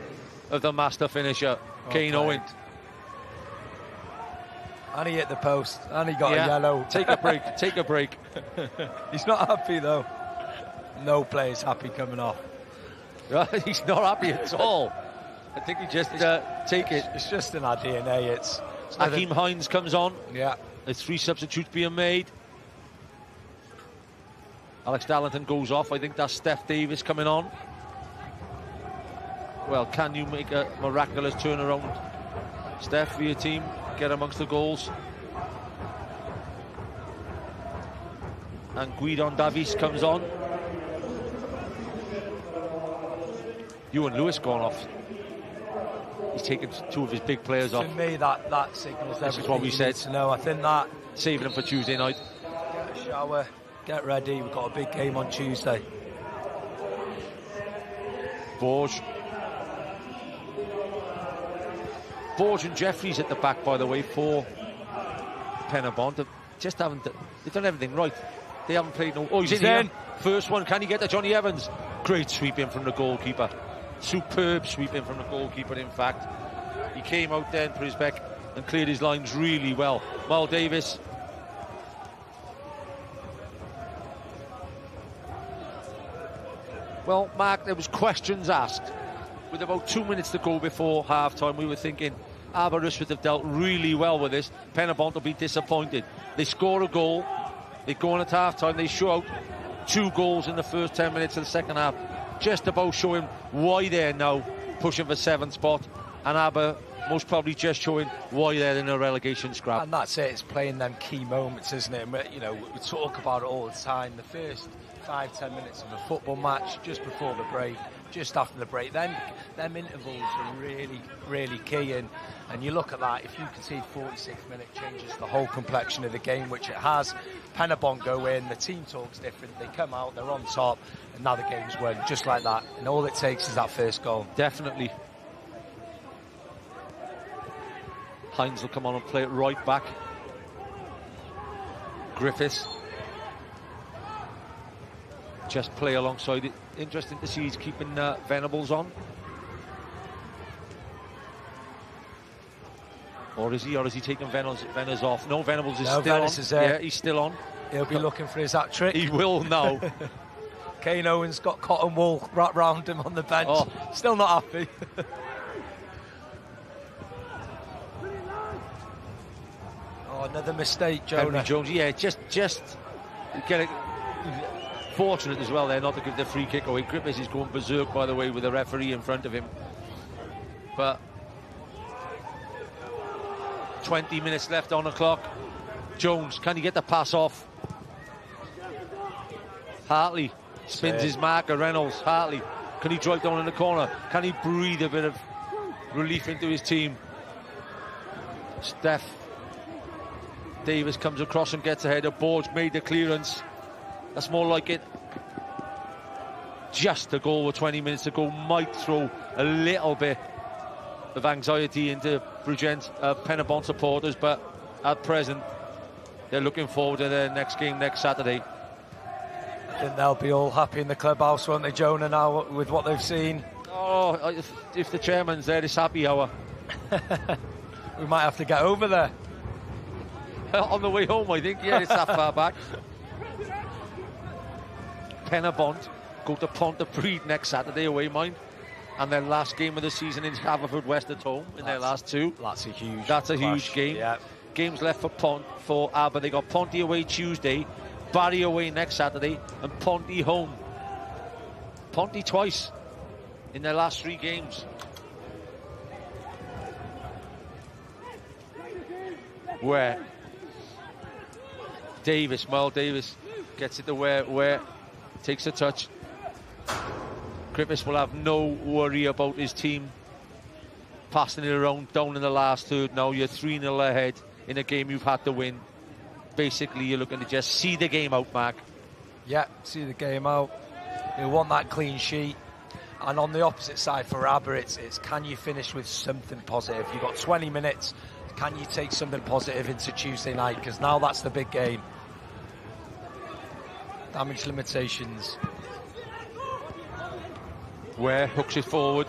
of the master finisher, Kane Owen. And he hit the post, and he got a yellow. Take a break, take a break. He's not happy, though. No player's happy coming off. He's not happy at all. I think he just take it. It's just in our DNA. It's Hakeem Hines comes on. Yeah. There's 3 substitutes being made. Alex Darlington goes off. I think that's Steph Davis coming on. Well, can you make a miraculous turnaround, Steph, for your team? Get amongst the goals. And Guidon Davies comes on. Ewan Lewis going off. He's taken 2 of his big players off. To me, that signals everything. This is what we said. To know. I think that saving him for Tuesday night. Get a shower, get ready. We've got a big game on Tuesday. Borge and Jeffries at the back, by the way, for Pen-y-bont. They've done everything right. They haven't played no. Oh, he's in here. First one. Can he get to Johnny Evans? Great sweep in from the goalkeeper. Superb sweep in from the goalkeeper, in fact. He came out then for his back and cleared his lines really well. Mal Davis. Well, Mark, there was questions asked. With about 2 minutes to go before half-time, we were thinking Aberystwyth have dealt really well with this. Pen-y-bont will be disappointed. They score a goal. They go on at half-time. They show out 2 goals in the first 10 minutes of the second half. Just about showing why they're now pushing for 7th spot. And Aber most probably just showing why they're in a relegation scrap. And that's it. It's playing them key moments, isn't it? You know, we talk about it all the time. The first 5-10 minutes of a football match, just before the break, just after the break, then them intervals are really, really key. And you look at that, if you concede 46 minutes, changes the whole complexion of the game, which it has. Pen-y-bont go in, the team talks different, they come out, they're on top, and now the game's won, just like that. And all it takes is that first goal. Definitely. Hines will come on and play it right back. Griffiths. Just play alongside it. Interesting to see he's keeping Venables on. Or is he taking Venables off? No, Venables is still on. Yeah, he's still on. He'll be looking for his hat-trick. He will now. Kane Owen's got cotton wool wrapped round him on the bench. Oh. Still not happy. Oh, another mistake, Jonah. Henry Jones, yeah, just get it. Fortunate as well there not to give the free kick away. Griffiths is going berserk, by the way, with the referee in front of him. But 20 minutes left on the clock. Jones, can he get the pass off? Hartley spins his marker. Reynolds, Hartley, can he drive down in the corner? Can he breathe a bit of relief into his team? Steph Davis comes across and gets ahead of Borge, made the clearance. That's more like it. Just a goal with 20 minutes to go might throw a little bit of anxiety into Pen-y-bont supporters, but at present they're looking forward to their next game next Saturday. I think they'll be all happy in the clubhouse, won't they, Jonah, now with what they've seen? Oh, if the chairman's there, it's happy hour. We might have to get over there. On the way home, I think. Yeah, it's that far back. Pen-y-bont go to Pontypridd next Saturday away, mind. And their last game of the season is Haverfordwest at home in their last 2. That's a huge huge game. Yeah. Games left for Aber. They got Ponty away Tuesday, Barry away next Saturday, and Ponty home. Ponty twice in their last 3 games. Where Davis, Mal Davis, gets it to where takes a touch. Griffiths will have no worry about his team passing it around down in the last third. Now you're 3-0 ahead in a game you've had to win. basically you're looking to just see the game out, Mark. Yeah, see the game out. You want that clean sheet. And on the opposite side for Aber, it's can you finish with something positive? You've got 20 minutes. Can you take something positive into Tuesday night? Because now that's the big game. Damage limitations. Where hooks it forward.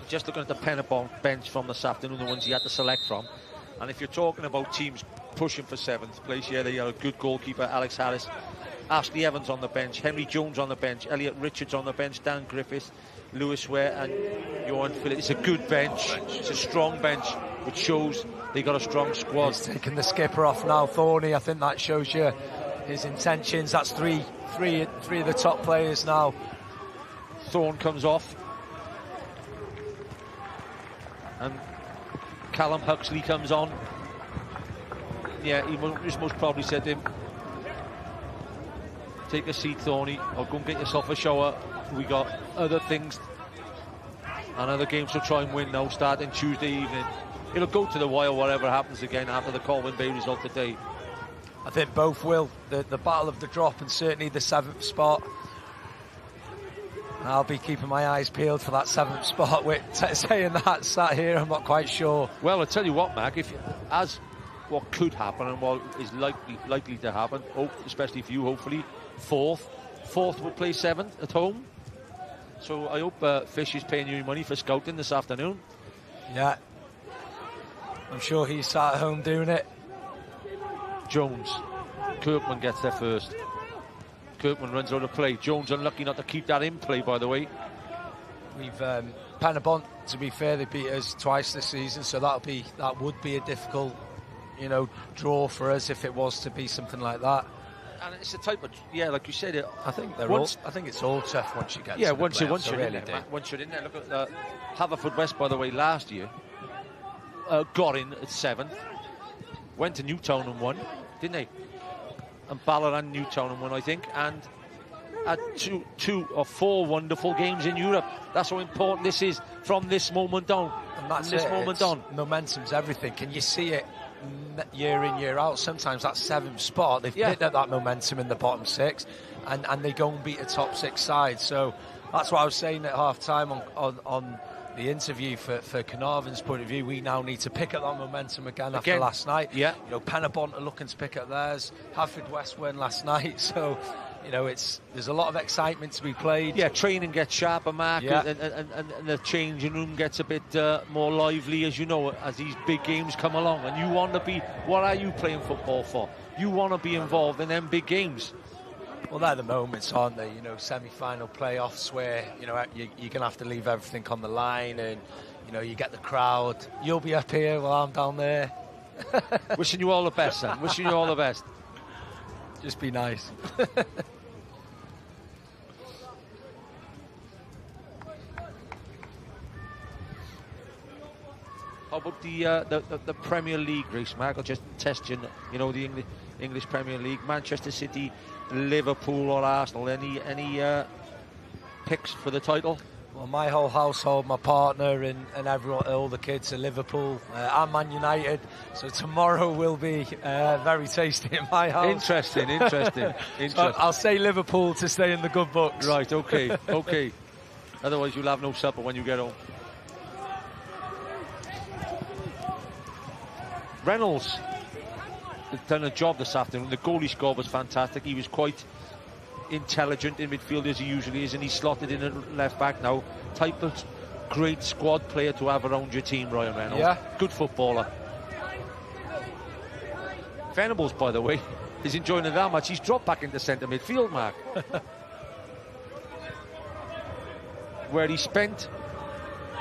Just looking at the Pen-y-bont bench from this afternoon, the ones he had to select from. And if you're talking about teams pushing for 7th place, yeah, they are a good goalkeeper, Alex Harris. Ashley Evans on the bench, Henry Jones on the bench, Elliot Richards on the bench, Dan Griffith, Lewis Ware and Johan Phillips. It's a good bench. It's a strong bench, which shows they got a strong squad. He's taking the skipper off now, Thorny. I think that shows you his intentions. That's three of the top players now. Thorne comes off. And Callum Huxley comes on. Yeah, he most probably said to him, take a seat, Thorny, or go and get yourself a shower. We got other things and other games to try and win now, starting Tuesday evening. It'll go to the wire, whatever happens again after the Colwyn Bay result today. I think both will. The battle of the drop and certainly the 7th spot. I'll be keeping my eyes peeled for that 7th spot. With saying that, sat here, I'm not quite sure. Well, I'll tell you what, Mac, as what could happen and what is likely to happen, especially for you, hopefully, fourth will play 7th at home. So I hope Fish is paying you money for scouting this afternoon. Yeah, I'm sure he's sat at home doing it. Jones, Kirkman gets there first. Kirkman runs out of play. Jones unlucky not to keep that in play, by the way. We've Pen-y-bont, to be fair, they beat us twice this season, so that would be a difficult, draw for us if it was to be something like that. And it's the type of, like you said, I think it's all tough once you get. Yeah, to the once you're really in there. Once you're in there, look at Haverfordwest, by the way, last year got in at 7th, went to Newtown and won, didn't they? And Ballard and Newtown and won, I think, and had two or four wonderful games in Europe. That's how important this is from this moment on. And that's from this moment on. Momentum's everything. Can you see it year in, year out? Sometimes that 7th spot, they've picked up that momentum in the bottom 6, and they go and beat a top 6 side. So that's what I was saying at half-time on the interview for Carnarvon's point of view. We now need to pick up that momentum again after last night. Yeah. Pen-y-bont are looking to pick up theirs. Haverfordwest won last night, so there's a lot of excitement to be played. Yeah, training gets sharper, Mark, and the changing room gets a bit more lively, as you know, as these big games come along. And you want to be, what are you playing football for? You want to be involved in them big games. Well, they're the moments, aren't they? Semi-final playoffs where, you're going to have to leave everything on the line and, you get the crowd. You'll be up here while I'm down there. Wishing you all the best, son. Wishing you all the best. Just be nice. How about the Premier League race, Mark? I'll just test you, the English Premier League. Manchester City, Liverpool or Arsenal. Any picks for the title? Well, my whole household, my partner and everyone, all the kids are Liverpool. I'm Man United, so tomorrow will be very tasty in my house. Interesting. So I'll say Liverpool to stay in the good books. Right, okay. Otherwise you'll have no supper when you get home. Reynolds has done a job this afternoon. The goal he scored was fantastic. He was quite intelligent in midfield as he usually is, and he's slotted in at left back now. Type of great squad player to have around your team, Ryan Reynolds. Yeah. Good footballer. Venables, by the way, is enjoying it that much. He's dropped back into centre midfield, Mark. Where he spent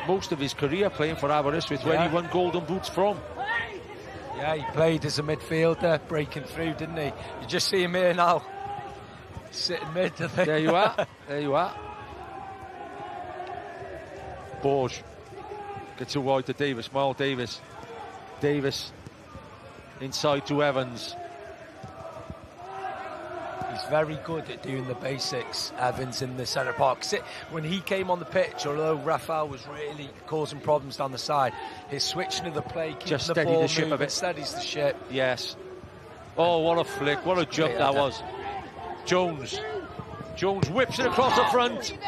most of his career playing for Aberystwyth, where he won golden boots from. Yeah, he played as a midfielder, breaking through, didn't he? You just see him here now. Sitting mid, I think. There you are. Borge gets it wide to Davis. Miles Davis. Davis inside to Evans. he's very good at doing the basics, Evans, in the centre park. When he came on the pitch, although Rafael was really causing problems down the side, his switching of the play, keeping just the ball the ship moving, a bit. steadies the ship. Yes. Oh, what a flick, what a jump that was. Jones whips it across the front.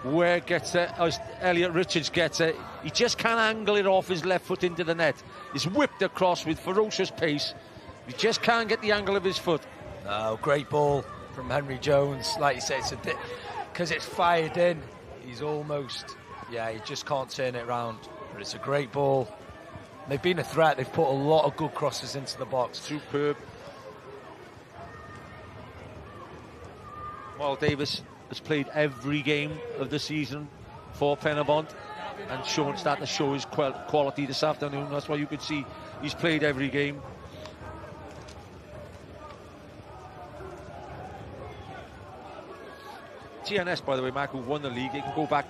Where gets it? Oh, Elliot Richards gets it. He just can't angle it off his left foot into the net. He's whipped across with ferocious pace. He just can't get the angle of his foot. No, great ball from Henry Jones. Like you say, it's because it's fired in. He's almost, he just can't turn it around. But it's a great ball. They've been a threat. They've put a lot of good crosses into the box. Superb. Well, Davis has played every game of the season for Pen-y-bont and starting to show his quality this afternoon. That's why you could see he's played every game. TNS, by the way, Mark, who won the league, it can go back.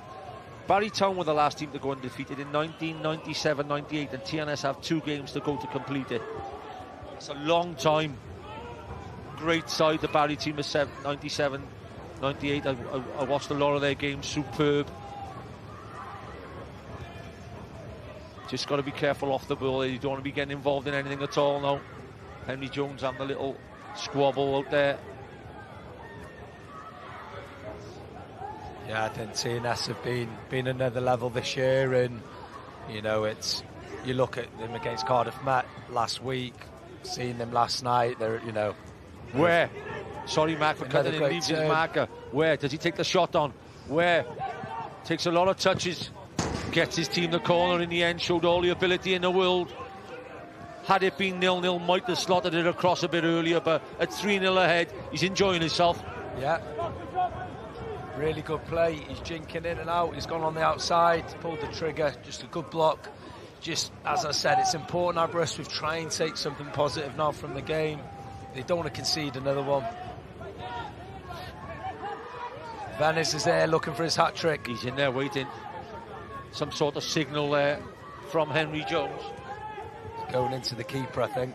Barry Town were the last team to go undefeated in 1997-98, and TNS have 2 games to go to complete it. It's a long time. Great side, the Barry team of 97-98. I watched a lot of their games. Superb. Just got to be careful off the ball. You don't want to be getting involved in anything at all now. Henry Jones having a little squabble out there. Yeah, I think TNS have been another level this year, and you look at them against Cardiff Met last week, seeing them last night. Where? Sorry, Mark, for cutting in. Leaves his marker. Where does he take the shot on? Where? Takes a lot of touches. Gets his team the corner in the end. Showed all the ability in the world. Had it been 0-0, might have slotted it across a bit earlier, but at 3-0 ahead, he's enjoying himself. Yeah. Really good play. He's jinking in and out. He's gone on the outside, pulled the trigger. Just a good block. Just, as I said, it's important Aberystwyth try and take something positive now from the game. They don't want to concede another one. Venice is there looking for his hat-trick. He's in there waiting. Some sort of signal there from Henry Jones. He's going into the keeper, I think.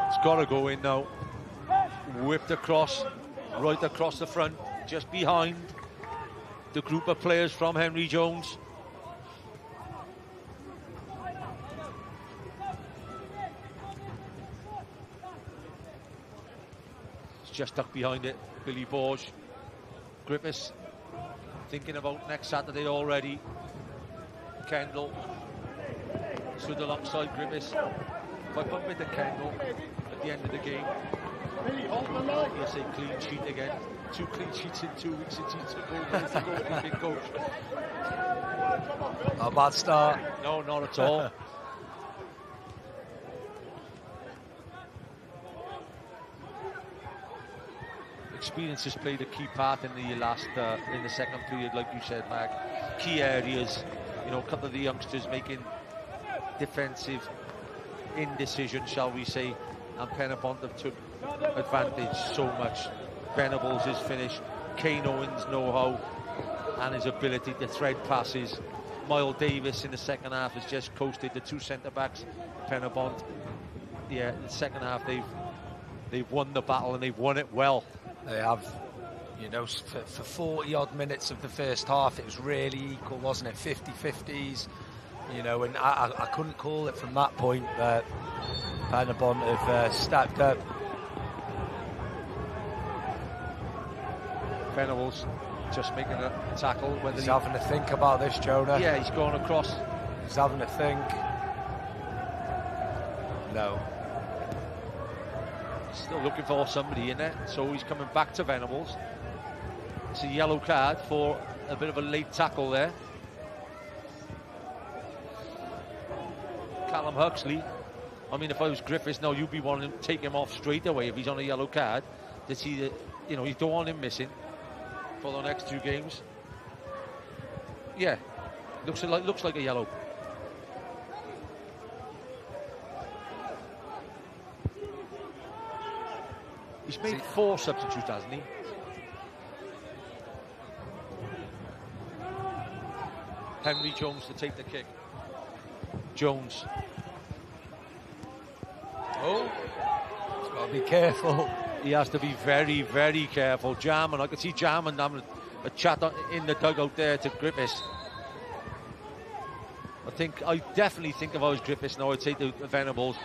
It's got to go in now. Whipped across. Right across the front, just behind the group of players from Henry Jones. It's just stuck behind it, Billy Borge. Griffiths thinking about next Saturday already. Kendall stood alongside Griffiths. If I bump into Kendall at the end of the game, he'll say clean sheet again. 2 clean sheets in 2 weeks since he's a big coach. Not a bad start. No, not at all. Experience has played a key part in the second period, like you said, Mark. Key areas, a couple of the youngsters making defensive indecisions, shall we say, and Pen-y-bont have took advantage so much. Venables' his finish, Kane Owens' know-how and his ability to thread passes. Miles Davis in the second half has just coasted the 2 centre-backs. Pen-y-bont, in the second half they've won the battle, and they've won it well. They have. For 40 odd minutes of the first half, it was really equal, wasn't it? 50-50s, and I couldn't call it from that point. Pen-y-bont have stepped up. Venables just making a tackle. He's having to think about this, Jonah. Yeah, he's going across. He's having to think. No. Still looking for somebody in there, so he's coming back to Venables. It's a yellow card for a bit of a late tackle there. Callum Huxley. I mean, if I was Griffiths now, you'd be wanting to take him off straight away if he's on a yellow card. To see that, you don't want him missing for the next 2 games. Yeah, looks like a yellow. He's made 4 substitutes, hasn't he? Henry Jones to take the kick. Jones. Oh, Got to be careful. He has to be very, very careful. Jarman, I could see Jarman having a chat in the dugout there to Griffiths. I definitely think if I was Griffiths now, I'd say to Venables,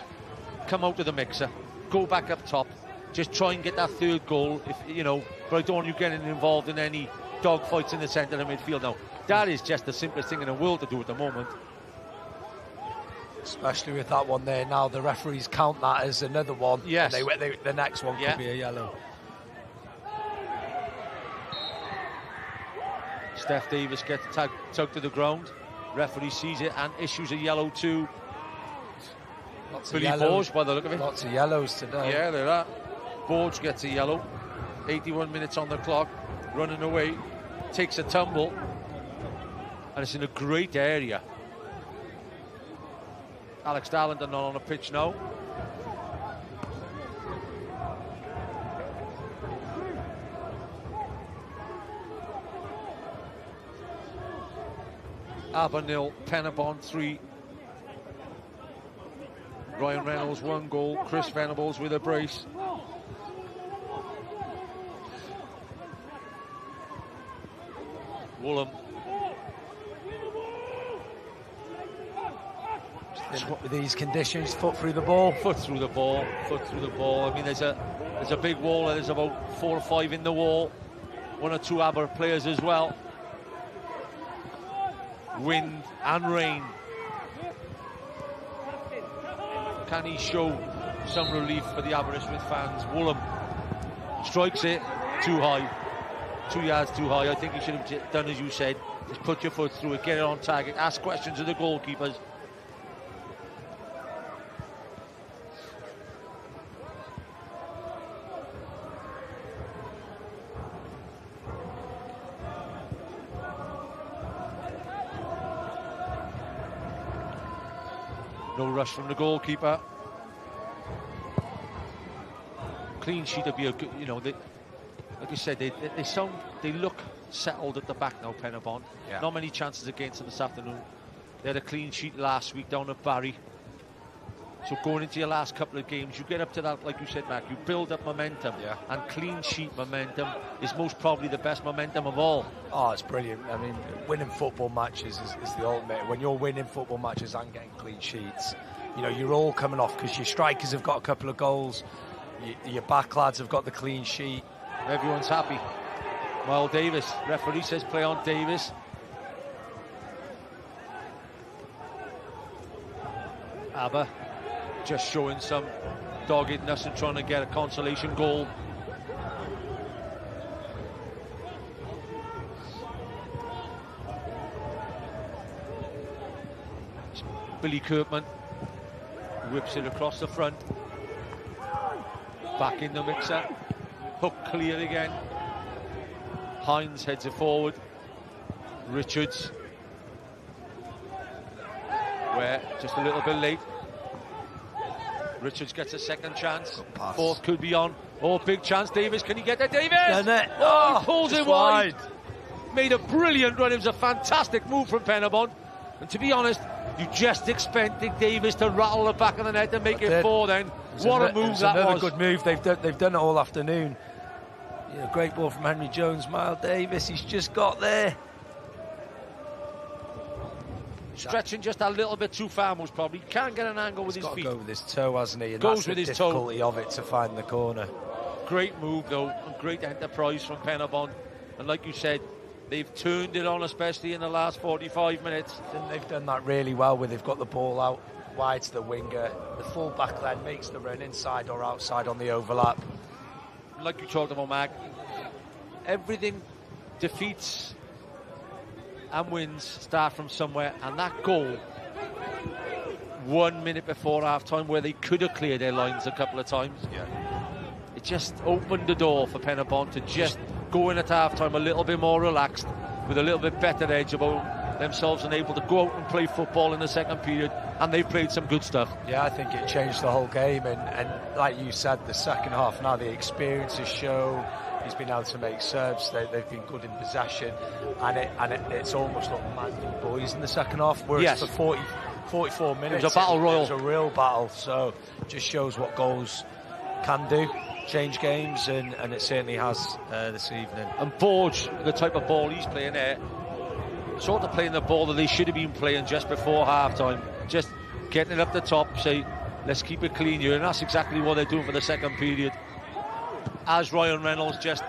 come out of the mixer, go back up top, just try and get that third goal, if you know. But I don't want you getting involved in any dogfights in the centre of the midfield now. That is just the simplest thing in the world to do at the moment. Especially with that one there now, the referees count that as another one. Yes. And the next one could be a yellow. Steph Davis gets tugged to the ground. Referee sees it and issues a yellow to Billy Borge by the look of it. Lots of yellows today. Yeah, there are. Borge gets a yellow. 81 minutes on the clock. Running away. Takes a tumble. And it's in a great area. Alex Darlington not on the pitch now. Aber 0, Pen-y-bont 3. Ryan Reynolds 1 goal. Chris Venables with a brace. Woolham. With these conditions, foot through the ball. Foot through the ball. Foot through the ball. I mean, there's a big wall. There's about 4 or 5 in the wall. 1 or 2 Aber players as well. Wind and rain. Can he show some relief for the Aberystwyth fans? Woolham strikes it too high. 2 yards too high. I think he should have done as you said. Just put your foot through it, get it on target, ask questions of the goalkeepers. No rush from the goalkeeper. Clean sheet would be a good, you know, like you said, they look settled at the back now, Pen-y-bont. Yeah. Not many chances against them this afternoon. They had a clean sheet last week down at Barry. So going into your last couple of games, you get up to that, like you said, Mac, you build up momentum. Yeah. And clean sheet momentum is most probably the best momentum of all. Oh, it's brilliant. I mean, winning football matches is the ultimate. When you're winning football matches and getting clean sheets, you know, you're all coming off because your strikers have got a couple of goals, your back lads have got the clean sheet. Everyone's happy. Well, Davis, referee says play on Davis. Aber just showing some doggedness and trying to get a consolation goal. Billy Kirkman whips it across the front. Back in the mixer. Hook clear again. Hines heads it forward. Richards. Where just a little bit late. Richards gets a second chance. Fourth could be on. Oh, big chance. Davis, can he get there? Davis! Done it. Oh, he pulls it wide. Made a brilliant run. It was a fantastic move from Pen-y-bont. And to be honest, you just expected Davis to rattle the back of the net and make it 4 then. What a move that was. Another good move. They've done it all afternoon. Yeah, great ball from Henry Jones. Miles Davis, he's just got there. Stretching just a little bit too far, most probably. Can't get an angle with his feet. He's got to go with his toe, hasn't he? And Goes that's with the his difficulty toe. of it to find the corner. Great move, though, and great enterprise from Pen-y-bont. And like you said, they've turned it on, especially in the last 45 minutes. And they've done that really well where they've got the ball out wide to the winger. The full-back then makes the run inside or outside on the overlap. Like you talked about, Mag, everything defeats and wins start from somewhere, and that goal 1 minute before half-time where they could have cleared their lines a couple of times. Yeah. It just opened the door for Pen-y-bont to just go in at half-time a little bit more relaxed, with a little bit better edge about themselves and able to go out and play football in the second period, and they played some good stuff. Yeah, I think it changed the whole game, and like you said, the second half now, the experiences show. He's been able to make serves. They've been good in possession, and it's almost like man v boys in the second half. Whereas for 44 minutes, it was a battle royal. It was a real battle. So just shows what goals can do, change games, and it certainly has this evening. And Borge, the type of ball he's playing there, sort of playing the ball that they should have been playing just before half-time, just getting it up the top, say, let's keep it clean here, and that's exactly what they're doing for the second period. As Ryan Reynolds just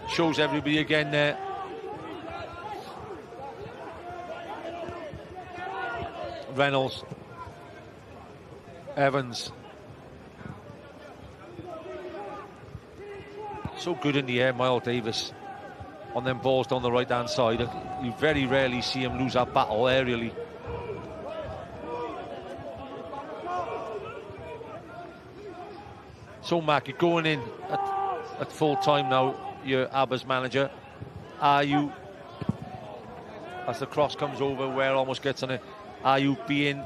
shows everybody again there. Reynolds, Evans, so good in the air, Miles Davis, on them balls down the right-hand side. You very rarely see him lose that battle aerially. So, Mac, you're going in at full time now, you're Abba's manager. Are you, as the cross comes over, Ware almost gets on it, are you being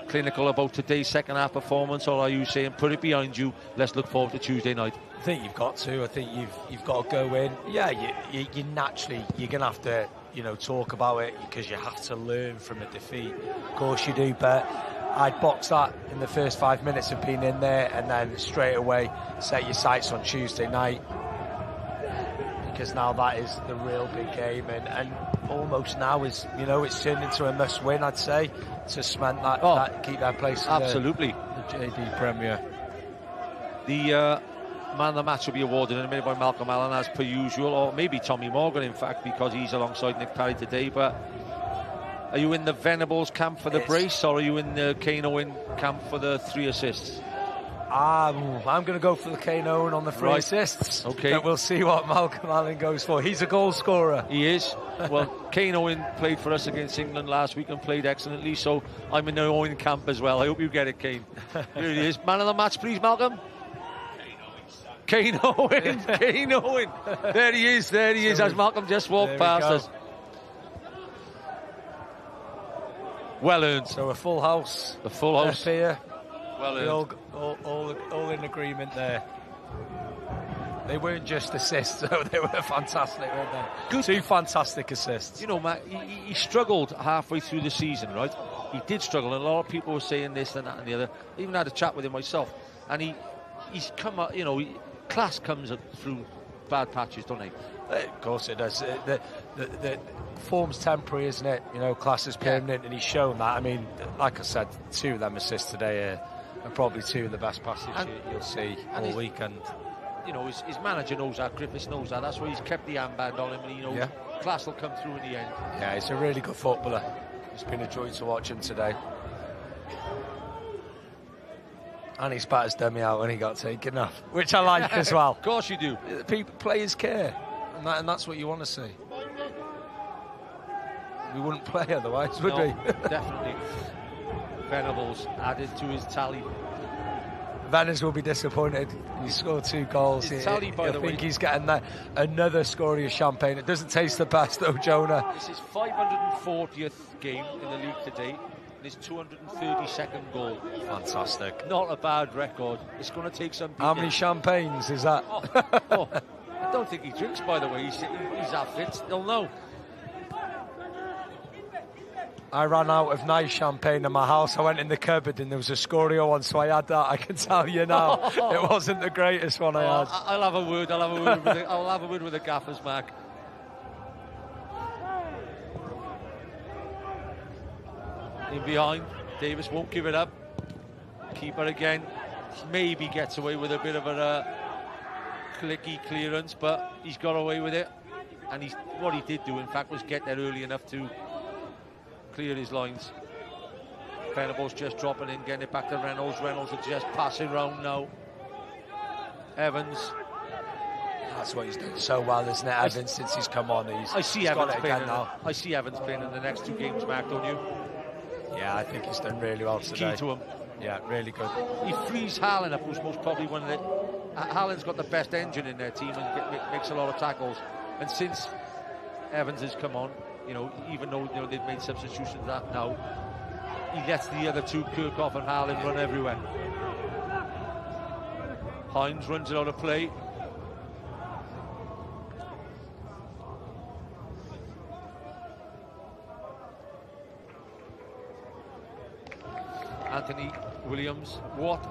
clinical about today's second half performance, or are you saying put it behind you, let's look forward to Tuesday night? I think you've got to. I think you've got to go in. Yeah, you naturally, you're going to have to, talk about it, because you have to learn from a defeat. Of course you do, but I'd box that in the first 5 minutes of being in there, and then straight away set your sights on Tuesday night, because now that is the real big game, and almost now is, it's turned into a must-win, I'd say, to cement that keep their place in absolutely. the JD Premier. The man of the match will be awarded in a minute by Malcolm Allen, as per usual, or maybe Tommy Morgan, in fact, because he's alongside Nick Parry today. But are you in the Venables camp for the brace, or are you in the Kane Owen camp for the 3 assists? I'm going to go for the Kane Owen on the 3 assists. Okay. But we'll see what Malcolm Allen goes for. He's a goal scorer. He is. Well, Kane Owen played for us against England last week and played excellently, so I'm in the Owen camp as well. I hope you get it, Kane. Here he is. Man of the match, please, Malcolm. Kane Owen. Kane Owen. There he is, as Malcolm just walked past us. Well earned. So a full house. A full house. Here. Well earned. All in agreement there. They weren't just assists, though. They were fantastic, weren't they? Good. 2 fantastic assists. Matt, he struggled halfway through the season, right? He did struggle, and a lot of people were saying this and that and the other. I even had a chat with him myself, and he's come up, class comes up through bad patches, don't he? Of course it does. The form's temporary, isn't it? Class is permanent, and he's shown that. I mean, like I said, 2 of them assists today are probably 2 of the best passes you'll see all weekend. His manager knows that, Griffiths knows that. That's why he's kept the armband on him, and he knows class will come through in the end. Yeah, he's a really good footballer. It's been a joy to watch him today. And he spat his dummy out when he got taken off, which I like as well. Of course you do. Players care, and that's what you want to see. We wouldn't play otherwise, would we? Definitely. Venables added to his tally. Venice will be disappointed. He scored 2 goals. His tally, by the way. I think he's getting another Sgorio champagne. It doesn't taste the best, though, Jonah. This is 540th game in the league today. His 232nd goal. Fantastic. Not a bad record. It's going to take some beating. How many champagnes is that? I don't think he drinks, by the way. He's that fit. They'll know. I ran out of nice champagne in my house. I went in the cupboard and there was a Sgorio one, so I had that. I can tell you now, it wasn't the greatest one I had. I'll have a word. I'll have a word with the gaffers, Mac. In behind, Davis won't give it up. Keeper again, maybe gets away with a bit of a clicky clearance, but he's got away with it. And what he did do, in fact, was get there early enough to clear his lines. Venables just dropping in, getting it back to Reynolds. Reynolds is just passing round now. Evans. That's what he's doing so well, isn't it, Evans, since he's come on. I see Evans playing now. I see Evans playing in the next 2 games, Mark, don't you? Yeah, I think he's done really well today. Key to him. Yeah, really good. He frees Haaland up, who's most probably one of the... Haaland's got the best engine in their team and makes a lot of tackles. And since Evans has come on, even though they've made substitutions now, he lets the other 2, Kirkhoff and Haaland, run everywhere. Hines runs it out of play. Anthony Williams, what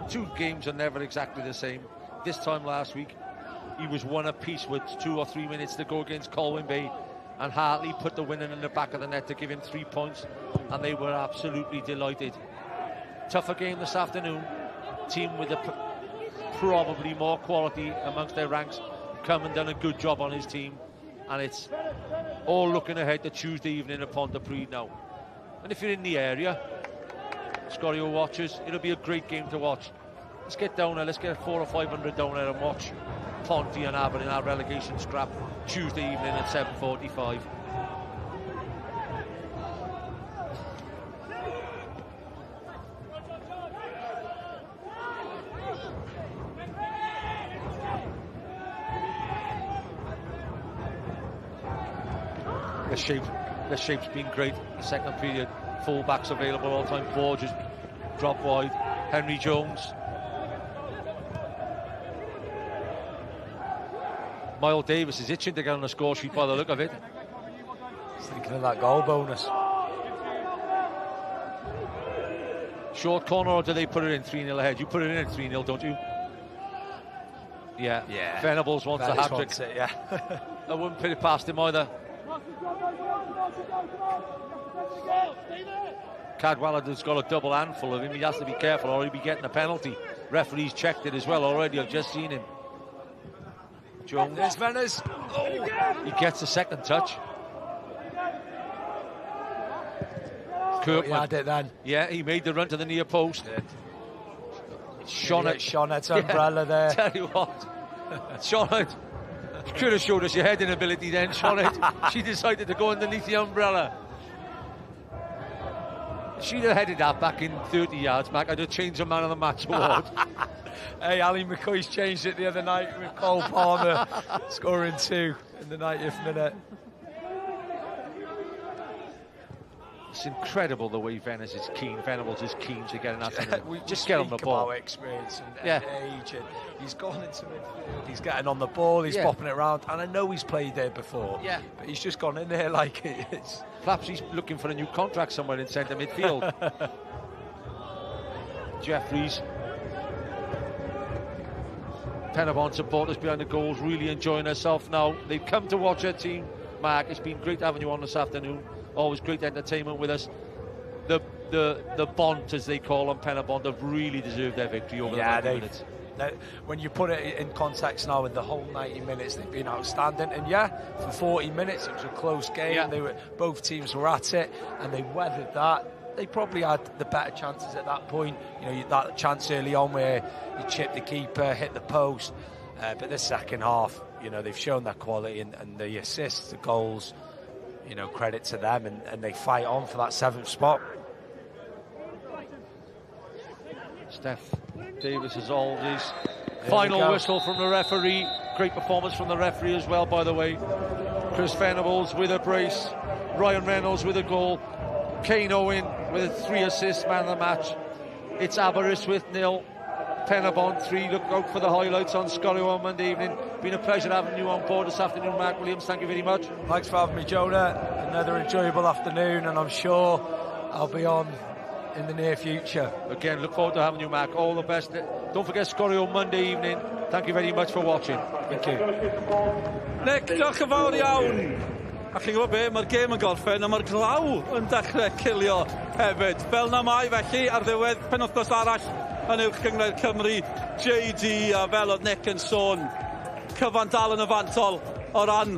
Two games are never exactly the same. This time last week, he was one apiece with 2 or 3 minutes to go against Colwyn Bay, and Hartley put the winner in the back of the net to give him 3 points, and they were absolutely delighted. Tougher game this afternoon. Team with probably more quality amongst their ranks come and done a good job on his team, and it's all looking ahead to Tuesday evening at Pontypridd now. And if you're in the area, Sgorio watchers, it'll be a great game to watch. Let's get down there, let's get 400 or 500 down there and watch Ponty and Aber in our relegation scrap Tuesday evening at 7:45. The shape's been great. The second period, full-backs available all the time. Borges drop wide. Henry Jones. Miles Davis is itching to get on the score sheet by the look of it. He's thinking of that goal bonus. Short corner, or do they put it in 3-0 ahead? You put it in at 3-0, don't you? Yeah. Venables wants a hat-trick. Yeah. I wouldn't put it past him either. Cadwallader's got a double handful of him. He has to be careful or he'll be getting a penalty. Referee's checked it as well already. I've just seen him. Jones. There's Venice. He gets a second touch. Kirkman. He had it then. Yeah, he made the run to the near post. Shonet's umbrella there. Tell you what, Shonet could have showed us your heading ability then, Shonet. She decided to go underneath the umbrella. She'd have headed that back in 30 yards, Mac. I'd have changed the man of the match award. Hey, Ali McCoy's changed it the other night with Cole Palmer scoring 2 in the 90th minute. It's incredible the way Venables is keen to get an afternoon. We just get on the ball. About experience and age, and he's gone into midfield. He's getting on the ball. He's bopping it around, and I know he's played there before. Yeah, but he's just gone in there like it's. Perhaps he's looking for a new contract somewhere in centre midfield. Jeffries. Pen-y-bont supporters behind the goals, really enjoying herself now. They've come to watch her team, Mark. It's been great having you on this afternoon. Always great entertainment with us. The Bont, as they call them, Pen-y-bont, have really deserved their victory over the 90 minutes. When you put it in context now, with the whole 90 minutes, they've been outstanding. And for 40 minutes, it was a close game. Both teams were at it, and they weathered that. They probably had the better chances at that point. You know, that chance early on where you chipped the keeper, hit the post. But the second half, you know, they've shown that quality, and the assists, the goals, you know, credit to them, and they fight on for that 7th spot. Steph Davis as always. Final whistle from the referee. Great performance from the referee as well, by the way. Chris Venables with a brace. Ryan Reynolds with a goal. Kane Owen with 3 assists, man of the match. It's Aberystwyth 0, Pen-y-bont 3. Look out for the highlights on Sgorio on Monday evening. Been a pleasure having you on board this afternoon, Mark Williams. Thank you very much. Thanks for having me, Jonah. Another enjoyable afternoon, and I'm sure I'll be on in the near future. Again, look forward to having you, Mark. All the best. Don't forget Sgorio Monday evening. Thank you very much for watching. Thank you. Nick, diolch yn fawr iawn. A chi'n gwybod be, mae'r gêm yn gorffen a mae'r glaw yn dechrau cilio hefyd. Fel na mai felly ar ddiwedd penwythnos arall yn uwch gyngor Cymru, JD, a fel oedd Nick yn sôn, cyfan dal yn y fantol o ran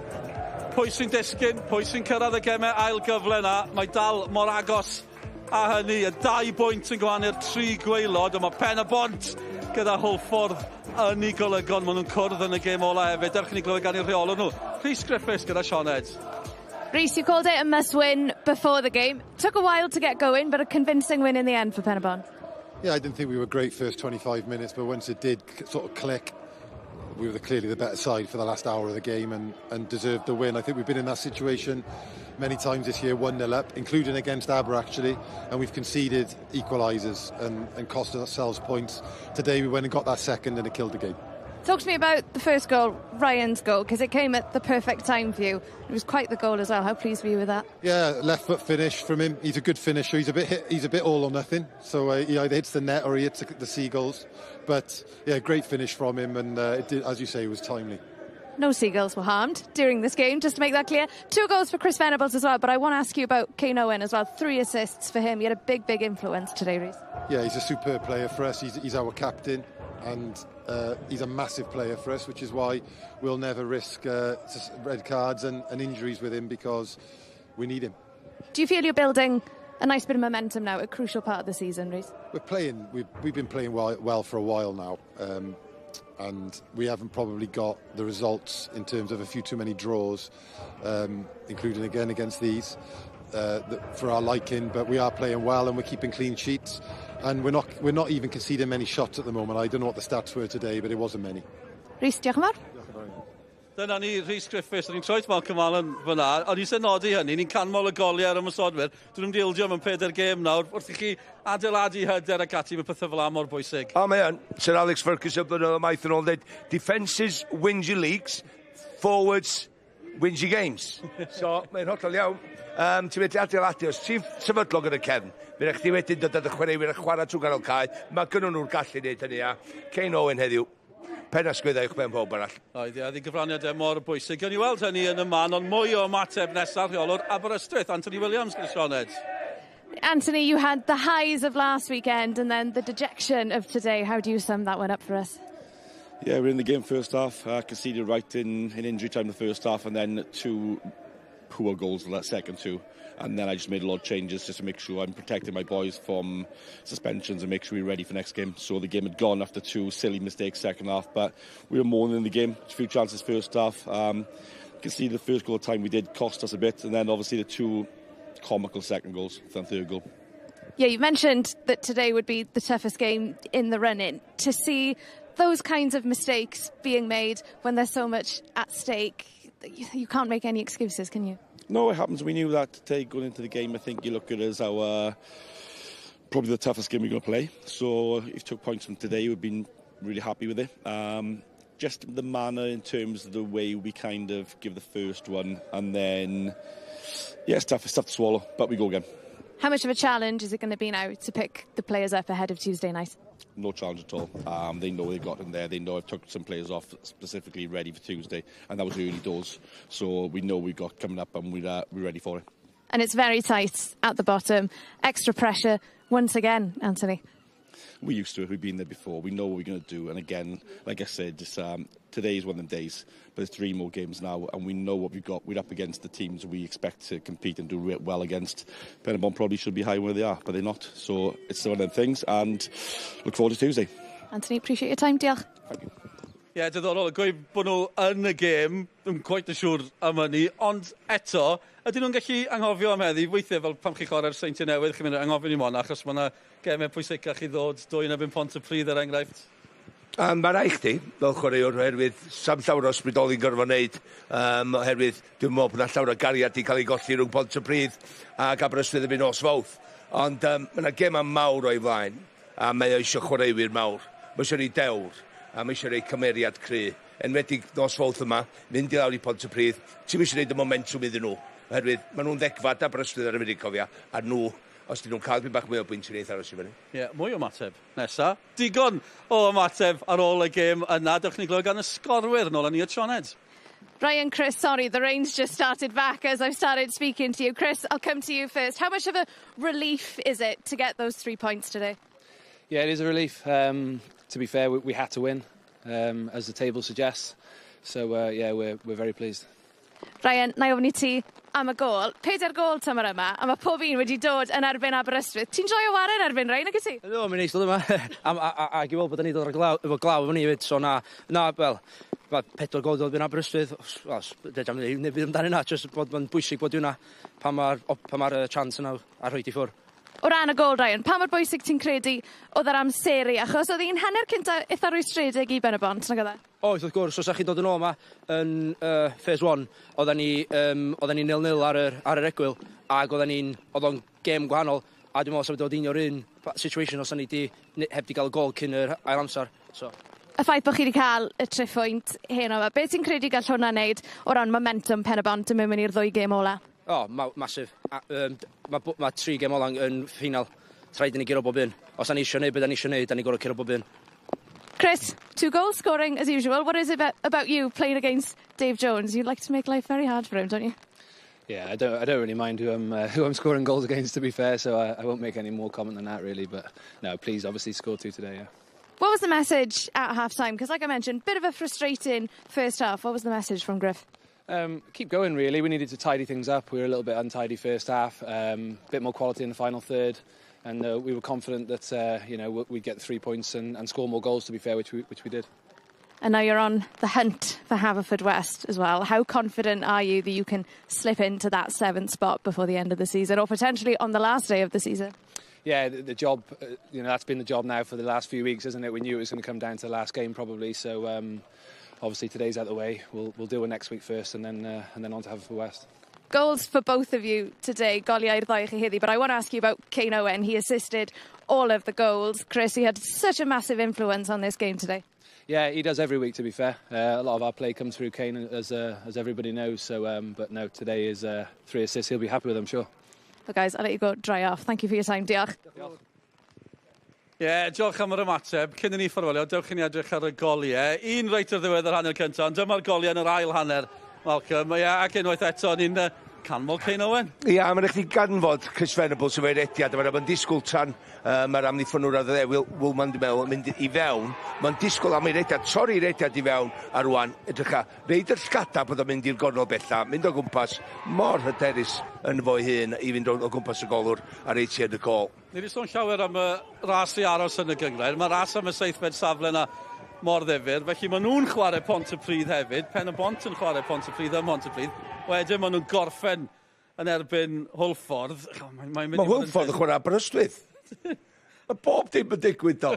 pwy sy'n disgyn, pwy sy'n cyrraedd y gemau ail gyfle na. Mae dal mor agos a hynny, y 2 bwynt yn gwahannu'r 3 gwaelod, a mae Pen-y-bont gyda Hwlffordd yn ei golygon. Maen nhw'n cwrdd yn y gêm ola hefyd. Dewch i ni glywed gan i'r rheolwr nhw, Rhys Griffiths gyda Sioned. Rhys, you called it a must-win before the game. Took a while to get going, but a convincing win in the end for Pen-y-bont. Yeah, I didn't think we were great first 25 minutes, but once it did sort of click, we were clearly the better side for the last hour of the game and deserved the win. I think we've been in that situation many times this year, 1-0 up, including against Aber actually, and we've conceded equalisers and cost ourselves points. Today we went and got that second and it killed the game. Talk to me about the first goal, Ryan's goal, because it came at the perfect time for you. It was quite the goal as well. How pleased were you with that? Yeah, left foot finish from him. He's a good finisher. He's a bit all or nothing. So he either hits the net or he hits the seagulls. But yeah, great finish from him, and it did, as you say, it was timely. No seagulls were harmed during this game, just to make that clear. 2 goals for Chris Venables as well, but I want to ask you about Kane Owen as well. 3 assists for him. He had a big, big influence today, Rhys. Yeah, he's a superb player for us. He's our captain, and he's a massive player for us, which is why we'll never risk red cards and injuries with him, because we need him. Do you feel you're building a nice bit of momentum now, a crucial part of the season, Rhys? We've been playing well for a while now. And we haven't probably got the results in terms of a few too many draws, including again against these, for our liking. But we are playing well and we're keeping clean sheets, and we're not even conceding many shots at the moment. I don't know what the stats were today, but it wasn't many. Rhys, diolch yn fawr. Dyna ni, Rhys Griffiths, ni'n troi Malcolm Allen fyna, ond ni'n nodi hynny, ni'n canmol y goliau ar ymwysodwyr. Dyn nhw'n dildio mewn 4 gêm nawr, wrth i chi adeiladu hyder ac ati, mae pethau fel am mor bwysig. Mae yn. Sir Alex Ferguson blynyddoedd maith yn ôl dweud, defences wins your leagues, forwards wins your games. So, mae'n hollol iawn. Ti'n wedi adeiladu, os ti'n sefydlog yn y cefn, fydd eich ti wedyn dod â chwaraewyr a chwarae trwy ganol cae, mae gynnyn nhw'r gallu wneud hynny, a Kane Owen heddiw. Pen ysgwyddau uwch ben pob arall. Oedd i gyfraniadau mor bwysig. Gawn ni weld hynny yn y man, ond mwy o ymateb nesaf rheolwr Aberystwyth, Anthony Williams, gyda Sioned. Anthony, you had the highs of last weekend and then the dejection of today. How do you sum that one up for us? Yeah, we're in the game first half. Conceded right in injury time the first half, and then 2 poor goals in that second 2. And then I just made a lot of changes just to make sure I'm protecting my boys from suspensions and make sure we're ready for next game. So the game had gone after 2 silly mistakes second half, but we were more than in the game. A few chances first half. You can see the first goal time we did cost us a bit, and then obviously the 2 comical second goals, then 3rd goal. Yeah, you mentioned that today would be the toughest game in the run-in. To see those kinds of mistakes being made when there's so much at stake, you can't make any excuses, can you? No, it happens. We knew that today going into the game. I think you look at it as our probably the toughest game we're going to play. So if you took points from today, we've been really happy with it. Just the manner in terms of the way we kind of give the first one, and then yeah, it's tough to swallow, but we go again. How much of a challenge is it going to be now to pick the players up ahead of Tuesday night? No challenge at all. They know they've got them there. They know I've took some players off specifically ready for Tuesday, and that was early doors. So we know we've got coming up, and we're ready for it. And it's very tight at the bottom. Extra pressure once again, Anthony. We're used to it. We've been there before. We know what we're going to do. And again, like I said, today is one of them days. But there's 3 more games now, and we know what we've got. We're up against the teams we expect to compete and do well against. Pen-y-bont probably should be high where they are, but they're not. So it's one of them things, and look forward to Tuesday. Anthony, appreciate your time. Diolch. Thank you. Ie, diddorol, gweud bod nhw yn y gêm, ddim quite yn siŵr am hynny, ond eto, ydyn nhw'n gallu anghofio am heddi, weithiau fel pam chi chwarae'r Seintiau Newydd, chi'n mynd anghofio ni mon, achos mae yna gemau pwysicach i ddod, 2 yn Pontypridd er enghraifft. Mae rai chdi, fel chwaraewr, oherwydd sam llawer o ysbrydoli'n gorfod wneud, oherwydd dwi'n meddwl bod yna llawer o gariad i cael ei golli rhwng Pontypridd ac Aberystwyth yn mynd os fawth. Ond mae yna gema mawr o'i flaen, a mae eisiau chwaraewyr mawr. Mae eisiau ni dewr, a mae eisiau rhoi cymeriad cry. Enwedig nos fawth yma, mynd i lawr i Pontypridd, ti'n eisiau gwneud y momentum iddyn nhw. Oherwydd, maen nhw'n ddegfad Aberystwyth ar y munud cofia, a nhw, os dyn nhw'n cael byd bach mwy o bwynt i wneud aros i fyny. Ie, mwy o ymateb nesa. Digon o ymateb ar ôl y gêm yna. Dewch ni glywed gan y sgorwyr nôl yn i y Sioned. Ryan, Chris, sorry, the rain's just started back as I've started speaking to you. Chris, I'll come to you first. How much of a relief is it to get those 3 points today? Yeah, it is a relief. To be fair, we had to win, as the table suggests. So, yeah, we're very pleased. Ryan, na i ofyn i ti am y gol. 4 gol tymor yma, a mae pob un wedi dod yn erbyn Aberystwyth. Ti'n joio wared erbyn Ryan, ag i ti? No, mi'n neis dod yma. A i weld bod ni'n dod efo glaw efo ni fyd, so na, wel, 4 gol dod yn Aberystwyth. Dweud am ni, nid fydd amdano yna, jyst bod mae'n bwysig bod yna pan mae'r chance yna a rhoid i ffwrdd. O ran y gol, Ryan, pa mor bwysig ti'n credu oedd yr amseru, achos oedd hi'n hanner cynta eitha rwystredig i Pen-y-bont, nag oedd e? Oedd, wrth gwrs, os a'ch chi'n dod yn ôl yma yn phase 1, oedden ni 0-0 ar yr egwyl, ac oedd o'n gêm gwahanol, a dwi'n meddwl sef dod un o'r un situation os o'n ni heb di gael y gol cyn yr ail amser. So. Y ffaith bod chi wedi cael y triphwynt heno, beth ti'n credu gall hwnna wneud o ran momentum Pen-y-bont yn mynd i'r 2 gêm ola? Masif. Mae 3 gêm ola yn ffinal. Traed i ni giro bob un. Os da ni eisiau neud beth da ni eisiau neud, da ni gorau curo bob un. Chris, 2 goals scoring as usual. What is it about you playing against Dave Jones? You'd like to make life very hard for him, don't you? Yeah, I don't really mind who I'm scoring goals against, to be fair, so I won't make any more comment than that, really. But no, please, obviously score 2 today, yeah. What was the message at half-time? Because like I mentioned, bit of a frustrating first half. What was the message from Griff? Keep going, really. We needed to tidy things up. We were a little bit untidy first half, bit more quality in the final third, and we were confident that we'd get the 3 points and score more goals, to be fair, which we did. And now you're on the hunt for Haverfordwest as well. How confident are you that you can slip into that 7th spot before the end of the season, or potentially on the last day of the season? Yeah, the job, that's been the job now for the last few weeks, isn't it? We knew it was going to come down to the last game probably, so obviously today's out of the way. We'll deal with next week first and then on to Haverfordwest. Goals for both of you today, goliau'r ddau chi heddi, but I want to ask you about Kane Owen. He assisted all of the goals. Chris, he had such a massive influence on this game today. Yeah, he does every week, to be fair. A lot of our play comes through Kane, as everybody knows, so, but no, today is 3 assists. He'll be happy with them, sure. But guys, I'll let you go dry off. Thank you for your time. Diolch. Diolch am yr ymateb. Cyn i ni fforwelio, dewch i ni edrych ar y goliau. Un reit ar ddiwedd yr hanner cyntaf, ond dyma'r goliau yn yr ail hanner. Malcolm, ac unwaith eto, ni'n canmol Kane Owen. Ia, mae'n eich ganfod Chris Venables yn fe'r ediad, mae'n disgwyl tan mae'r amddiffynwr ar dde, Wilman di meddwl, mynd i fewn, mae'n disgwyl am ei rediad, torri'r rediad i fewn, a rwan, edrycha, reid yr llgada bod o'n mynd i'r gornol bella, mynd o gwmpas, mor hyderus yn fo'i hun i fynd o gwmpas y golwr ar eitiad y gol. Ni wedi sôn llawer am y ras i aros yn y gyngrair, mae ras am y 7fed safle yna mor ddifyr, felly maen nhw'n chwarae Pontypridd hefyd, Pen-y-bont yn chwarae Pontypridd a Pontypridd, wedyn maen nhw'n gorffen yn erbyn Hwlffordd. Mae Hwlffordd yn chwarae Aberystwyth. Mae bob dim yn digwydd do.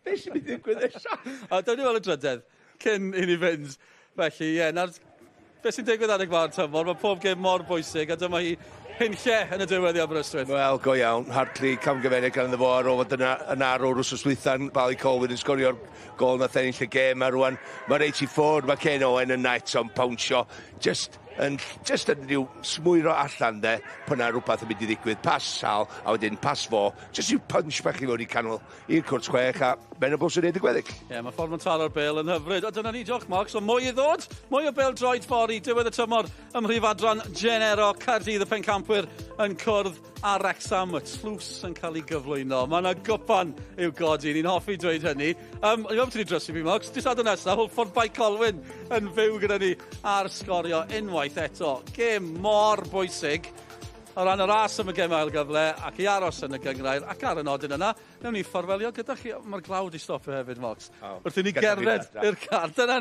Be sy'n mynd digwydd eisiau? A dyna ni weld y drydedd, cyn i ni fynd. Felly, beth sy'n digwydd ar y gwa'r tymor, mae pob gêm mor bwysig, a dyma hi hunlle yn y diwedd i Aberystwyth. Wel, go iawn. Hartley camgymeriad gan fo ar ôl fod yn arwr wrth yswythan, Bali Colwyn yn sgorio'r gol nath ennill y gêm, a rwan mae'r 84, mae Kane Owen yn night on pawnsio, just yn rhyw smwyro allan de, pwna rhywbeth yn mynd i ddigwydd, pas sal, a wedyn pas fo, just yw punch bach i fod i canol i'r cwrt 6, a Venables yn neud y gweddill. Mae ffordd mae'n taro'r bel yn hyfryd, a dyna ni, diolch Mark, so mwy i ddod, mwy o bel droed ffordd i diwedd y tymor ym mhrif adran Genero, Caerdydd y Pencampwyr yn cwrdd a Wrexham, y tlws yn cael ei gyflwyno. Mae yna gwpan i'w godi, ni'n hoffi dweud hynny. Ni'n meddwl ti drysu fi, Mark, disadwn nesaf, Hwlffordd Bay Colwyn yn fyw gyda ni ar Sgorio unwaith eto. Gêm mor bwysig o ran y ras am y gêm ail gyfle ac i aros yn y gyngrair ac ar y nodyn yna, newn ni fforwelio gyda chi. Mae'r glawd i stopio hefyd, Mox. Wrth i ni gerdded i'r car. Dyna ni.